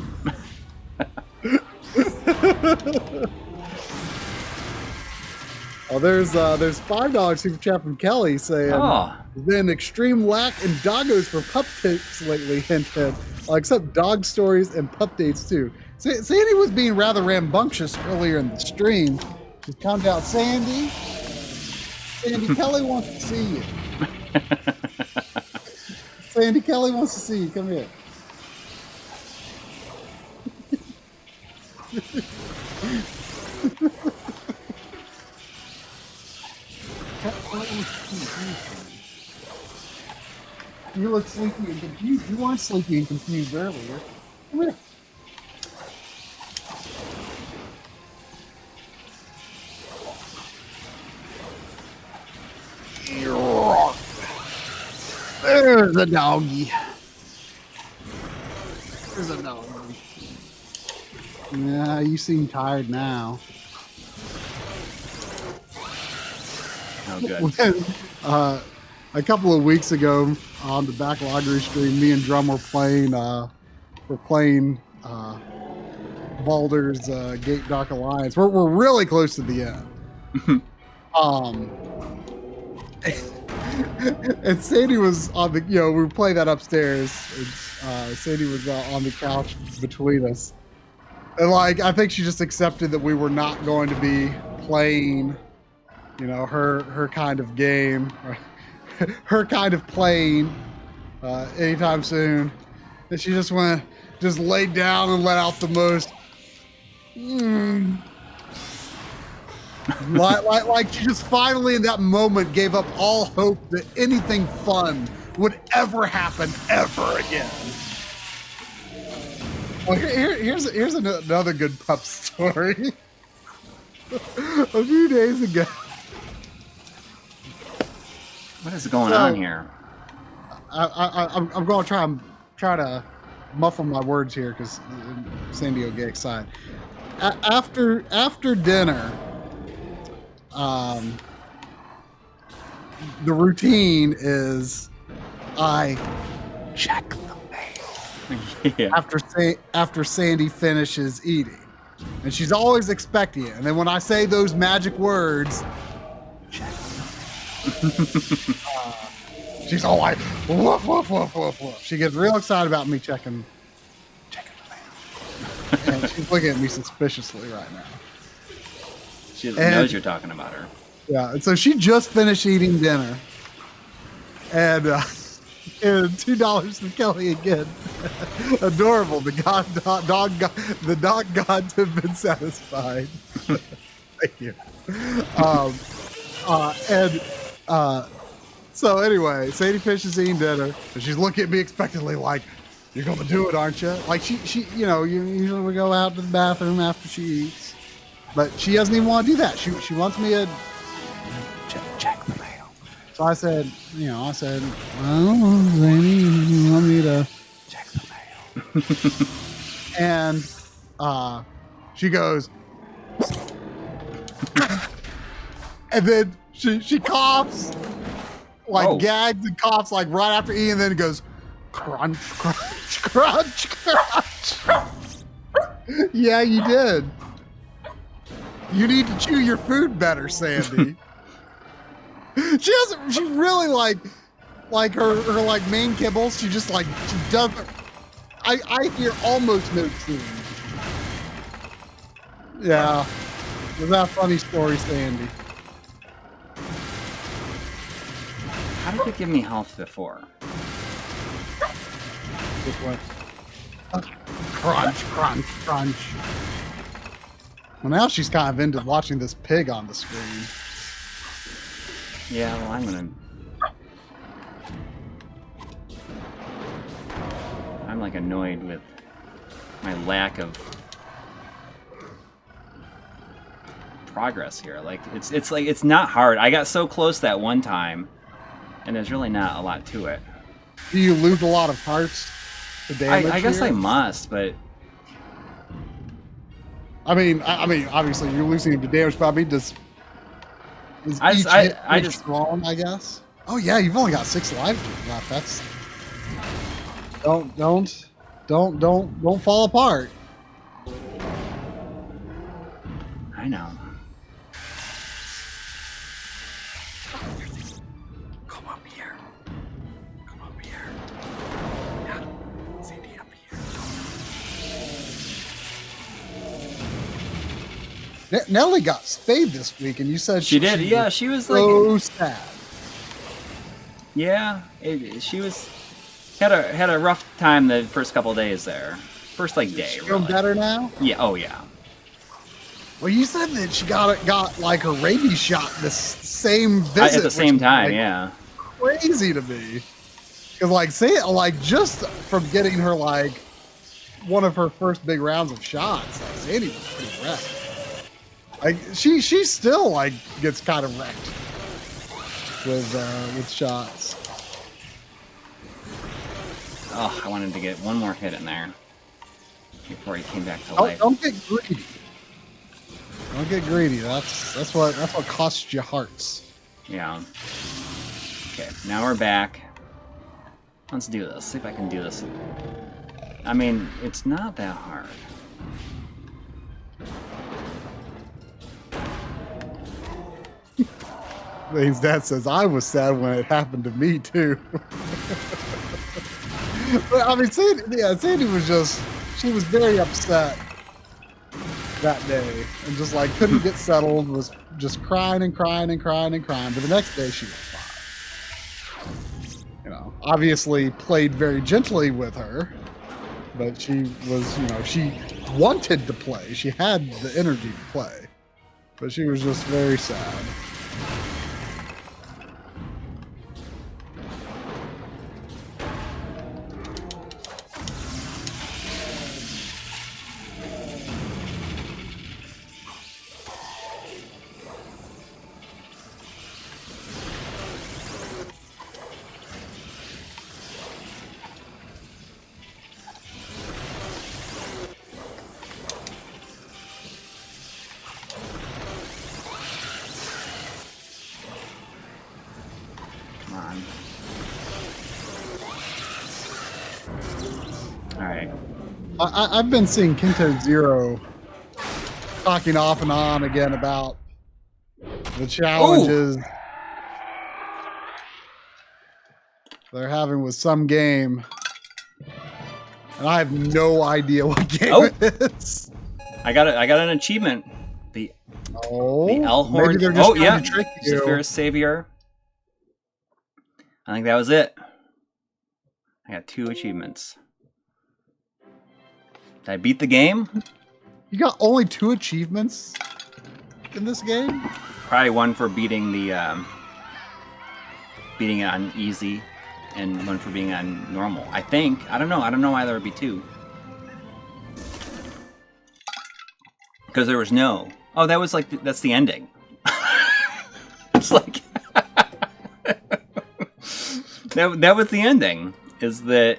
Oh, there's $5 super chat from Kelly saying, "There's been extreme lack in doggos for pup tips lately, hint hint. Except dog stories and pup dates too." Sandy was being rather rambunctious earlier in the stream. Just calm down, Sandy. Sandy, Kelly wants to see you. Sandy, Kelly wants to see you. Come here. You look sleepy and confused. You weren't sleepy and confused earlier. Come here. There's a doggy. There's a doggy. Yeah, you seem tired now. Oh, good. A couple of weeks ago on the Backloggery stream, me and Drum were playing Baldur's Gate Dark Alliance. We're really close to the end. And Sadie was on the, we were playing that upstairs. And, Sadie was on the couch between us. And I think she just accepted that we were not going to be playing, her kind of game, her kind of playing anytime soon. And she just laid down and let out the most, like she just finally in that moment gave up all hope that anything fun would ever happen ever again. Well, here's another good pup story. A few days ago. What is going on here? I'm going to try to muffle my words here because Sandy will get excited. After dinner, the routine is I check the mail after Sandy finishes eating, and she's always expecting it. And then when I say those magic words, check. She's all like, woof, woof, woof, woof, woof. She gets real excited about me checking the mail. And she's looking at me suspiciously right now. She knows you're talking about her. Yeah, and so she just finished eating dinner. And $2 from Kelly again. Adorable. The dog gods have been satisfied. Thank you. So anyway, Sadie finishes eating dinner, and she's looking at me expectantly like, "You're gonna do it, aren't you?" Like she usually we go out to the bathroom after she eats, but she doesn't even want to do that. She wants me to check the mail. So I said, well, Sadie, you want me to check the mail? And she goes, and then she coughs like gags and coughs like right after eating, and then it goes crunch, crunch, crunch, crunch. Yeah, you did. You need to chew your food better, Sandy. She really like her like main kibbles. She just like, she doesn't. I hear almost no tune. Yeah. Was that a funny story, Sandy? How did you give me health before? Which one? Okay. Crunch, crunch, crunch. Well, now she's kind of into watching this pig on the screen. Yeah, well, I'm like annoyed with my lack of progress here. Like it's not hard. I got so close that one time, and there's really not a lot to it. Do you lose a lot of hearts to damage? I guess here? I must, but I mean, obviously you're losing him to damage, but I mean, does I just strong, I guess. Oh yeah, you've only got 6 lives left. That's don't fall apart. I know. Come up here. Come up here. Yeah, Sandy up here. Nelly got spayed this week, and you said she did. Yeah, she was like so sad. Yeah, she had a rough time the first couple days there. First like day. She's feeling better now? Yeah. Oh yeah. Well, you said that she got like her rabies shot this same visit at the same time. Like yeah. Crazy to me. Because like say it like just from getting her like one of her first big rounds of shots, like Sandy was pretty wrecked. Like she still like gets kind of wrecked with shots. Oh, I wanted to get one more hit in there before he came back to life. Don't get greedy. Don't get greedy. That's what costs you hearts. Yeah. Okay, now we're back. Let's do this. See if I can do this. I mean, it's not that hard. His dad says, I was sad when it happened to me, too. But, I mean, Sandy was she was very upset that day. And just, like, couldn't get settled, was just crying and crying and crying and crying. But the next day, she was fine. You know, obviously played very gently with her. But she was, she wanted to play. She had the energy to play. But she was just very sad. I've been seeing Kinto Zero talking off and on again about the challenges they're having with some game, and I have no idea what game it is. I got an achievement. The Elhorn. Maybe they're just trying to trick you. Zephyrus Savior. I think that was it. I got 2 achievements. Did I beat the game? You got only 2 achievements in this game? Probably one for beating the beating it on easy, and one for being on normal. I think. I don't know. I don't know why there would be 2. Because there was no. Oh, that was like that's the ending. It's like that was the ending. Is that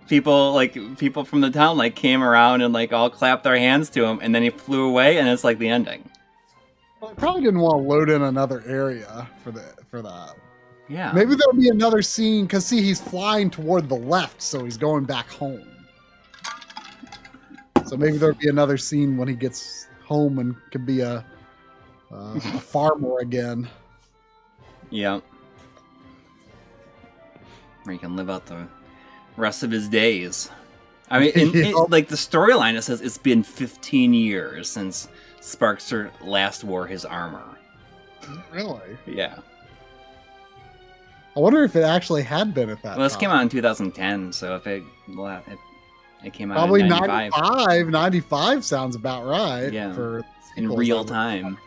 people from the town like came around and like all clapped their hands to him, and then he flew away, and it's like the ending. Well, I probably didn't want to load in another area for that. Yeah. Maybe there'll be another scene because see, he's flying toward the left, so he's going back home. So maybe there'll be another scene when he gets home and could be a farmer again. Yeah. Where he can live out the rest of his days. I mean, like the storyline, it says it's been 15 years since Sparkster last wore his armor. Really? Yeah. I wonder if it actually had been at that time. Well, this came out in 2010, so if it came out probably in 95. 95 sounds about right. Yeah. For in real time.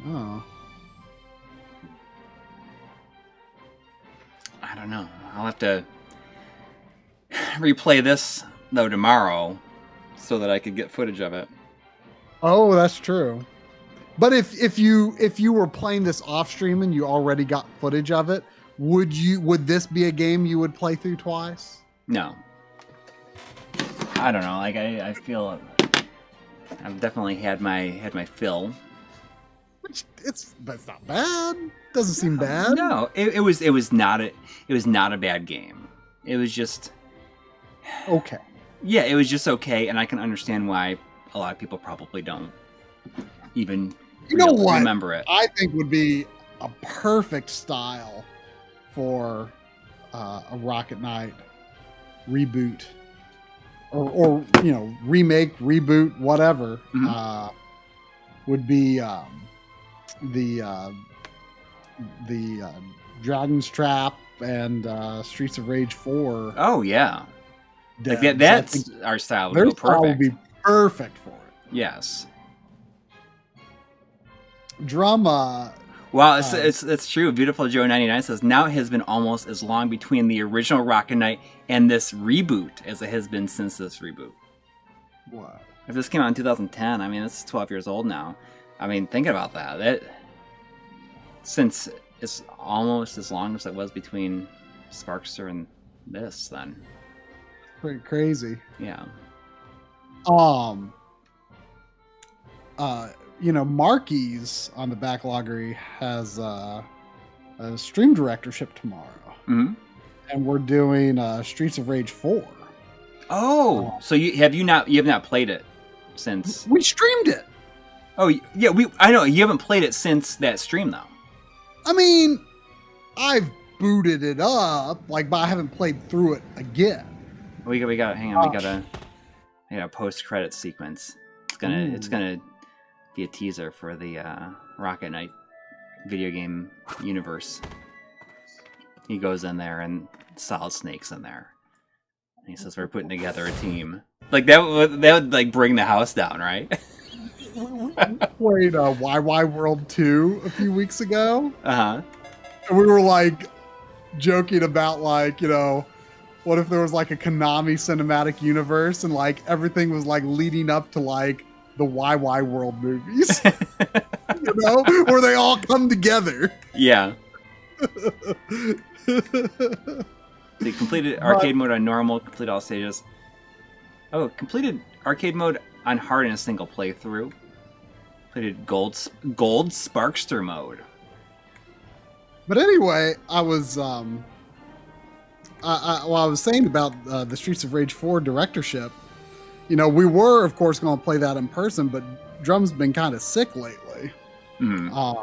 Oh. I don't know. I'll have to replay this though tomorrow so that I could get footage of it. Oh, that's true. But if you were playing this off stream and you already got footage of it, would this be a game you would play through twice? No. I don't know. Like I feel I've definitely had my fill. But it's not bad. Doesn't seem bad. No, it was not a bad game. It was just okay. Yeah, it was just okay, and I can understand why a lot of people probably don't even remember it. I think would be a perfect style for a Rocket Knight reboot, or remake, reboot, whatever. Mm-hmm. Would be the Dragon's Trap and Streets of Rage 4. Oh yeah, like that's our style. Their style would be perfect for it. Yes. Drama. Wow, it's true. Beautiful Joe 99 says now it has been almost as long between the original Rocket Knight and this reboot as it has been since this reboot. Wow. If this came out in 2010, I mean, it's 12 years old now. I mean, think about that. Since it's almost as long as it was between Sparkster and this, then. Pretty crazy. Yeah. Marquis on the Backloggery has a stream directorship tomorrow. Mm-hmm. And we're doing Streets of Rage 4. Oh, so you have not played it since we streamed it. Oh yeah, I know you haven't played it since that stream though. I mean, I've booted it up, but I haven't played through it again. We got hang on, we got a post-credit sequence. It's gonna be a teaser for the Rocket Knight video game universe. He goes in there and Solid Snake's in there. And he says we're putting together a team. Like that would like bring the house down, right? Played YY World 2 a few weeks ago. Uh-huh. And we were like joking about what if there was like a Konami cinematic universe and like everything was like leading up to like the YY World movies. Where they all come together. Yeah. They completed arcade mode on normal, complete all stages. Oh, completed arcade mode on hard in a single playthrough. Completed gold Sparkster mode. But anyway, I was I was saying about the Streets of Rage 4 directorship. We were of course going to play that in person, but Drum's been kind of sick lately. Mm-hmm.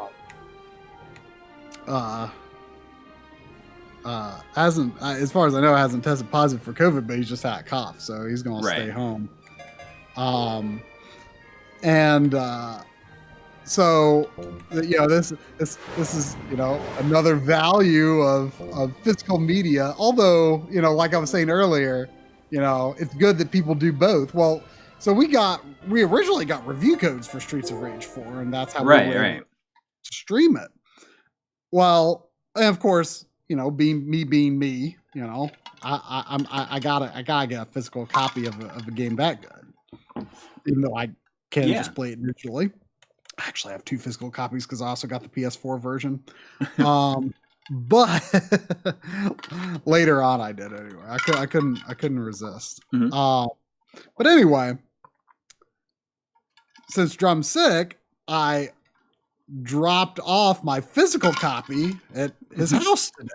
Hasn't, as far as I know, hasn't tested positive for COVID, but he's just had a cough, so he's going to stay home. So this is another value of physical media. Although like I was saying earlier, it's good that people do both. Well, so we originally got review codes for Streets of Rage 4, and that's how we were able to stream it. Well, and of course, being me, I gotta get a physical copy of a game that good, even though I can just play it digitally. I actually have 2 physical copies because I also got the PS4 version. But later on, I did anyway. I couldn't resist. Mm-hmm. But anyway, since Drum's sick, I dropped off my physical copy at his house today.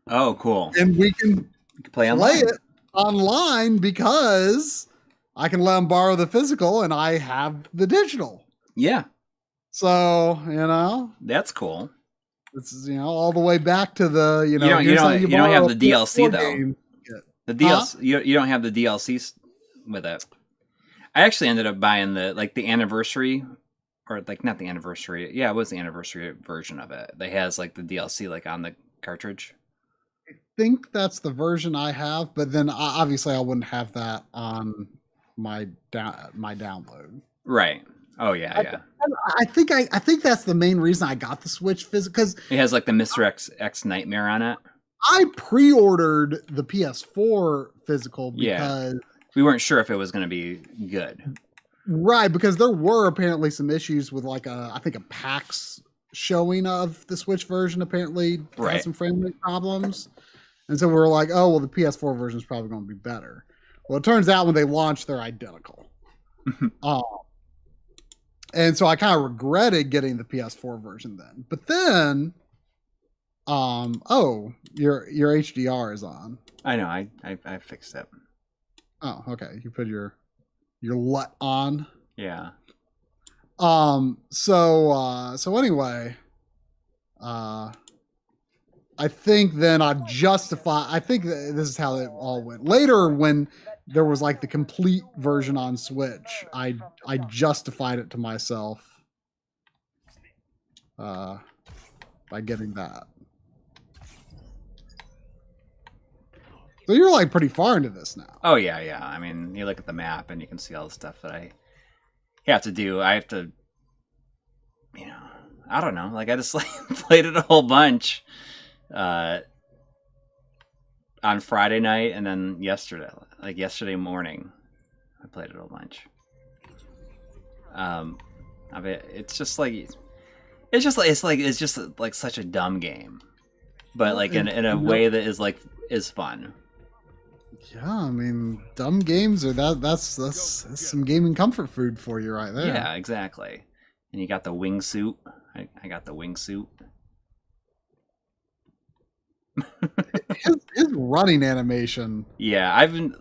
Oh, cool. And we can play it online because I can let him borrow the physical and I have the digital. Yeah. So, that's cool. This is, all the way back to the, you don't have the DLC though. The DLC, you don't have the DLCs with it. I actually ended up buying the anniversary, or not the anniversary. Yeah, it was the anniversary version of it. That has the DLC on the cartridge. I think that's the version I have, but then obviously I wouldn't have that on my download. Right. Oh yeah. I think that's the main reason I got the Switch physical, because it has the Mr. X Nightmare on it. I pre-ordered the PS4 physical because we weren't sure if it was going to be good. Right, because there were apparently some issues with I think a PAX showing of the Switch version apparently had some frame rate problems. And so we were like, oh, well, the PS4 version is probably going to be better. Well, it turns out when they launched, they're identical. And so I kind of regretted getting the PS4 version then. But then, your HDR is on. I know. I fixed it. Oh, okay. You put your LUT on. Yeah. So anyway, I think then I think this is how it all went. Later, when there was the complete version on Switch, I justified it to myself by getting that. So you're like pretty far into this now. Oh yeah. I mean, you look at the map and you can see all the stuff that I have to do. I have to, I don't know. Like I just played it a whole bunch on Friday night, and then yesterday morning, I played it a bunch. I mean, it's just such a dumb game, but in a way that is fun. Yeah, I mean, dumb games are that's some gaming comfort food for you right there. Yeah, exactly. And you got the wingsuit. I got the wingsuit. his running animation. Yeah, I've been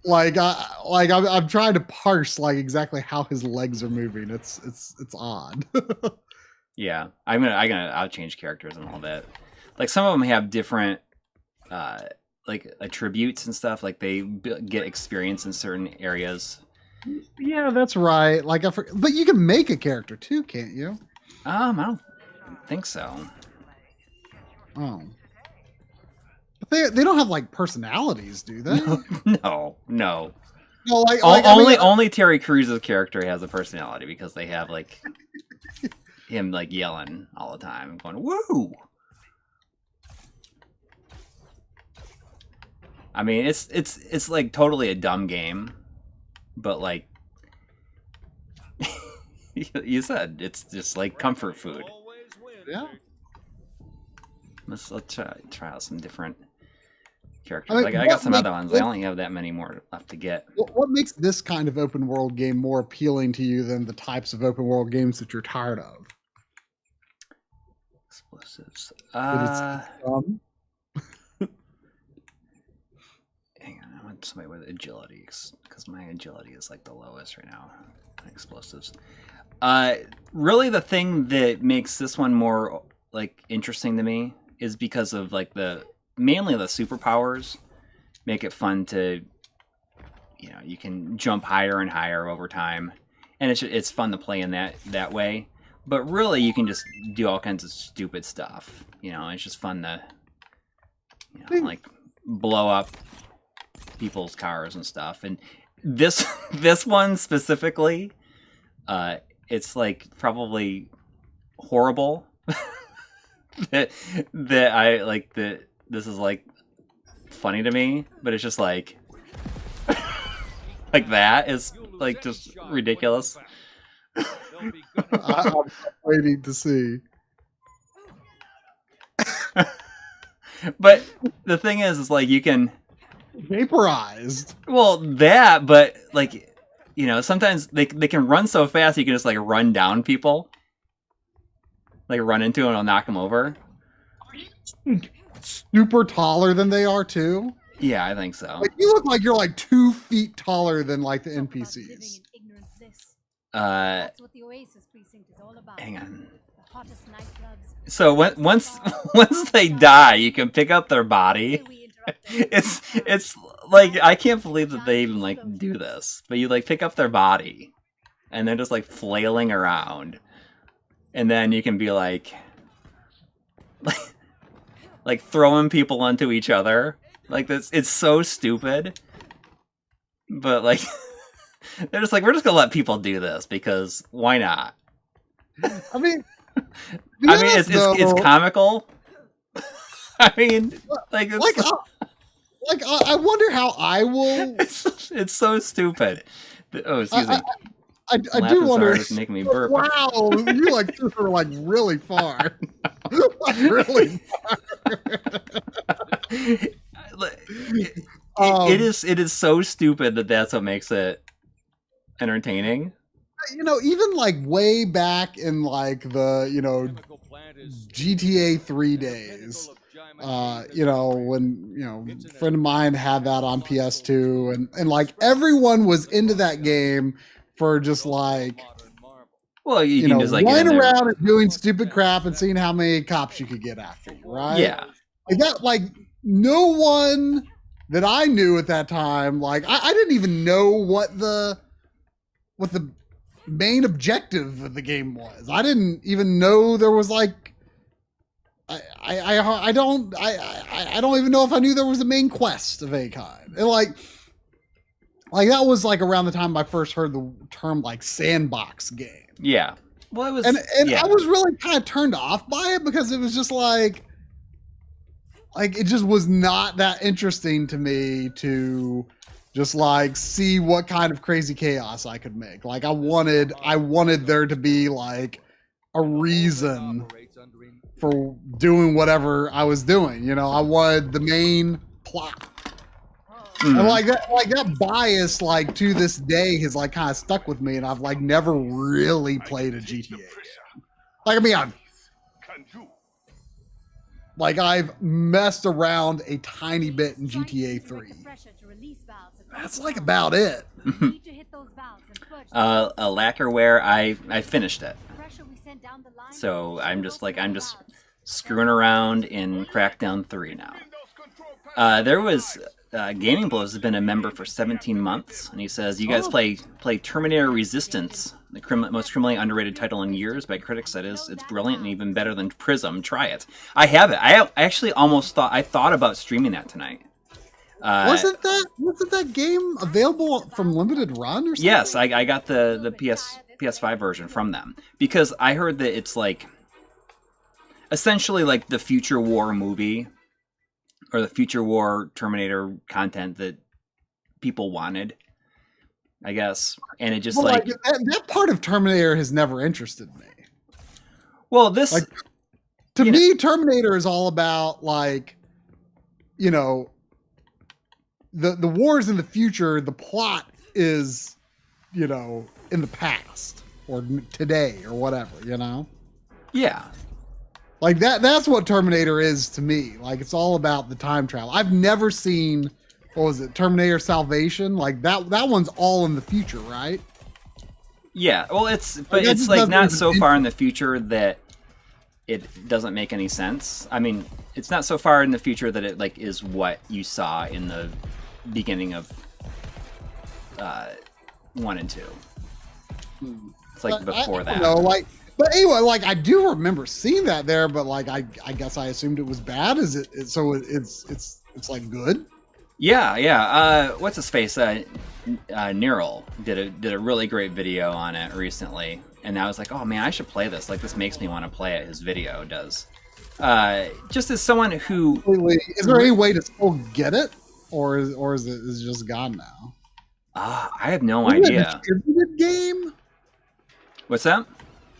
I'm trying to parse exactly how his legs are moving. It's odd. Yeah, I'll change characters and all that. Some of them have different attributes and stuff. They get experience in certain areas. Yeah, that's right. But you can make a character too, can't you? I don't think so. Oh. But they don't have personalities, do they? No. No, only Terry Crews's character has a personality, because they have him yelling all the time and going woo. I mean, it's totally a dumb game, but you said, it's just comfort food. Yeah. Let's try out some different characters. I got some other ones. I only have that many more left to get. What makes this kind of open world game more appealing to you than the types of open world games that you're tired of? Explosives. Hang on, I want somebody with agility, because my agility is the lowest right now. Explosives. Really, the thing that makes this one more interesting to me is because of mainly the superpowers make it fun to, you can jump higher and higher over time, and it's fun to play in that way. But really, you can just do all kinds of stupid stuff. It's just fun to, blow up people's cars and stuff. And this one specifically, it's probably horrible. that I that this is funny to me, but it's just that is just ridiculous. I'm waiting to see. But the thing is you can vaporized. Well, but sometimes they can run so fast you can just run down people, like run into him and I'll knock him over. Super taller than they are too. Yeah, I think so. Like, you look like you're like 2 feet taller than like the NPCs. That's what the Oasis precinct is all about. Hang on. The hottest nightclubs. So once they die, you can pick up their body. It's like, I can't believe that they even like do this. But you like pick up their body, and they're just like flailing around, and then you can be like throwing people onto each other. Like this, it's so stupid. But like, they're just like, we're just gonna let people do this because why not? I mean, it's comical. I mean, like I wonder how I will. It's so stupid. Oh, excuse me. I do wonder. It's making me burp. Wow, you like threw her like really far. Like, really far. It is so stupid that that's what makes it entertaining. You know, even like way back in like the GTA 3 days, when a friend of mine had that on PS2, and like everyone was into that game for just like, well, you can just like running around and doing stupid crap and seeing how many cops you could get after you, right? Yeah, like that. Like no one that I knew at that time, like I didn't even know what the main objective of the game was. I didn't even know there was like I don't even know if I knew there was a main quest of any kind. And like that was like around the time I first heard the term like sandbox game. Yeah. Well, it was, and I was really kind of turned off by it because it was just like it just was not that interesting to me to just like see what kind of crazy chaos I could make. Like I wanted there to be like a reason for doing whatever I was doing. I wanted the main plot. Mm. And like that bias, like to this day has like kind of stuck with me, and I've like never really played a GTA game. Like, I mean, I've messed around a tiny bit in GTA 3. That's like about it. Lacquerware, I finished it. So I'm just screwing around in Crackdown 3 now. There was Gaming Blows has been a member for 17 months, and he says, you guys play Terminator Resistance, the most criminally underrated title in years by critics. That is, it's brilliant and even better than Prism. Try it. I have it. I actually almost thought about streaming that tonight. Wasn't that game available from limited run or something? Yes, I got the PS5 version from them because I heard that it's like essentially like the Future War movie or the Future War Terminator content that people wanted, I guess. And it just that part of Terminator has never interested me. Well, this to me, Terminator is all about like, the wars in the future. The plot is, in the past or today or whatever, Yeah. Like that's what Terminator is to me. Like it's all about the time travel. I've never seen, what was it, Terminator Salvation? Like that one's all in the future, right? Yeah. Well, it's like not so far in the future that it doesn't make any sense. I mean, it's not so far in the future that it like is what you saw in the beginning of 1 and 2. It's like before that. But anyway, like I do remember seeing that there, but like I guess I assumed it was bad. Is it? So it's like good. Yeah. What's his face? Neural did a really great video on it recently, and I was like, oh man, I should play this. Like this makes me want to play it. His video does. Just as someone who is there any way to still get it, or is it just gone now? I have no idea. A distributed game? What's that?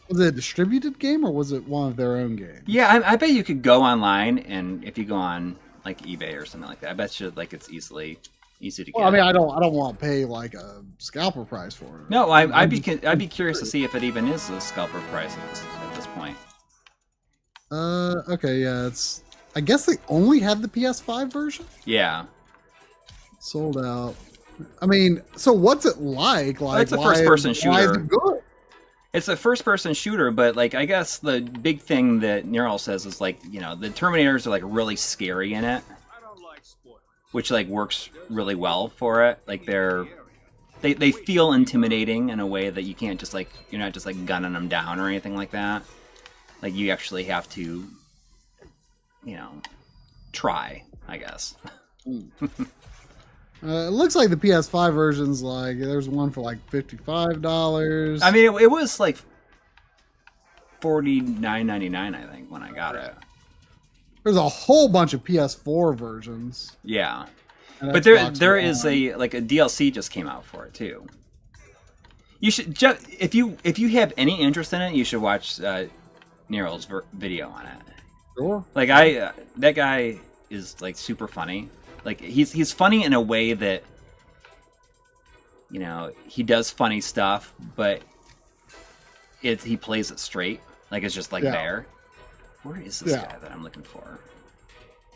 Was it a distributed game or was it one of their own games? Yeah, I bet you could go online, and if you go on like eBay or something like that, I bet you like it's easy to get. Well, I mean, I don't want to pay like a scalper price for it. No, I'd be curious to see if it even is a scalper price at this point. Okay, yeah, it's. I guess they only had the PS5 version. Yeah. Sold out. I mean, so what's it like? Like, It's a first-person Why is shooter. it good? It's a first-person shooter, but like I guess the big thing that Neural says is like, you know, the Terminators are like really scary in it, which like works really well for it. Like they feel intimidating in a way that you can't just like, you're not just like gunning them down or anything like that. Like you actually have to, you know, try, I guess. It looks like the PS5 version's like there's one for like $55. I mean, it was like $49.99, I think, when I got it. There's a whole bunch of PS4 versions. Yeah, and but Xbox there One. is a DLC just came out for it too. You should if you have any interest in it, you should watch Nero's video on it. Sure. Like that guy is like super funny. Like he's funny in a way that, you know, he does funny stuff, but he plays it straight. Like it's just like there. Where is this guy that I'm looking for?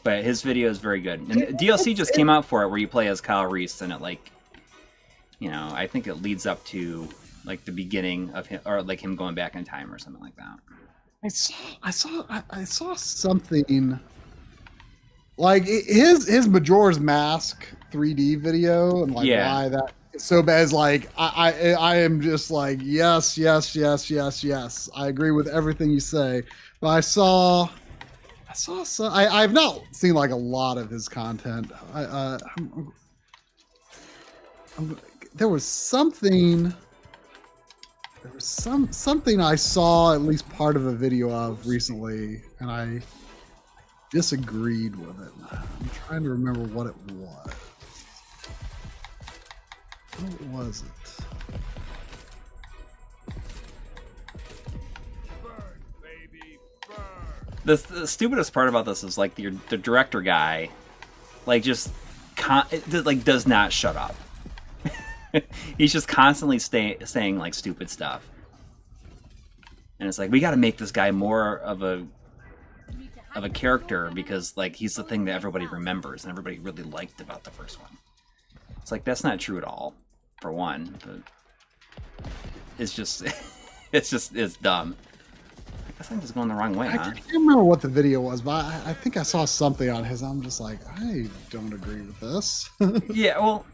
But his video is very good. And DLC just came out for it where you play as Kyle Reese, and it like, you know, I think it leads up to like the beginning of him, or like him going back in time or something like that. I saw something like his Majora's Mask 3D video, and like why that is so bad is like I am just like yes. I agree with everything you say, but I saw some. I've not seen like a lot of his content. There was something. There was something I saw at least part of a video of recently, and I disagreed with it. I'm trying to remember what it was. What was it? The stupidest part about this is like the director guy, like just does not shut up. He's just constantly saying like stupid stuff, and it's like we got to make this guy more of a character because like he's the thing that everybody remembers and everybody really liked about the first one. It's like that's not true at all. For one, but it's just it's dumb. I guess I'm just going the wrong way, I huh? can't remember what the video was, but I think I saw something on his. I'm just like, I don't agree with this. Yeah, well,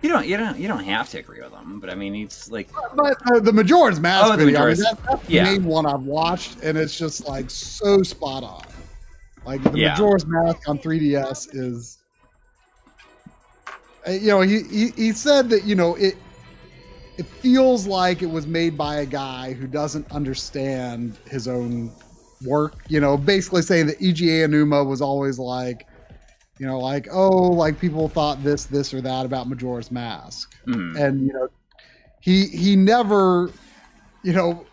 you don't have to agree with him, but I mean, it's like, but the Majora's Mask the video, Majora's- that's the main one I've watched, and it's just like so spot on. Like the Majora's Mask on 3DS is, you know, he said that, you know, it feels like it was made by a guy who doesn't understand his own work. You know, basically saying that Eiji Aonuma was always like, you know, like, oh, like people thought this or that about Majora's Mask. And, you know, he never, you know,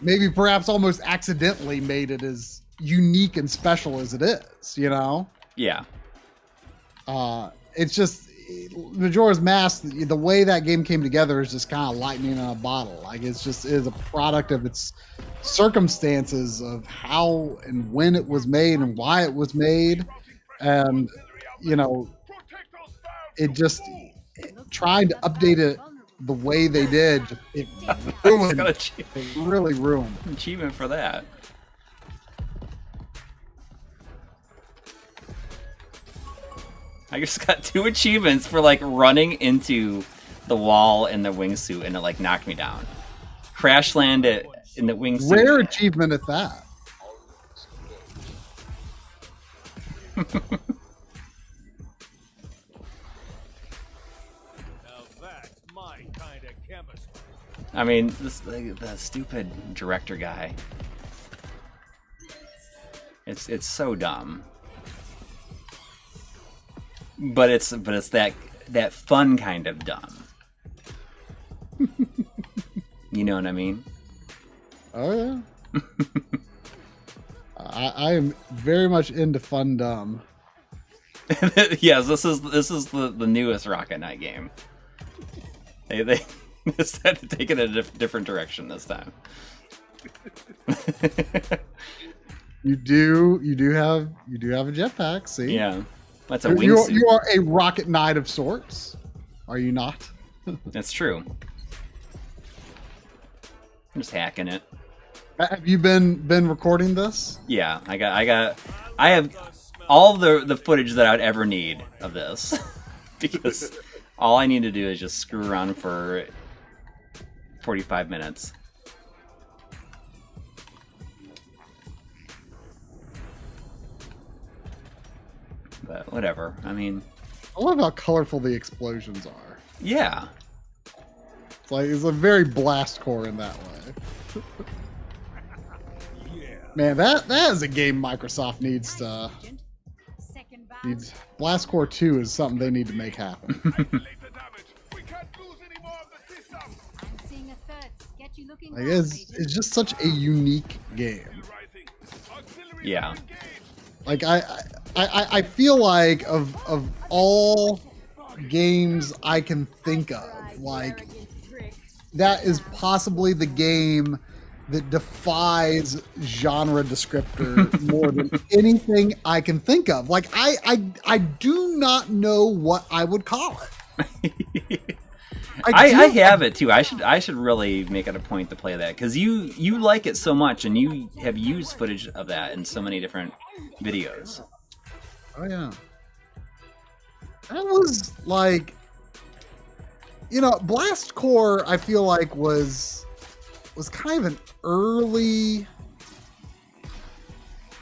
maybe perhaps almost accidentally made it as unique and special as it is, you know? yeah. It's just Majora's Mask, the way that game came together is just kind of lightning in a bottle. Like it is a product of its circumstances of how and when it was made and why it was made. And, you know, it just trying to update it the way they did, it ruined it. It really ruined it. Achievement for that. I just got 2 achievements for like running into the wall in the wingsuit and it like knocked me down. Crash landed in the wingsuit. Rare achievement at that. I mean, the stupid director guy. It's so dumb. But it's that fun kind of dumb. You know what I mean? Oh yeah. I am very much into fun dumb. Yes, this is the newest Rocket Knight game. They decided to take it in a different direction this time. You do have a jetpack. See, Yeah, that's a you wingsuit. are a rocket knight of sorts, are you not? That's true. I'm just hacking it. Have you been recording this? Yeah, I have all the footage that I would ever need of this because all I need to do is just screw around for 45 minutes. But whatever. I mean, I love how colorful the explosions are. yeah. It's a very blast core in that way. Man, that is a game Microsoft needs. Blast Core 2 is something they need to make happen. It's just such a unique game. Yeah. Like I feel like of all games I can think of, like that is possibly the game that defies genre descriptor more than anything I can think of. Like I do not know what I would call it. I have it too. I should really make it a point to play that because you like it so much and you have used footage of that in so many different videos. Oh yeah, that was like, Blast Core. I feel like was kind of an early.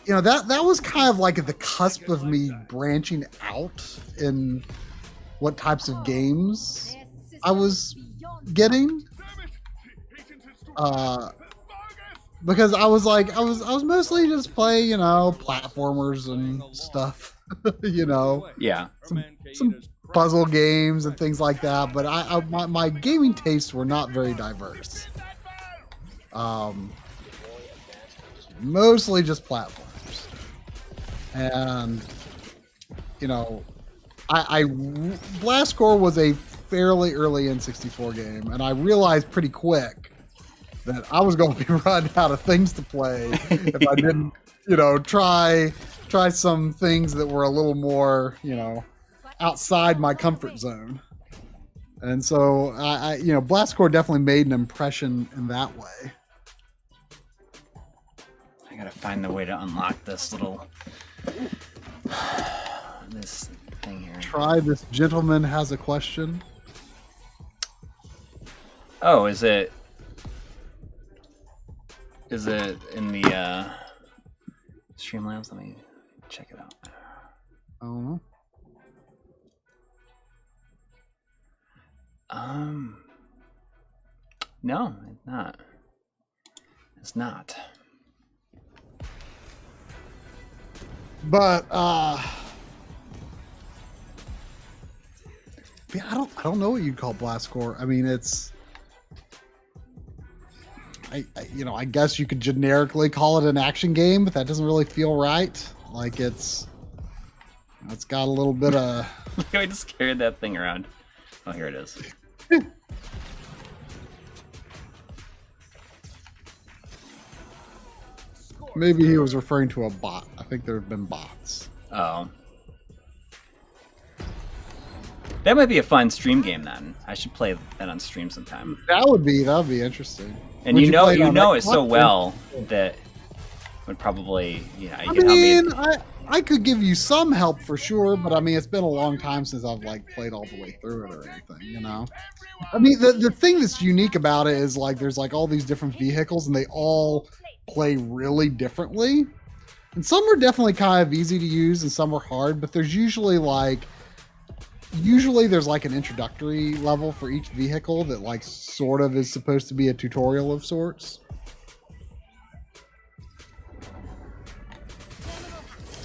That was kind of like at the cusp of me branching out in what types of games I was getting, because I was mostly just play, platformers and stuff, Yeah. some puzzle games and things like that. But my gaming tastes were not very diverse. Mostly just platformers, and Blast Core was a fairly early N64 game, and I realized pretty quick that I was going to be running out of things to play if I didn't, try some things that were a little more, outside my comfort zone. And so I Blast Core definitely made an impression in that way. I gotta find the way to unlock this little this thing here. Try this gentleman has a question. Oh, is it in the Streamlabs? Let me check it out. Oh. No, it's not. It's not. But yeah, I don't know what you'd call Blast Core. I mean, it's I guess you could generically call it an action game, but that doesn't really feel right. Like it's got a little bit of. I just carried that thing around. Oh, here it is. Maybe he was referring to a bot. I think there have been bots. Oh. That might be a fun stream game then. I should play that on stream sometime. That would be interesting. And Would you know play it so well that would probably I could give you some help for sure, but I mean it's been a long time since I've played all the way through it or anything, I mean the thing that's unique about it is there's all these different vehicles and they all play really differently. And some are definitely kind of easy to use and some are hard, but there's usually there's an introductory level for each vehicle that sort of is supposed to be a tutorial of sorts.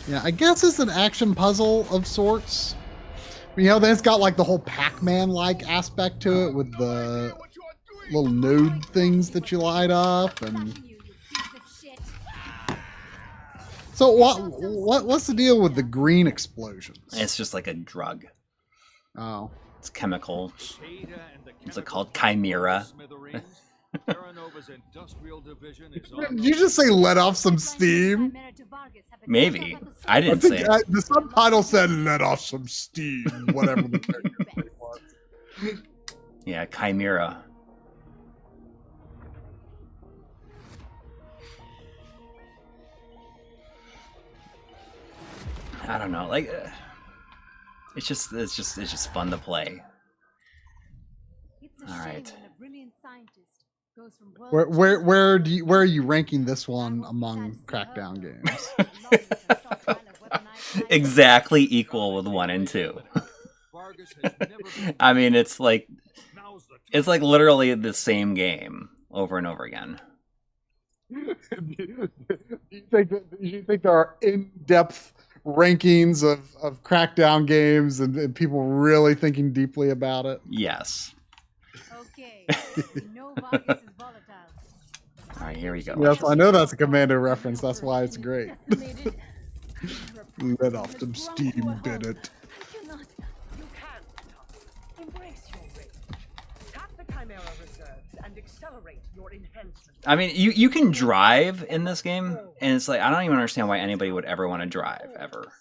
Yeah, I guess it's an action puzzle of sorts. Then it's got the whole Pac-Man-like aspect to it with the little node things that you light up and. So what's the deal with the green explosions? It's just like a drug. Oh. It's chemical. What's it called? Chimera. Did you just say let off some steam? Maybe. I didn't say it. The subtitle said let off some steam, whatever the character was. Yeah, Chimera. I don't know, like it's just fun to play. All right. Where are you ranking this one among Crackdown games? Exactly equal with 1 and 2. I mean, it's like literally the same game over and over again. Do you think there are in-depth rankings of Crackdown games and people really thinking deeply about it? Yes. Okay. No Vargas is volatile. All right, here we go. Yes, I know that's a Commando reference. That's why it's great. Let off some steam, Bennett. You can. Embrace your rage. Tap the Chimera reserves and accelerate your enhancement. I mean, you can drive in this game, and it's like I don't even understand why anybody would ever want to drive ever.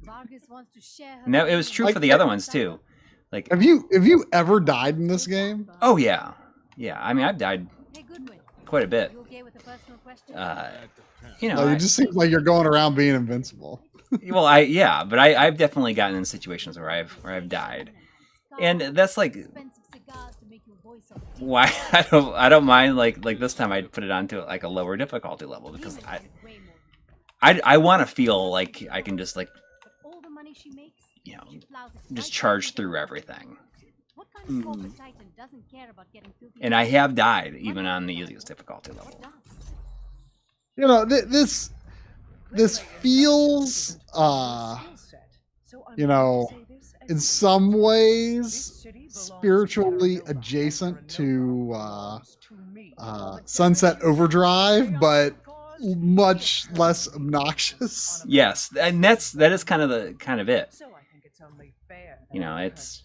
Vargas wants to share her. No, it was true for the other ones too. Like, have you ever died in this game? Oh yeah, yeah. I mean, I've died quite a bit. You okay with the personal question? You know, Like, it just seems like you're going around being invincible. well, but I've definitely gotten in situations where I've died, and that's like why I don't mind like this time I'd put it onto like a lower difficulty level because I want to feel like I can just like just charge through everything. And I have died even on the easiest difficulty level. You know, this feels you know, in some ways spiritually adjacent to Sunset Overdrive, but much less obnoxious. Yes, and that is kind of it. You know, it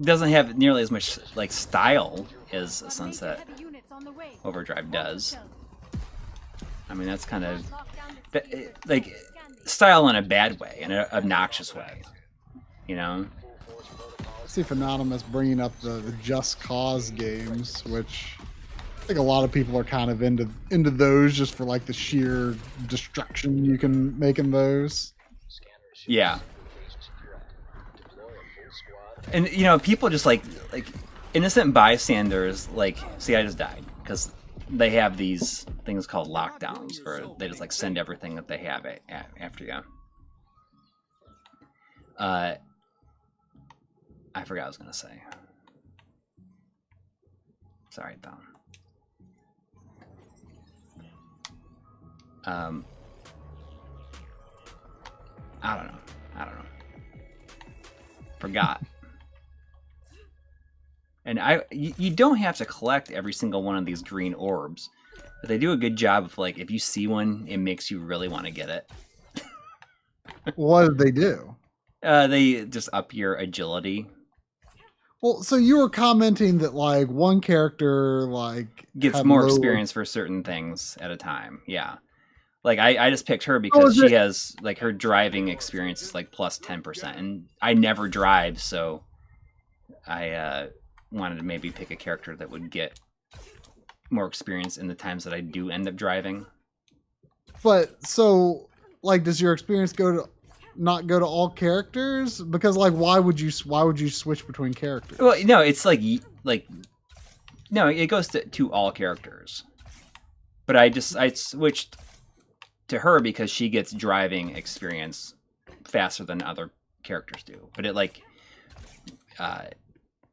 doesn't have nearly as much like style as Sunset Overdrive does. I mean, that's kind of like style in a bad way, in an obnoxious way. You know. I see Anonymous bringing up the Just Cause games, which I think a lot of people are kind of into those just for like the sheer destruction you can make in those. Yeah. And you know, people just like innocent bystanders like see I just died because they have these things called lockdowns where they just like send everything that they have after you. I forgot what I was gonna say. Sorry, Tom. I don't know. Forgot. And you don't have to collect every single one of these green orbs, but they do a good job of like if you see one, it makes you really want to get it. What did they do? They just up your agility. Well, so you were commenting that like one character like gets more experience for certain things at a time. Yeah. Like I just picked her because she has like her driving experience is like plus 10%, and I never drive, so I wanted to maybe pick a character that would get more experience in the times that I do end up driving. But so like, does your experience not go to all characters? Because like, why would you switch between characters? Well, no, it's like no, it goes to all characters. But I switched to her because she gets driving experience faster than other characters do. But it like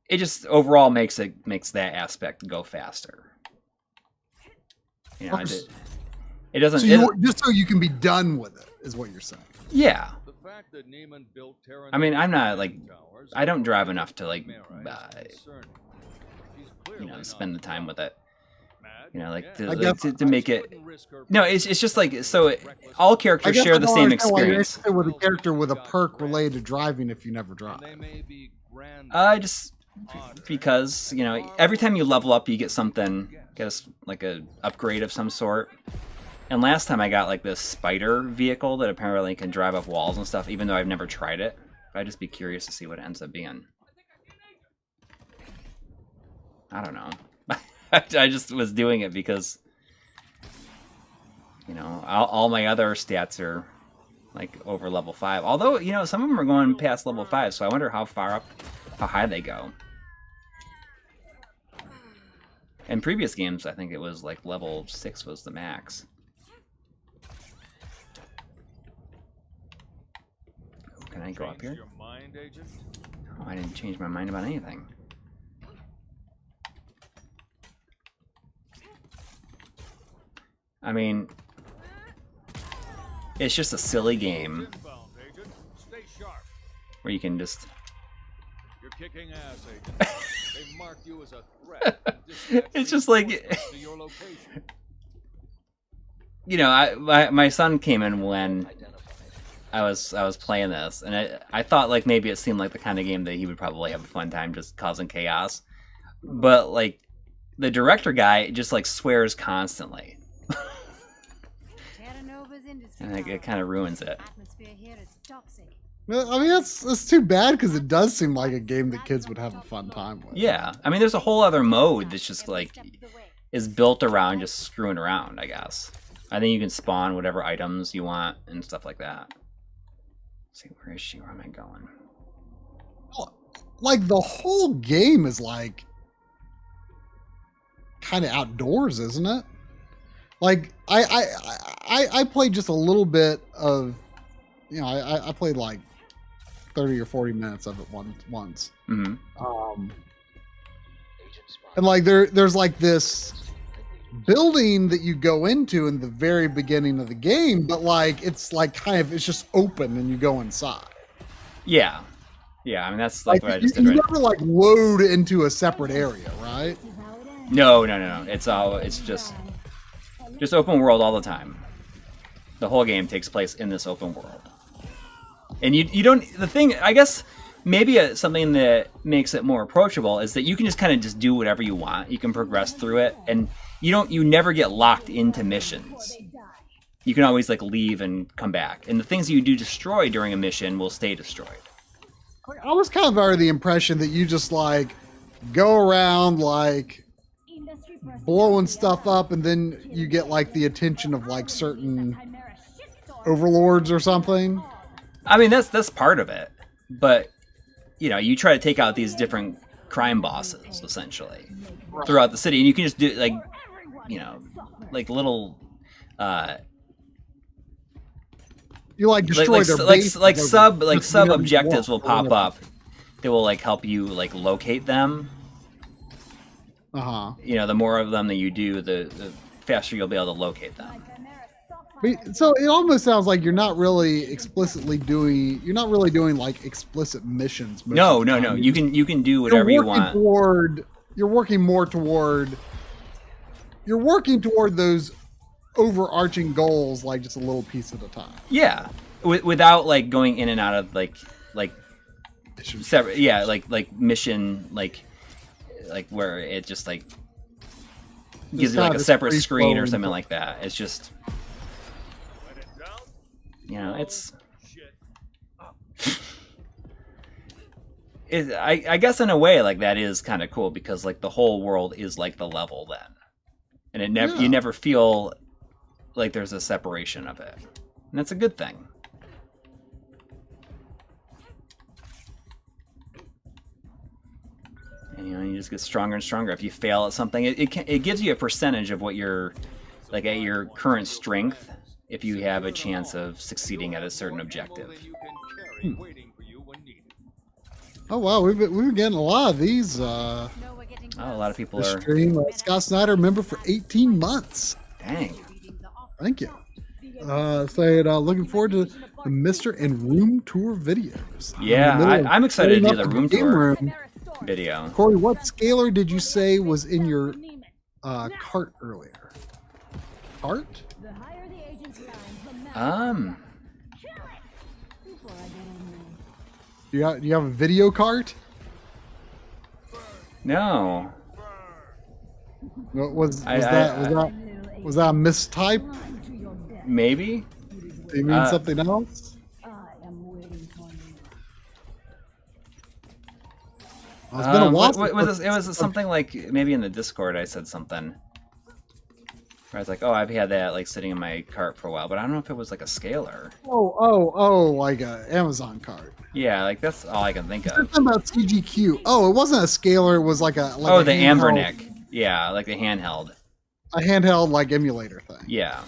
it just overall makes that aspect go faster. You know, it doesn't. So just so you can be done with it is what you're saying. Yeah. I mean, I'm not like I don't drive enough to like spend the time with it. You know, like to make it. No, it's just like so. All characters share the same experience. With a character with a perk related to driving if you never drive. because you know every time you level up, you get something, like a upgrade of some sort. And last time I got like this spider vehicle that apparently can drive up walls and stuff, even though I've never tried it. I'd just be curious to see what it ends up being. I don't know. I just was doing it because, you know, all my other stats are like over level 5. Although, you know, some of them are going past level 5, so I wonder how high they go. In previous games, I think it was like level 6 was the max. Ooh, can I go up here? Oh, I didn't change my mind about anything. I mean, it's just a silly game where you can just... You're kicking ass, Agent. They've marked you as a threat. It's just like... You know, my son came in when I was playing this, and I thought like maybe it seemed like the kind of game that he would probably have a fun time just causing chaos. But like the director guy just like swears constantly. And it kind of ruins it. Well, I mean, that's too bad because it does seem like a game that kids would have a fun time with. Yeah, I mean, there's a whole other mode that's just like is built around just screwing around, I guess. I think you can spawn whatever items you want and stuff like that. Let's see, where is she? Where am I going? Like the whole game is like kind of outdoors, isn't it? Like I played just a little bit of, you know, I played like 30 or 40 minutes of it once. Mm-hmm. And like there's like this building that you go into in the very beginning of the game, but like it's like kind of it's just open and you go inside. Yeah, I mean that's like what I just did. You never like load into a separate area, right? No. It's just open world all the time. The whole game takes place in this open world. And you don't... The thing, I guess, maybe something that makes it more approachable is that you can just kind of just do whatever you want. You can progress through it, and you never get locked into missions. You can always, like, leave and come back. And the things that you do destroy during a mission will stay destroyed. I was kind of under the impression that you just, like, go around, like... blowing stuff up, and then you get like the attention of like certain overlords or something. I mean, that's part of it, but you know, you try to take out these different crime bosses essentially throughout the city, and you can just do like, you know, like little you like destroy their base, like sub objectives will pop up that will like help you like locate them. You know, the more of them that you do, the faster you'll be able to locate them. So it almost sounds like you're not really doing like explicit missions. No. You can do whatever you want. You're working toward those overarching goals, like just a little piece at a time. Yeah, without like going in and out of like separate. Yeah, like mission like where it just like gives you like a separate screen or something like that. It's just, you know, I guess in a way like that is kind of cool because like the whole world is like the level then, and you never feel like there's a separation of it, and that's a good thing. And, you know, you just get stronger and stronger. If you fail at something, it gives you a percentage of what you're like at your current strength. If you have a chance of succeeding at a certain objective. Oh wow, we've been getting a lot of these. A lot of people are. Stream, Scott Snyder, member for 18 months. Dang. Thank you. Saying looking forward to the Mr. and Room Tour videos. Yeah, I'm excited to do the room tour video. Corey, what scalar did you say was in your cart earlier? Cart? You have a video cart? No. Was that a mistype? Maybe. Do you mean something else? It's been a while. It was something like maybe in the Discord I said something. Where I was like, oh, I've had that like sitting in my cart for a while, but I don't know if it was like a scaler. Oh, like a Amazon cart. Yeah, like that's all I can think of. Something about CGQ. Oh, it wasn't a scaler. It was like a the Ambernick. Yeah, like the handheld. A handheld like emulator thing. Yeah.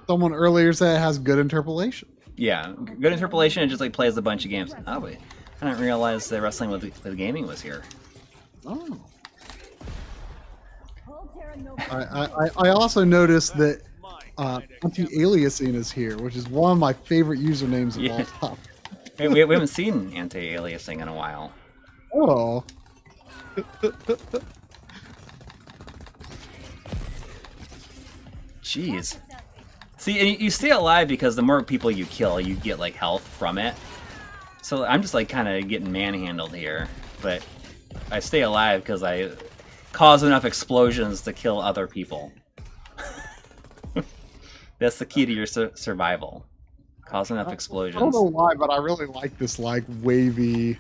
Someone earlier said it has good interpolation. Yeah, good interpolation. It just like plays a bunch of games. Oh wait, I didn't realize that wrestling with gaming was here. Oh. I also noticed that anti-aliasing is here, which is one of my favorite usernames of all time. We haven't seen anti-aliasing in a while. Oh. Jeez. See, and you stay alive because the more people you kill, you get like health from it. So I'm just like kind of getting manhandled here, but I stay alive because I cause enough explosions to kill other people. That's the key to your survival. Cause enough explosions. I don't know why, but I really like this like wavy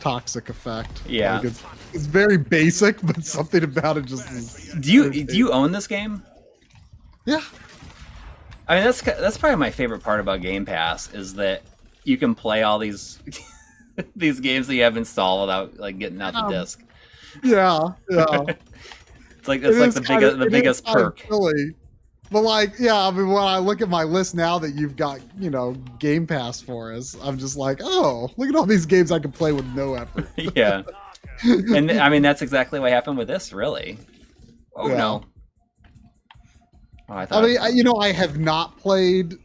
toxic effect. Yeah. Like it's very basic, but something about it just is. Do you own this game? Yeah. I mean, that's probably my favorite part about Game Pass is that you can play all these these games that you have installed without like getting out the disc. Yeah. It's like the biggest perk. Silly. But like, yeah, I mean, when I look at my list now that you've got, Game Pass for us, I'm just like, oh, look at all these games I can play with no effort. Yeah. And I mean, that's exactly what happened with this, really. Oh, yeah. No. Oh, I have not played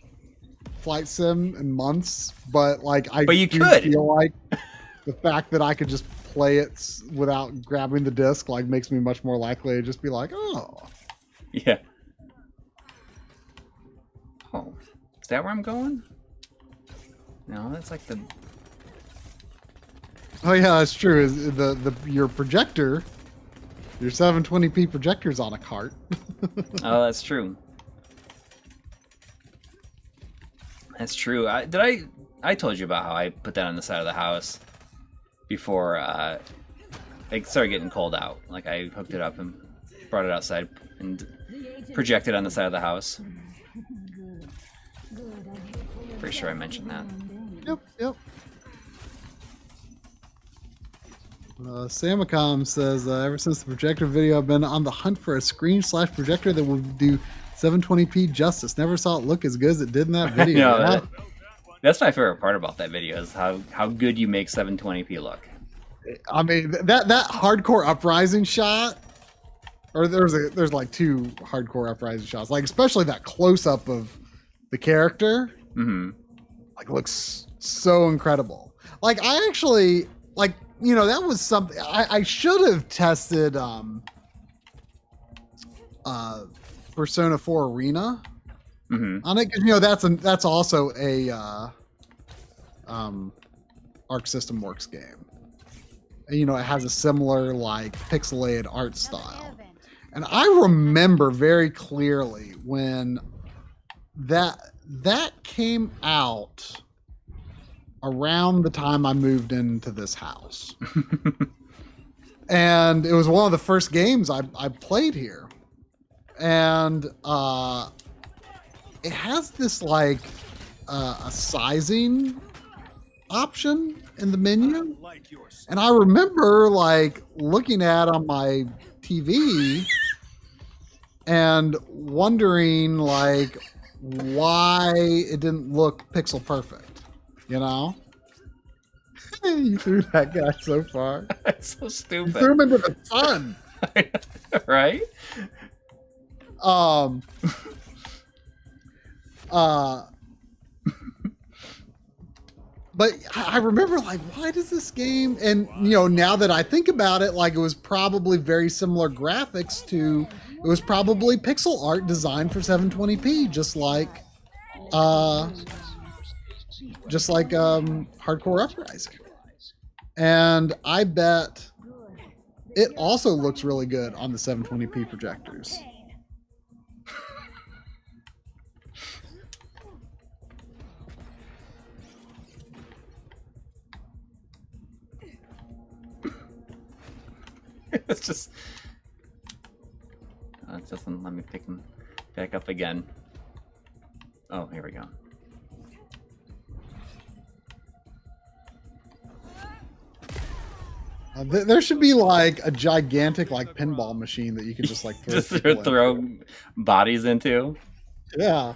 Flight Sim in months, but you could feel like the fact that I could just play it without grabbing the disc makes me much more likely to just be like, oh. Yeah. Oh, is that where I'm going? No, that's like the. Oh yeah, that's true. Your projector, your 720p projector's on a cart. Oh, that's true. That's true. I told you about how I put that on the side of the house before it started getting cold out. Like I hooked it up and brought it outside and projected on the side of the house. Pretty sure I mentioned that. Yep. Samacom says, ever since the projector video, I've been on the hunt for a screen/projector that will do 720p justice. Never saw it look as good as it did in that video. No, that's my favorite part about that video is how good you make 720p look. I mean, that hardcore uprising shot, or there's like two hardcore uprising shots, like especially that close up of the character. Mm-hmm. Looks so incredible. I actually that was something I should have tested Persona 4 Arena on it, because that's also a Arc System Works game. And, it has a similar pixelated art style. And I remember very clearly when that came out around the time I moved into this house. And it was one of the first games I played here. And it has this a sizing option in the menu. And I remember looking at it on my TV and wondering why it didn't look pixel perfect. You threw that guy so far. That's so stupid. You threw him into the sun. Right? But I remember why does this game, and now that I think about it, it was probably very similar graphics to, it was probably pixel art designed for 720p, just like just like Hardcore Uprising. And I bet it also looks really good on the 720p projectors. It's just... Oh, it doesn't let me pick him back up again. Oh, here we go. There should be like a gigantic like pinball machine that you can just like throw, Just people throw in. bodies into. Yeah.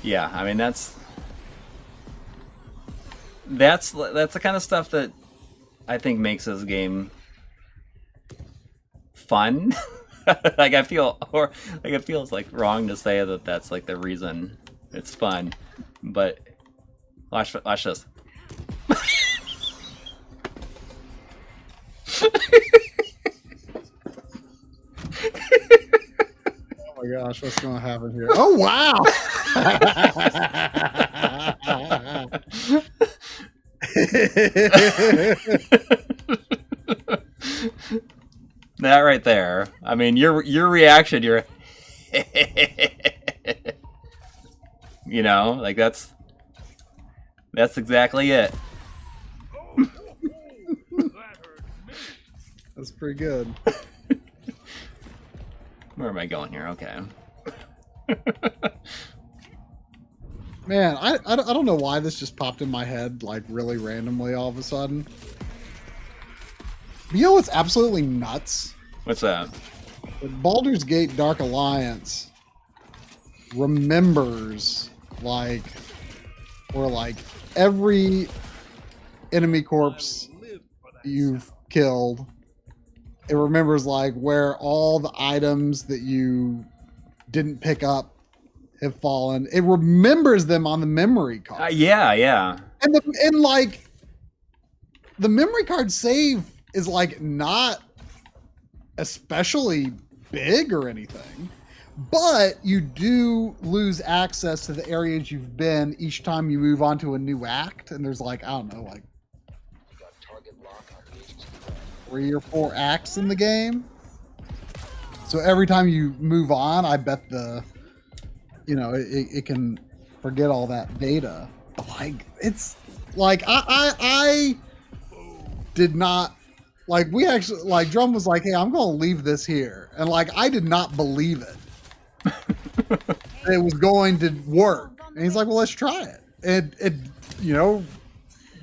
Yeah, I mean that's the kind of stuff that I think makes this game fun. Like I feel, or like it feels like wrong to say that that's like the reason it's fun, but watch this. Oh my gosh, what's going to happen here? Oh wow! That right there. I mean, your reaction, you know, like that's exactly it. That's pretty good. Where am I going here? Okay. Man, I don't know why this just popped in my head like really randomly all of a sudden. You know what's absolutely nuts? What's that? Baldur's Gate Dark Alliance remembers like every enemy corpse you've killed. It remembers like where all the items that you didn't pick up have fallen. It remembers them on the memory card. Yeah. And like the memory card save is like not especially big or anything, but you do lose access to the areas you've been each time you move on to a new act. And there's like, I don't know, like 3 or 4 acts in the game. So every time you move on, I bet it can forget all that data. Like it's like I did not like we actually like Drum was like, hey, I'm gonna leave this here, and like I did not believe it. It was going to work, and he's like, well, let's try it. It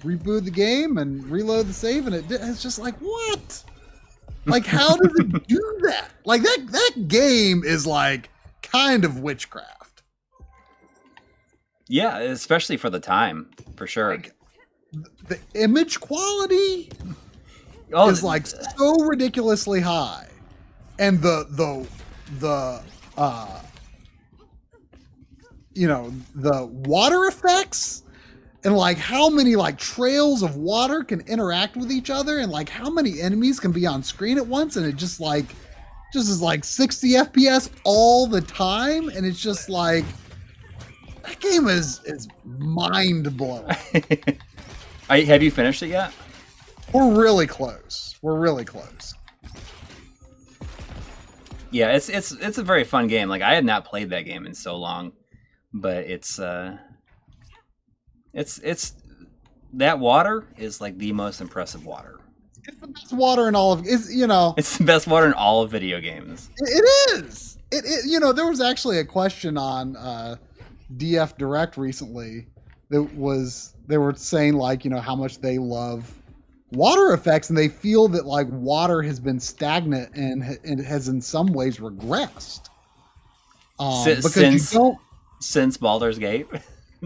reboot the game and reload the save, and it's just like, what? Like, how does it do that? Like that game is like kind of witchcraft. Yeah, especially for the time, for sure. Like, the image quality is like so ridiculously high, and the water effects, and like how many like trails of water can interact with each other, and like how many enemies can be on screen at once, and it just is like 60 FPS all the time, and it's just like that game is mind blowing. Have you finished it yet? We're really close. Yeah, it's a very fun game. Like I had not played that game in so long, but it's that water is like the most impressive water. It's the best water in all of it's the best water in all of video games. It is. There was actually a question on DF Direct recently that they were saying like, how much they love water effects, and they feel that like water has been stagnant and has in some ways regressed. Since Baldur's Gate.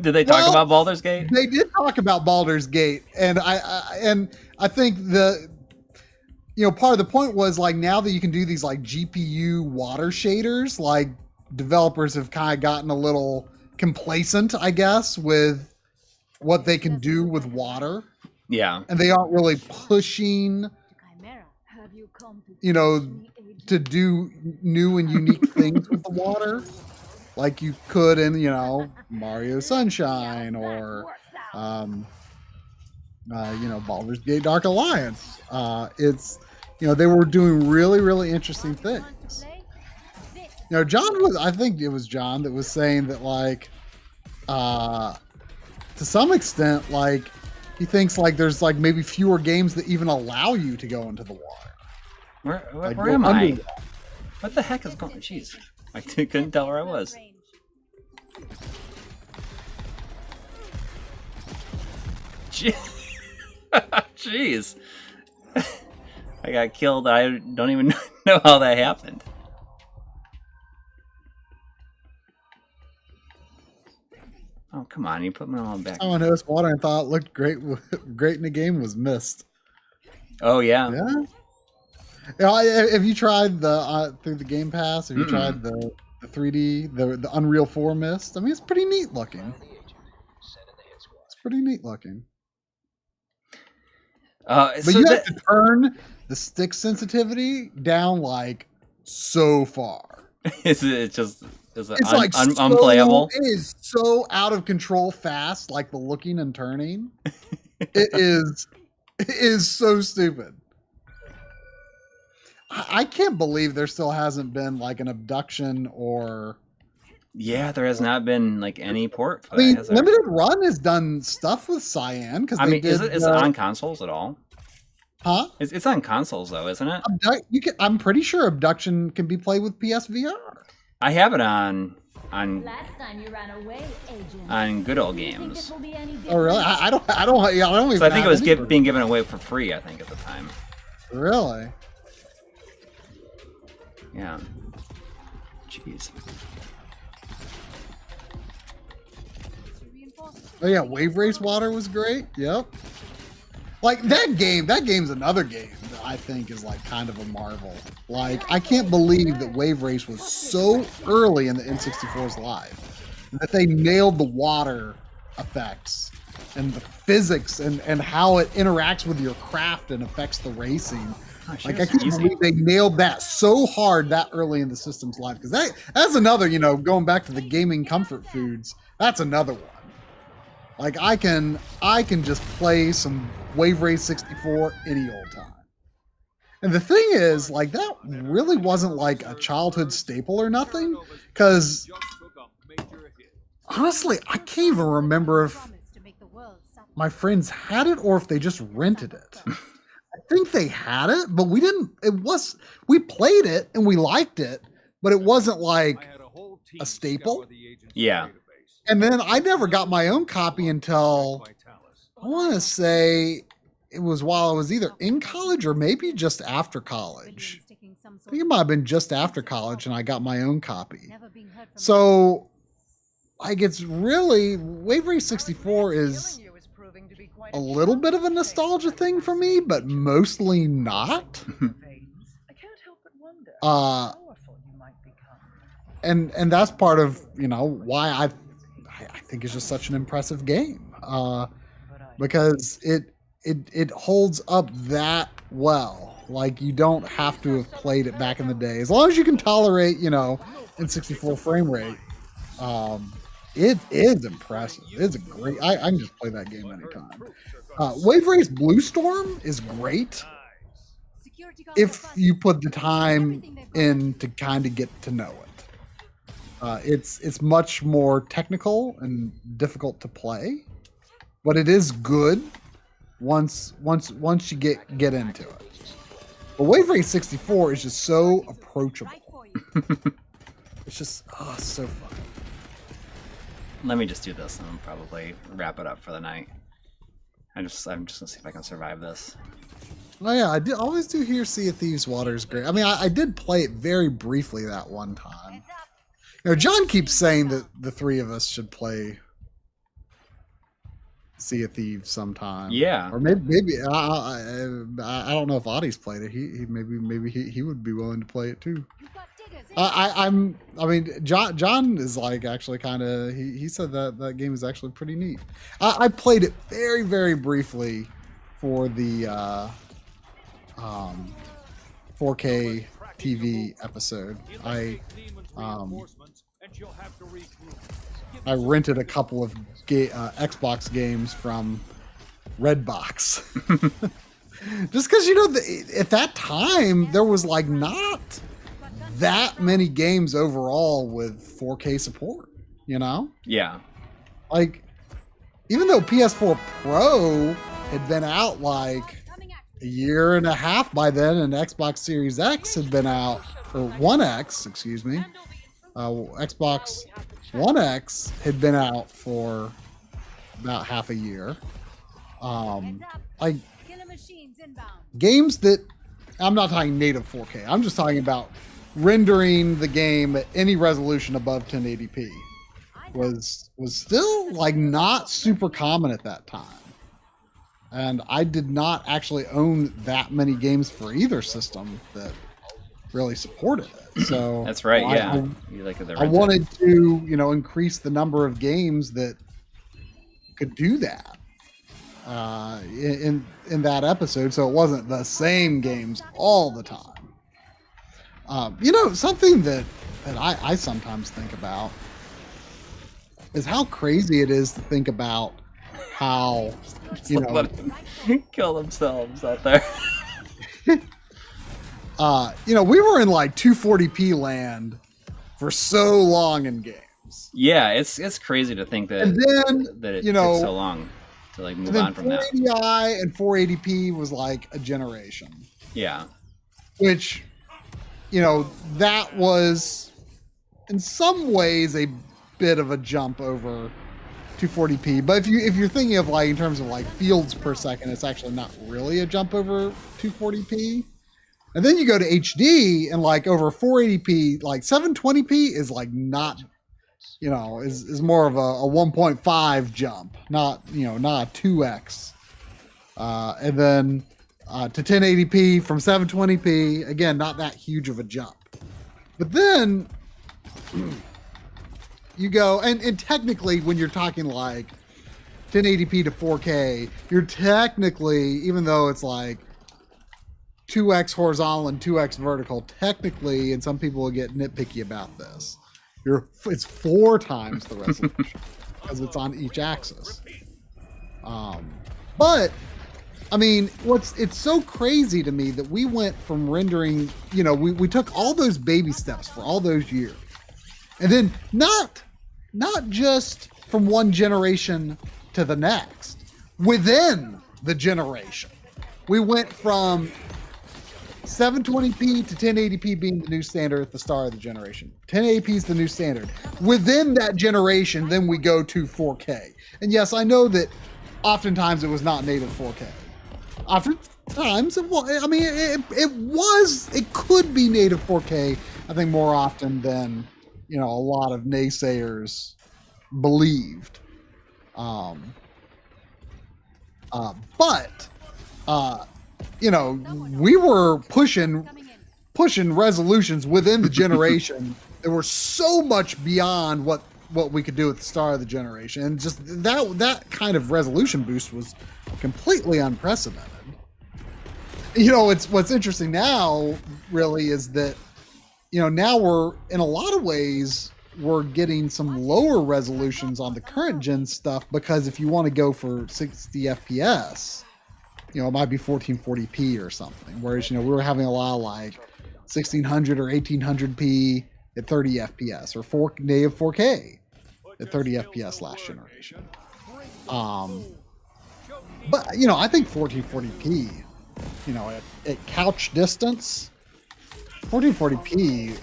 Did they talk about Baldur's Gate? They did talk about Baldur's Gate, and I think part of the point was like now that you can do these like GPU water shaders, like developers have kind of gotten a little complacent, I guess, with what they can do with water. Yeah. And they aren't really pushing, to do new and unique things with the water. like you could in, you know, Mario Sunshine or, you know, Baldur's Gate Dark Alliance. It's, you know, they were doing really, really interesting things. You know, John was, I think it was John that was saying that, like, to some extent, like, he thinks like there's like maybe fewer games that even allow you to go into the water. Where am I? What the heck is going on? Jeez. I couldn't tell where I was. Jeez. I got killed. I don't even know how that happened. Oh, come on. You put me all back. I noticed water and thought it looked great. Great in the game was missed. Oh, yeah. Yeah. Yeah, have you tried the through the Game Pass? Have you tried the 3D, the Unreal 4 Mist? I mean, it's pretty neat looking. It's pretty neat looking. But so you have to turn the stick sensitivity down like so far. Is it just it's like unplayable? It is so out of control fast, like the looking and turning. It is so stupid. I can't believe there still hasn't been like an abduction or. Yeah, there has not been like any port for I mean, that, has there? Limited Run has done stuff with Cyan because I mean, is it on consoles at all? Huh? It's on consoles though, isn't it? I'm pretty sure Abduction can be played with PSVR. I have it on Last time you ran away, agent. good old games. Oh really? I don't. Yeah, I don't even. So I think it was have being given away for free. I think at the time. Really? Yeah. Jeez. Oh yeah, Wave Race Water was great. Yep. Like that game's another game that I think is like kind of a marvel. Like I can't believe that Wave Race was so early in the N64's life that they nailed the water effects and the physics and how it interacts with your craft and affects the racing. Like I can't believe they nailed that so hard that early in the system's life, because that's another, you know, going back to the gaming comfort foods, that's another one. Like I can just play some Wave Race 64 any old time. And the thing is, like that really wasn't like a childhood staple or nothing, because honestly, I can't even remember if my friends had it or if they just rented it. I think they had it, but we didn't. We played it and we liked it, but it wasn't like a staple. Yeah. And then I never got my own copy until I want to say it was while I was either in college or maybe just after college. I think it might have been just after college and I got my own copy. So, like, it's really Wave Race 64 is a little bit of a nostalgia thing for me, but mostly not. And that's part of, you know, why I think it's just such an impressive game. Because it holds up that well. Like you don't have to have played it back in the day. As long as you can tolerate, you know, in 64 frame rate. It is impressive. It's a great. I can just play that game anytime. Wave Race Blue Storm is great if you put the time in to kind of get to know it. It's much more technical and difficult to play, but it is good once you get into it. But Wave Race 64 is just so approachable. It's just so fun. Let me just do this and probably wrap it up for the night. I'm just gonna see if I can survive this. Oh yeah, I always do hear Sea of Thieves Water is great. I mean, I did play it very briefly that one time. You know, John keeps saying that the three of us should play Sea of Thieves sometime. Yeah. Or maybe I don't know if Audie's played it. He maybe he would be willing to play it too. I mean, John is like actually kind of. He said that game is actually pretty neat. I played it very, very briefly for the 4K TV episode. and she'll have to regroup. I rented a couple of Xbox games from Redbox. Just because, at that time, there was like not that many games overall with 4K support, Yeah. Like, even though PS4 Pro had been out like a year and a half by then, and Xbox Series X had been out, or One X, excuse me, Xbox One X had been out for about half a year. Like games that, I'm not talking native 4K. I'm just talking about rendering the game at any resolution above 1080p was still like not super common at that time. And I did not actually own that many games for either system that really supported it. So that's right. Yeah. I wanted to, increase the number of games that could do that in that episode, so it wasn't the same games all the time. Something that I sometimes think about is how crazy it is to think about how kill themselves out there. We were in like 240p land for so long in games. Yeah, it's crazy to think that, and then, that it took so long to like move on from that. 480i and 480p was like a generation. Yeah. Which, that was in some ways a bit of a jump over 240p. But if you're thinking of like in terms of like fields per second, it's actually not really a jump over 240p. And then you go to HD and like over 480p, like 720p is like not, is more of a 1.5 jump, not a 2x. And then to 1080p from 720p, again, not that huge of a jump. But then you go, and technically when you're talking like 1080p to 4K, you're technically, even though it's like 2x horizontal and 2x vertical, technically, and some people will get nitpicky about this, it's 4 times the resolution because it's on each axis. But I mean, it's so crazy to me that we went from rendering, we took all those baby steps for all those years, and then not just from one generation to the next, within the generation, we went from 720p to 1080p being the new standard at the start of the generation. 1080p is the new standard. Within that generation, then we go to 4K. And yes, I know that oftentimes it was not native 4K. Oftentimes it was. I mean, it could be native 4K. I think more often than a lot of naysayers believed. We were pushing resolutions within the generation that were so much beyond what we could do at the start of the generation, and just that kind of resolution boost was completely unprecedented. What's interesting now really is that now we're in a lot of ways we're getting some lower resolutions on the current gen stuff, because if you want to go for 60 FPS, it might be 1440p or something. Whereas, we were having a lot of like 1600 or 1800p at 30 FPS, or native 4K at 30 FPS last generation. But, I think 1440p, at couch distance, 1440p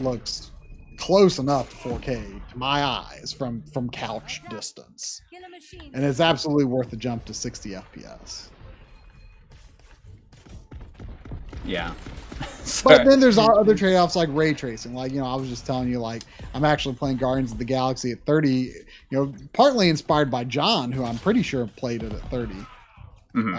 looks close enough to 4K to my eyes from couch distance. And it's absolutely worth the jump to 60 FPS. Yeah. But then there's other trade-offs like ray tracing. Like, I was just telling you, like, I'm actually playing Guardians of the Galaxy at 30, partly inspired by John, who I'm pretty sure played it at 30. Mm-hmm.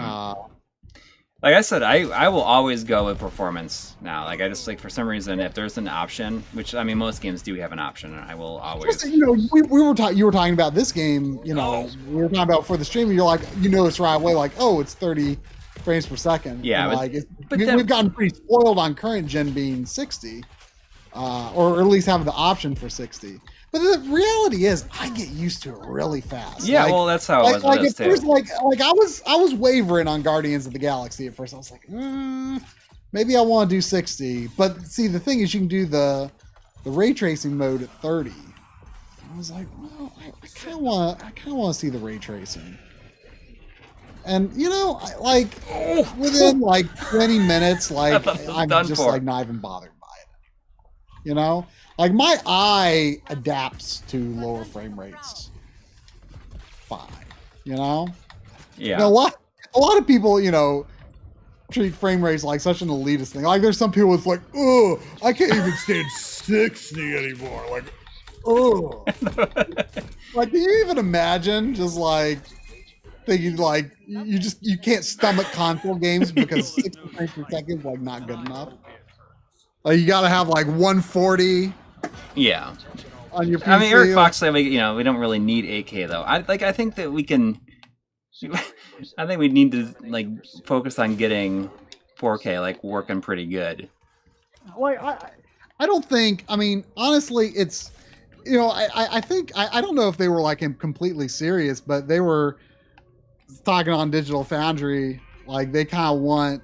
Like I said, I will always go with performance now. Like, I just, like, for some reason, if there's an option, which, I mean, most games do have an option, and I will always... you were talking about this game, we were talking about for the stream, and you're like, it's right away, like, oh, it's 30 frames per second. Yeah, we've gotten pretty spoiled on current gen being 60. or at least have the option for 60. But the reality is, I get used to it really fast. Yeah, well, that's how it was with us at first, too. like I was wavering on Guardians of the Galaxy at first. I was like, maybe I want to do 60. But see, the thing is, you can do the ray tracing mode at 30. I was like, well, I kind of want to see the ray tracing. And you know, within like 20 minutes, like I'm just like not even bothered by it. You know, like my eye adapts to lower frame rates. Fine. You know. Yeah. Now, a lot of people, you know, treat frame rates like such an elitist thing. Like there's some people that's like, oh, I can't even stand 60 anymore. Like, oh, like can you even imagine just like thinking like you can't stomach console games because 60 frames per second is like not good enough. Like you got to have like 140. Yeah. On your PC. I mean, Eric Fox said, we don't really need 8K though. I think that we can. I think we need to like focus on getting 4K like working pretty good. Like I don't think. I mean, honestly, it's I think I don't know if they were like completely serious, but they were talking on Digital Foundry. Like they kind of want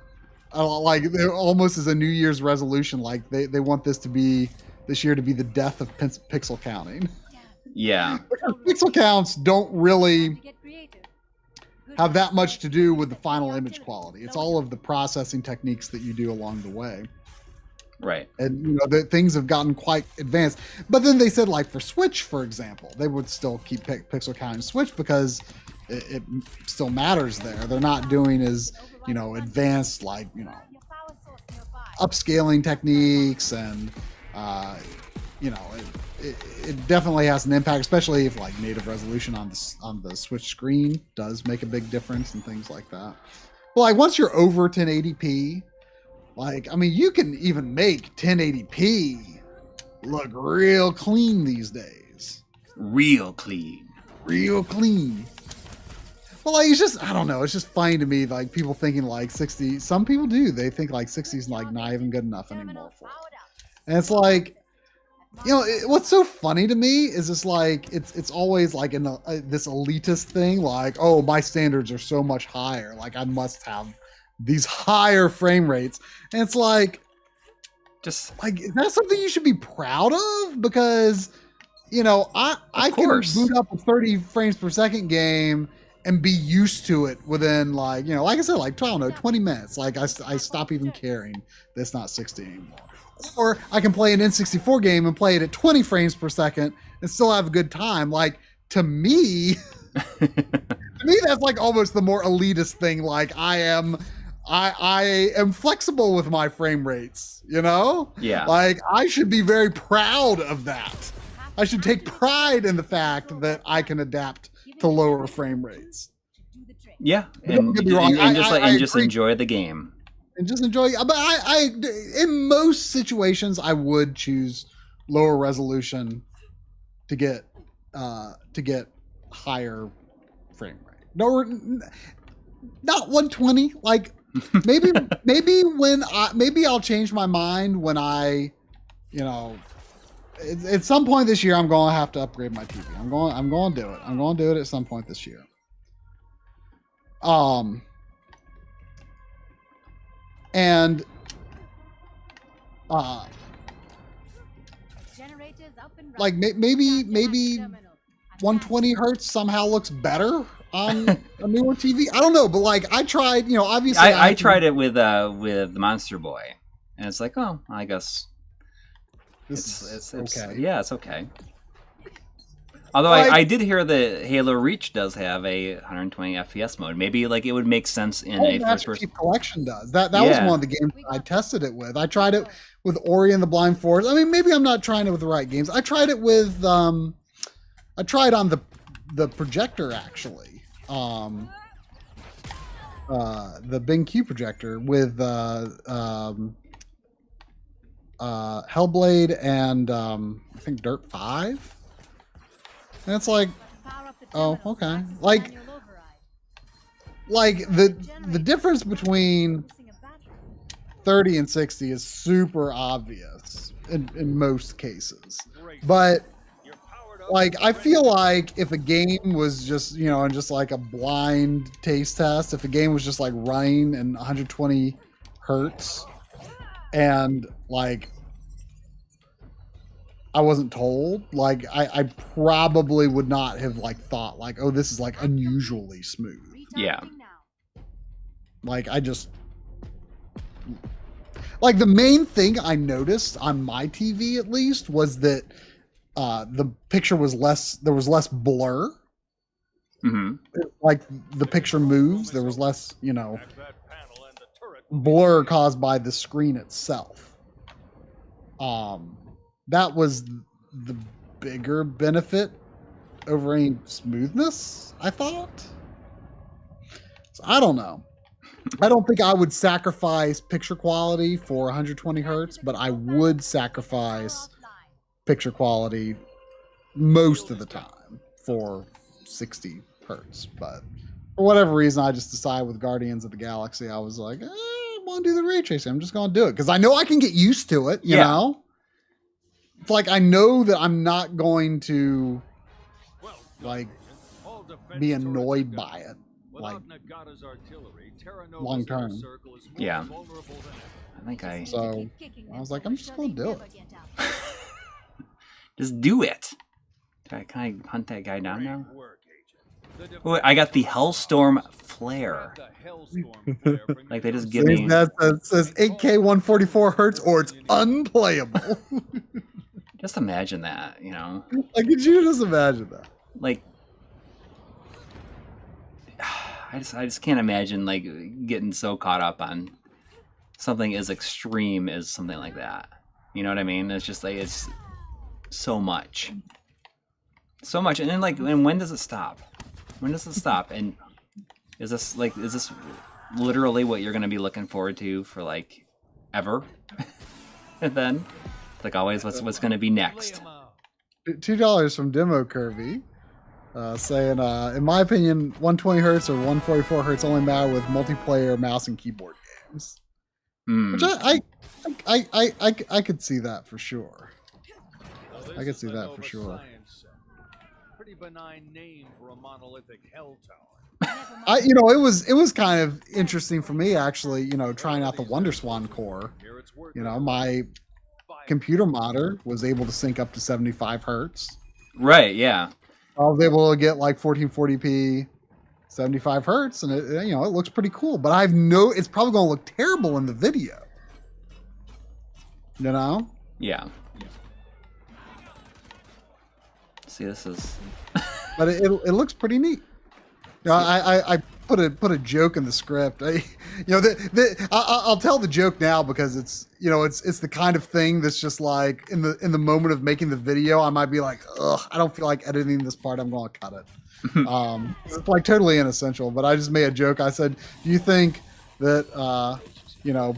like almost as a New Year's resolution. Like they want this year to be the death of pixel counting. Yeah. Because pixel counts don't really have that much to do with the final image quality. It's all of the processing techniques that you do along the way. Right. And the things have gotten quite advanced. But then they said, like for Switch, for example, they would still keep pixel counting Switch because it still matters there. They're not doing as advanced upscaling techniques, and it definitely has an impact, especially if like native resolution on the Switch screen does make a big difference and things like that. Well, like once you're over 1080p, like I mean, you can even make 1080p look real clean these days. Real clean. Real clean. Well, like it's just I don't know. It's just funny to me, like people thinking like 60. Some people do. They think like 60 is like not even good enough anymore for it. And it's like, what's so funny to me is it's like it's always like in this elitist thing, like, oh, my standards are so much higher, like I must have these higher frame rates, and it's like, just like that's something you should be proud of, because I can boot up a 30 frames per second game and be used to it within like like I said, like I don't know, 20 minutes. Like I stop even caring that it's not 60 anymore. Or I can play an N64 game and play it at 20 frames per second and still have a good time. Like to me, that's like almost the more elitist thing. Like I am flexible with my frame rates, Yeah. Like I should be very proud of that. I should take pride in the fact that I can adapt to lower frame rates. Yeah. And just enjoy the game. And just enjoy. But I in most situations, I would choose lower resolution to get higher frame rate. No, not 120. Like maybe I'll change my mind when I, at some point this year I'm going to have to upgrade my TV. I'm going to do it. I'm going to do it at some point this year. And like maybe 120 hertz somehow looks better on a newer TV. I don't know, but like I tried, obviously I tried it with Monster Boy, and it's like, oh, I guess it's okay. Yeah, it's okay. Although I did hear that Halo Reach does have a 120 FPS mode. Maybe like it would make sense in a first-person collection does. That was one of the games I tested it with. I tried it with Ori and the Blind Forest. I mean, maybe I'm not trying it with the right games. I tried it with I tried on the projector actually. The BenQ projector with Hellblade and I think Dirt 5. And it's like, oh, okay. Like the difference between 30 and 60 is super obvious in most cases. But like, I feel like if a game was just, you know, and just like a blind taste test, if a game was just like running in 120 hertz and like I wasn't told, like I probably would not have like thought like, oh, this is like unusually smooth. Yeah. Like I just like the main thing I noticed on my TV at least was that the picture was less, there was less blur. Mm-hmm. Like the picture moves, there was less, you know, blur caused by the screen itself. That was the bigger benefit over any smoothness, I thought. So I don't know. I don't think I would sacrifice picture quality for 120 hertz, but I would sacrifice picture quality most of the time for 60 hertz. But for whatever reason, I just decided with Guardians of the Galaxy, I was like, I want to do the ray tracing. I'm just going to do it because I know I can get used to it, you know? It's like I know that I'm not going to like be annoyed by it like long term. Yeah. I think I So I was like, I'm just going to do it. just do it. Can I hunt that guy down now? Oh, I got the Hellstorm Flare. Like they just give me. That says 8K 144 hertz or it's unplayable. Just imagine that, you know. Like, could you just imagine that? Like, I just can't imagine like getting so caught up on something as extreme as something like that. You know what I mean? It's just like it's so much, and then like, and when does it stop? When does it stop? And is this literally what you're gonna be looking forward to for like ever? And then, like always, what's gonna be next? $2 from Demo Kirby, saying, in my opinion, 120 hertz or 144 hertz only matter with multiplayer mouse and keyboard games. Which I could see that for sure. I could see that for sure. Pretty benign name for a monolithic hell tower. It was kind of interesting for me actually, you know, trying out the WonderSwan core. You know, my computer modder was able to sync up to 75 hertz. Right, yeah. I was able to get like 1440p 75 hertz and it looks pretty cool, but it's probably going to look terrible in the video. You know? Yeah. See, this is but it looks pretty neat. You know, I put a joke in the script. I'll tell the joke now because it's the kind of thing that's just like in the moment of making the video, I might be like, ugh, I don't feel like editing this part. I'm going to cut it. It's like totally inessential, but I just made a joke. I said, do you think that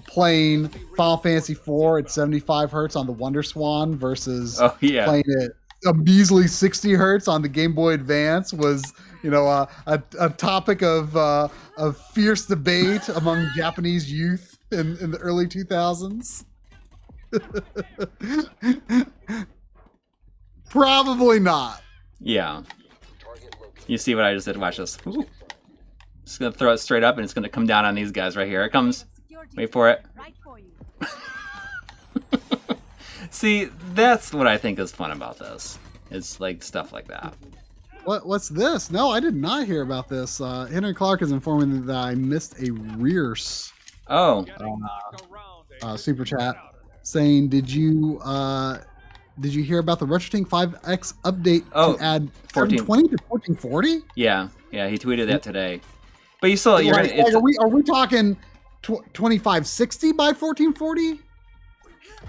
playing Final Fantasy IV at 75 hertz on the WonderSwan versus playing it a measly 60 hertz on the Game Boy Advance was a topic of fierce debate among Japanese youth in the early 2000s? Probably not. Yeah. You see what I just did? Watch this. Ooh. Just gonna throw it straight up and it's gonna come down on these guys right here. It comes. Wait for it. See, that's what I think is fun about this. It's like stuff like that. What's this? No, I did not hear about this. Henry Clark is informing me that I missed a rear super chat saying, did you hear about the RetroTink 5X update to add 720 to 1440? Yeah, he tweeted that today. But you still, are we talking 2560 by 1440?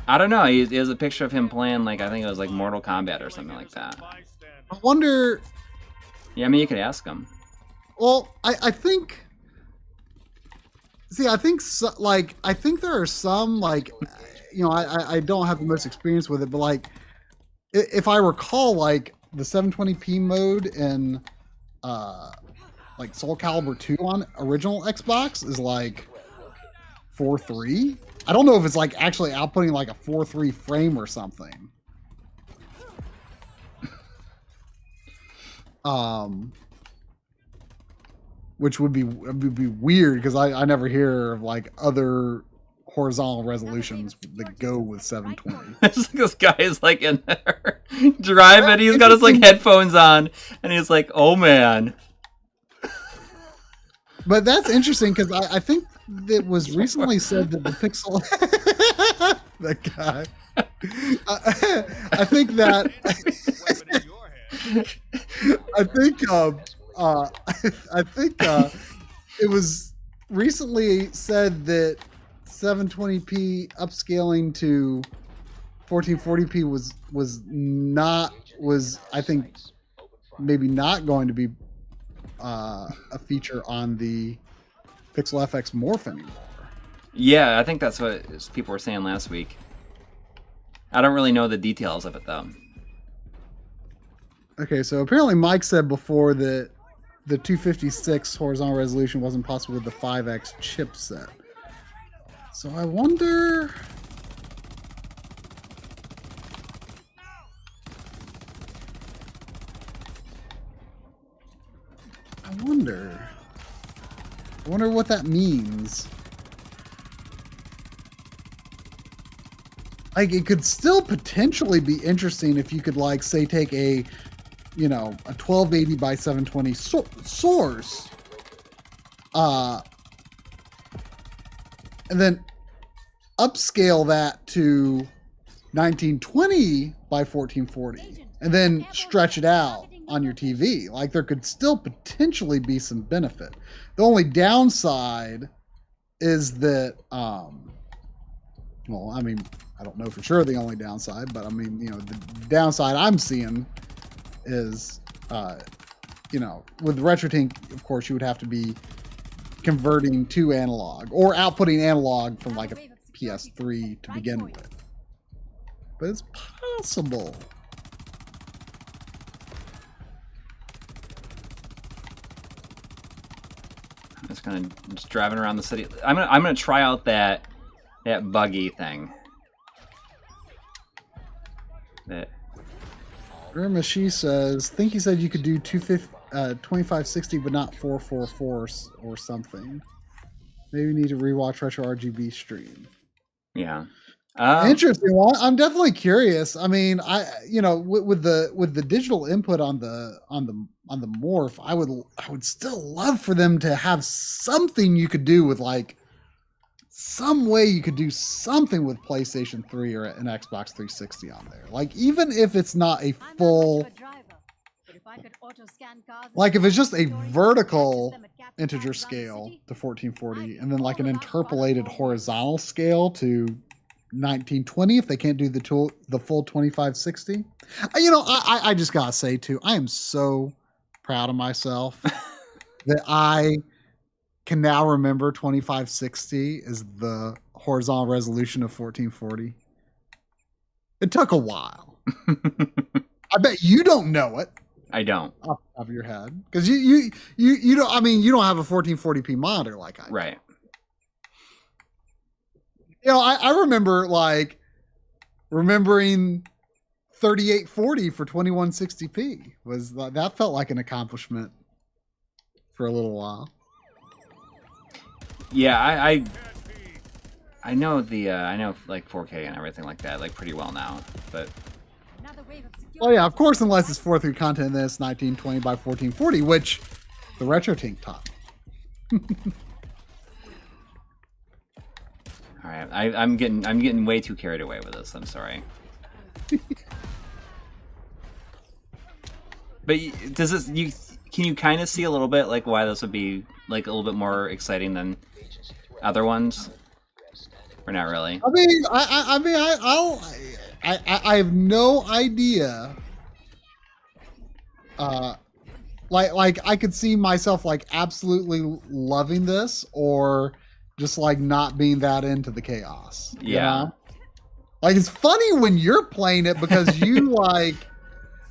I don't know. He has a picture of him playing, like, I think it was like Mortal Kombat or something like that. I wonder. Yeah, I mean, you could ask him. Well, I think. See, I think there are some, like, I don't have the most experience with it, but like, if I recall, like the 720p mode in like Soul Calibur 2 on original Xbox is like 4:3. I don't know if it's like actually outputting like a 4:3 frame or something. Which would be weird because I never hear of like other horizontal resolutions that go with 720. This guy is like in there driving. He's got his like headphones on, and he's like, "Oh man." But that's interesting because I think it was recently said that the Pixel, that guy. I think that. I think it was recently said that 720p upscaling to 1440p was I think maybe not going to be a feature on the Pixel FX Morph anymore. Yeah, I think that's what people were saying last week. I don't really know the details of it though. Okay, so apparently Mike said before that the 256 horizontal resolution wasn't possible with the 5X chipset. So I wonder... I wonder what that means. Like, it could still potentially be interesting if you could, like, say, take a, you know, a 1280 by 720 source, and then upscale that to 1920 by 1440, and then stretch it out on your TV. Like, there could still potentially be some benefit. The only downside is that, well, I mean, I don't know for sure the only downside, but I mean, you know, the downside I'm seeing is, you know, with Retrode, of course, you would have to be converting to analog or outputting analog from like a PS3 to begin with. But it's possible. I'm just driving around the city. I'm gonna try out that buggy thing. Irmashi says, think he said you could do 2560 but not 444 or something. Maybe you need to rewatch Retro RGB stream. Yeah. Interesting. Well, I'm definitely curious. I mean, you know, with the digital input on the morph, I would still love for them to have something you could do with, like, some way you could do something with PlayStation 3 or an Xbox 360 on there. Like, even if it's not a full, like, if it's just a vertical integer scale to 1440 and then like an interpolated horizontal scale to 1920 if they can't do the full 2560. You know, I just gotta say too, I am so proud of myself that I can now remember 2560 is the horizontal resolution of 1440. It took a while. I bet you don't know it. I don't. Off the top of your head, because you don't. I mean, you don't have a 1440p monitor like I do. Right. You know, I remember remembering 3840 for 2160p that felt like an accomplishment for a little while. Yeah, I know I know like 4K and everything like that like pretty well now, but well, yeah, of course, unless it's 4:3 content, then it's 1920 by 1440, which the Retrode taught. All right, I'm getting way too carried away with this. I'm sorry. But does this can you kind of see a little bit like why this would be like a little bit more exciting than other ones, or not really? I mean, I have no idea. Like I could see myself like absolutely loving this, or just like not being that into the chaos. Yeah. You know? Like, it's funny when you're playing it because you like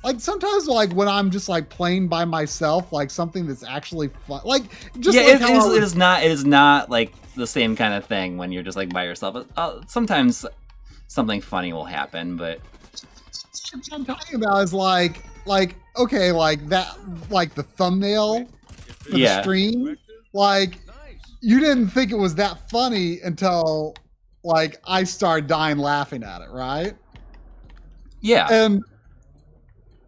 like sometimes like when I'm just like playing by myself, like something that's actually fun, like just Yeah, like it how is not. It is not like the same kind of thing when you're just like by yourself. Sometimes something funny will happen, but what I'm talking about is like okay, like that, like the thumbnail for the stream, like you didn't think it was that funny until like I started dying laughing at it, right? yeah, And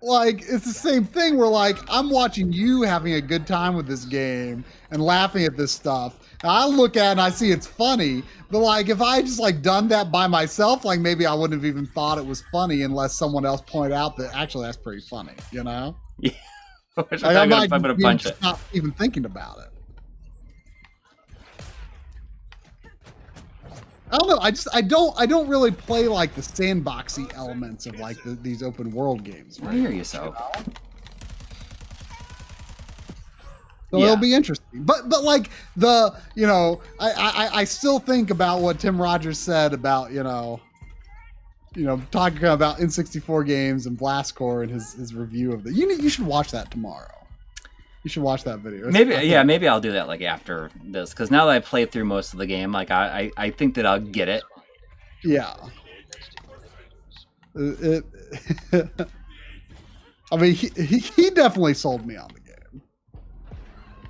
like it's the same thing where like I'm watching you having a good time with this game and laughing at this stuff. And I look at it and I see it's funny, but like if I just like done that by myself, like maybe I wouldn't have even thought it was funny unless someone else pointed out that actually that's pretty funny, you know? yeah. Like, I'm gonna punch it. not even thinking about it. I don't know. I don't really play like the sandboxy elements of like these open world games. I hear you, so. So it'll be interesting. But like the, you know, I still think about what Tim Rogers said about, you know, talking about N64 games and Blastcore and his review of the. You should watch that tomorrow. You should watch that video. Maybe I'll do that like after this, because now that I've played through most of the game, like I think that I'll get it. Yeah. I mean, he definitely sold me on the game.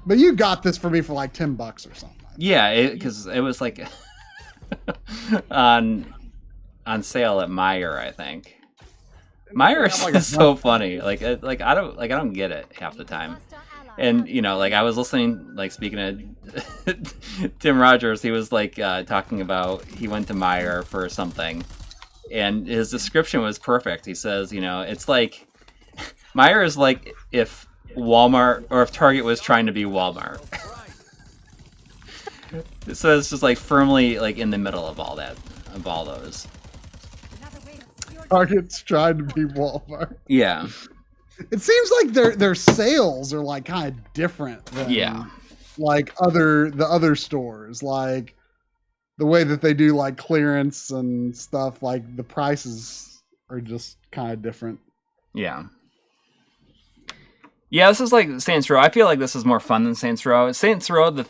But you got this for me for like $10 or something. Yeah, because it was like on sale at Meijer, I think. Meijer is so funny. Like I don't get it half the time. And you know, like I was listening, like speaking of Tim Rogers, he was like talking about he went to Meijer for something, and his description was perfect. He says, you know, it's like Meijer is like if Walmart or if Target was trying to be Walmart. So it's just like firmly like in the middle of all that, of all those. Target's trying to be Walmart. Yeah. It seems like their sales are like kind of different than like the other stores. Like the way that they do like clearance and stuff, like the prices are just kind of different. Yeah. Yeah, this is like Saints Row. I feel like this is more fun than Saints Row. Saints Row,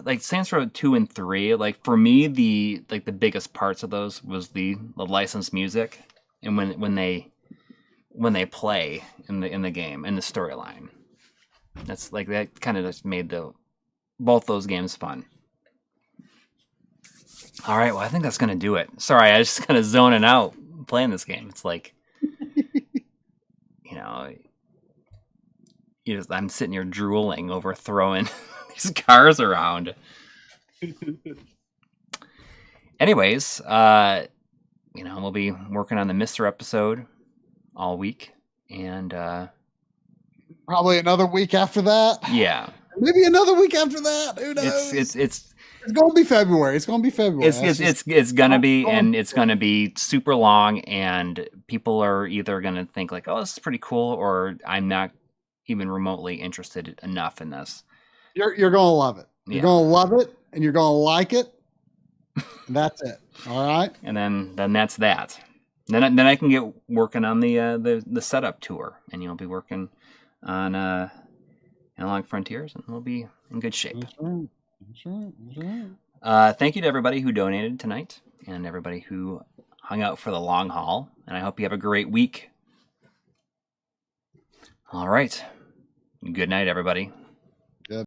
like Saints Row 2 and 3, like for me the biggest parts of those was the licensed music and when they play in the game and the storyline. That's like that kind of just made both those games fun. All right, well I think that's gonna do it. Sorry, I just kind of zoning out playing this game. It's like you know, I'm sitting here drooling over throwing these cars around. Anyways, you know, we'll be working on the Mr. episode all week, and probably another week after that. Yeah, maybe another week after that. Who knows? It's gonna be February. It's gonna be February. It's gonna be, and it's gonna be super long, and people are either gonna think like, oh, this is pretty cool, or I'm not even remotely interested enough in this. You're gonna love it. You're gonna love it, and you're gonna like it. And that's it. All right. And then that's that. Then I can get working on the setup tour, and you'll be working on Along Frontiers, and we'll be in good shape. That's right. That's right. Thank you to everybody who donated tonight, and everybody who hung out for the long haul. And I hope you have a great week. All right. Good night, everybody.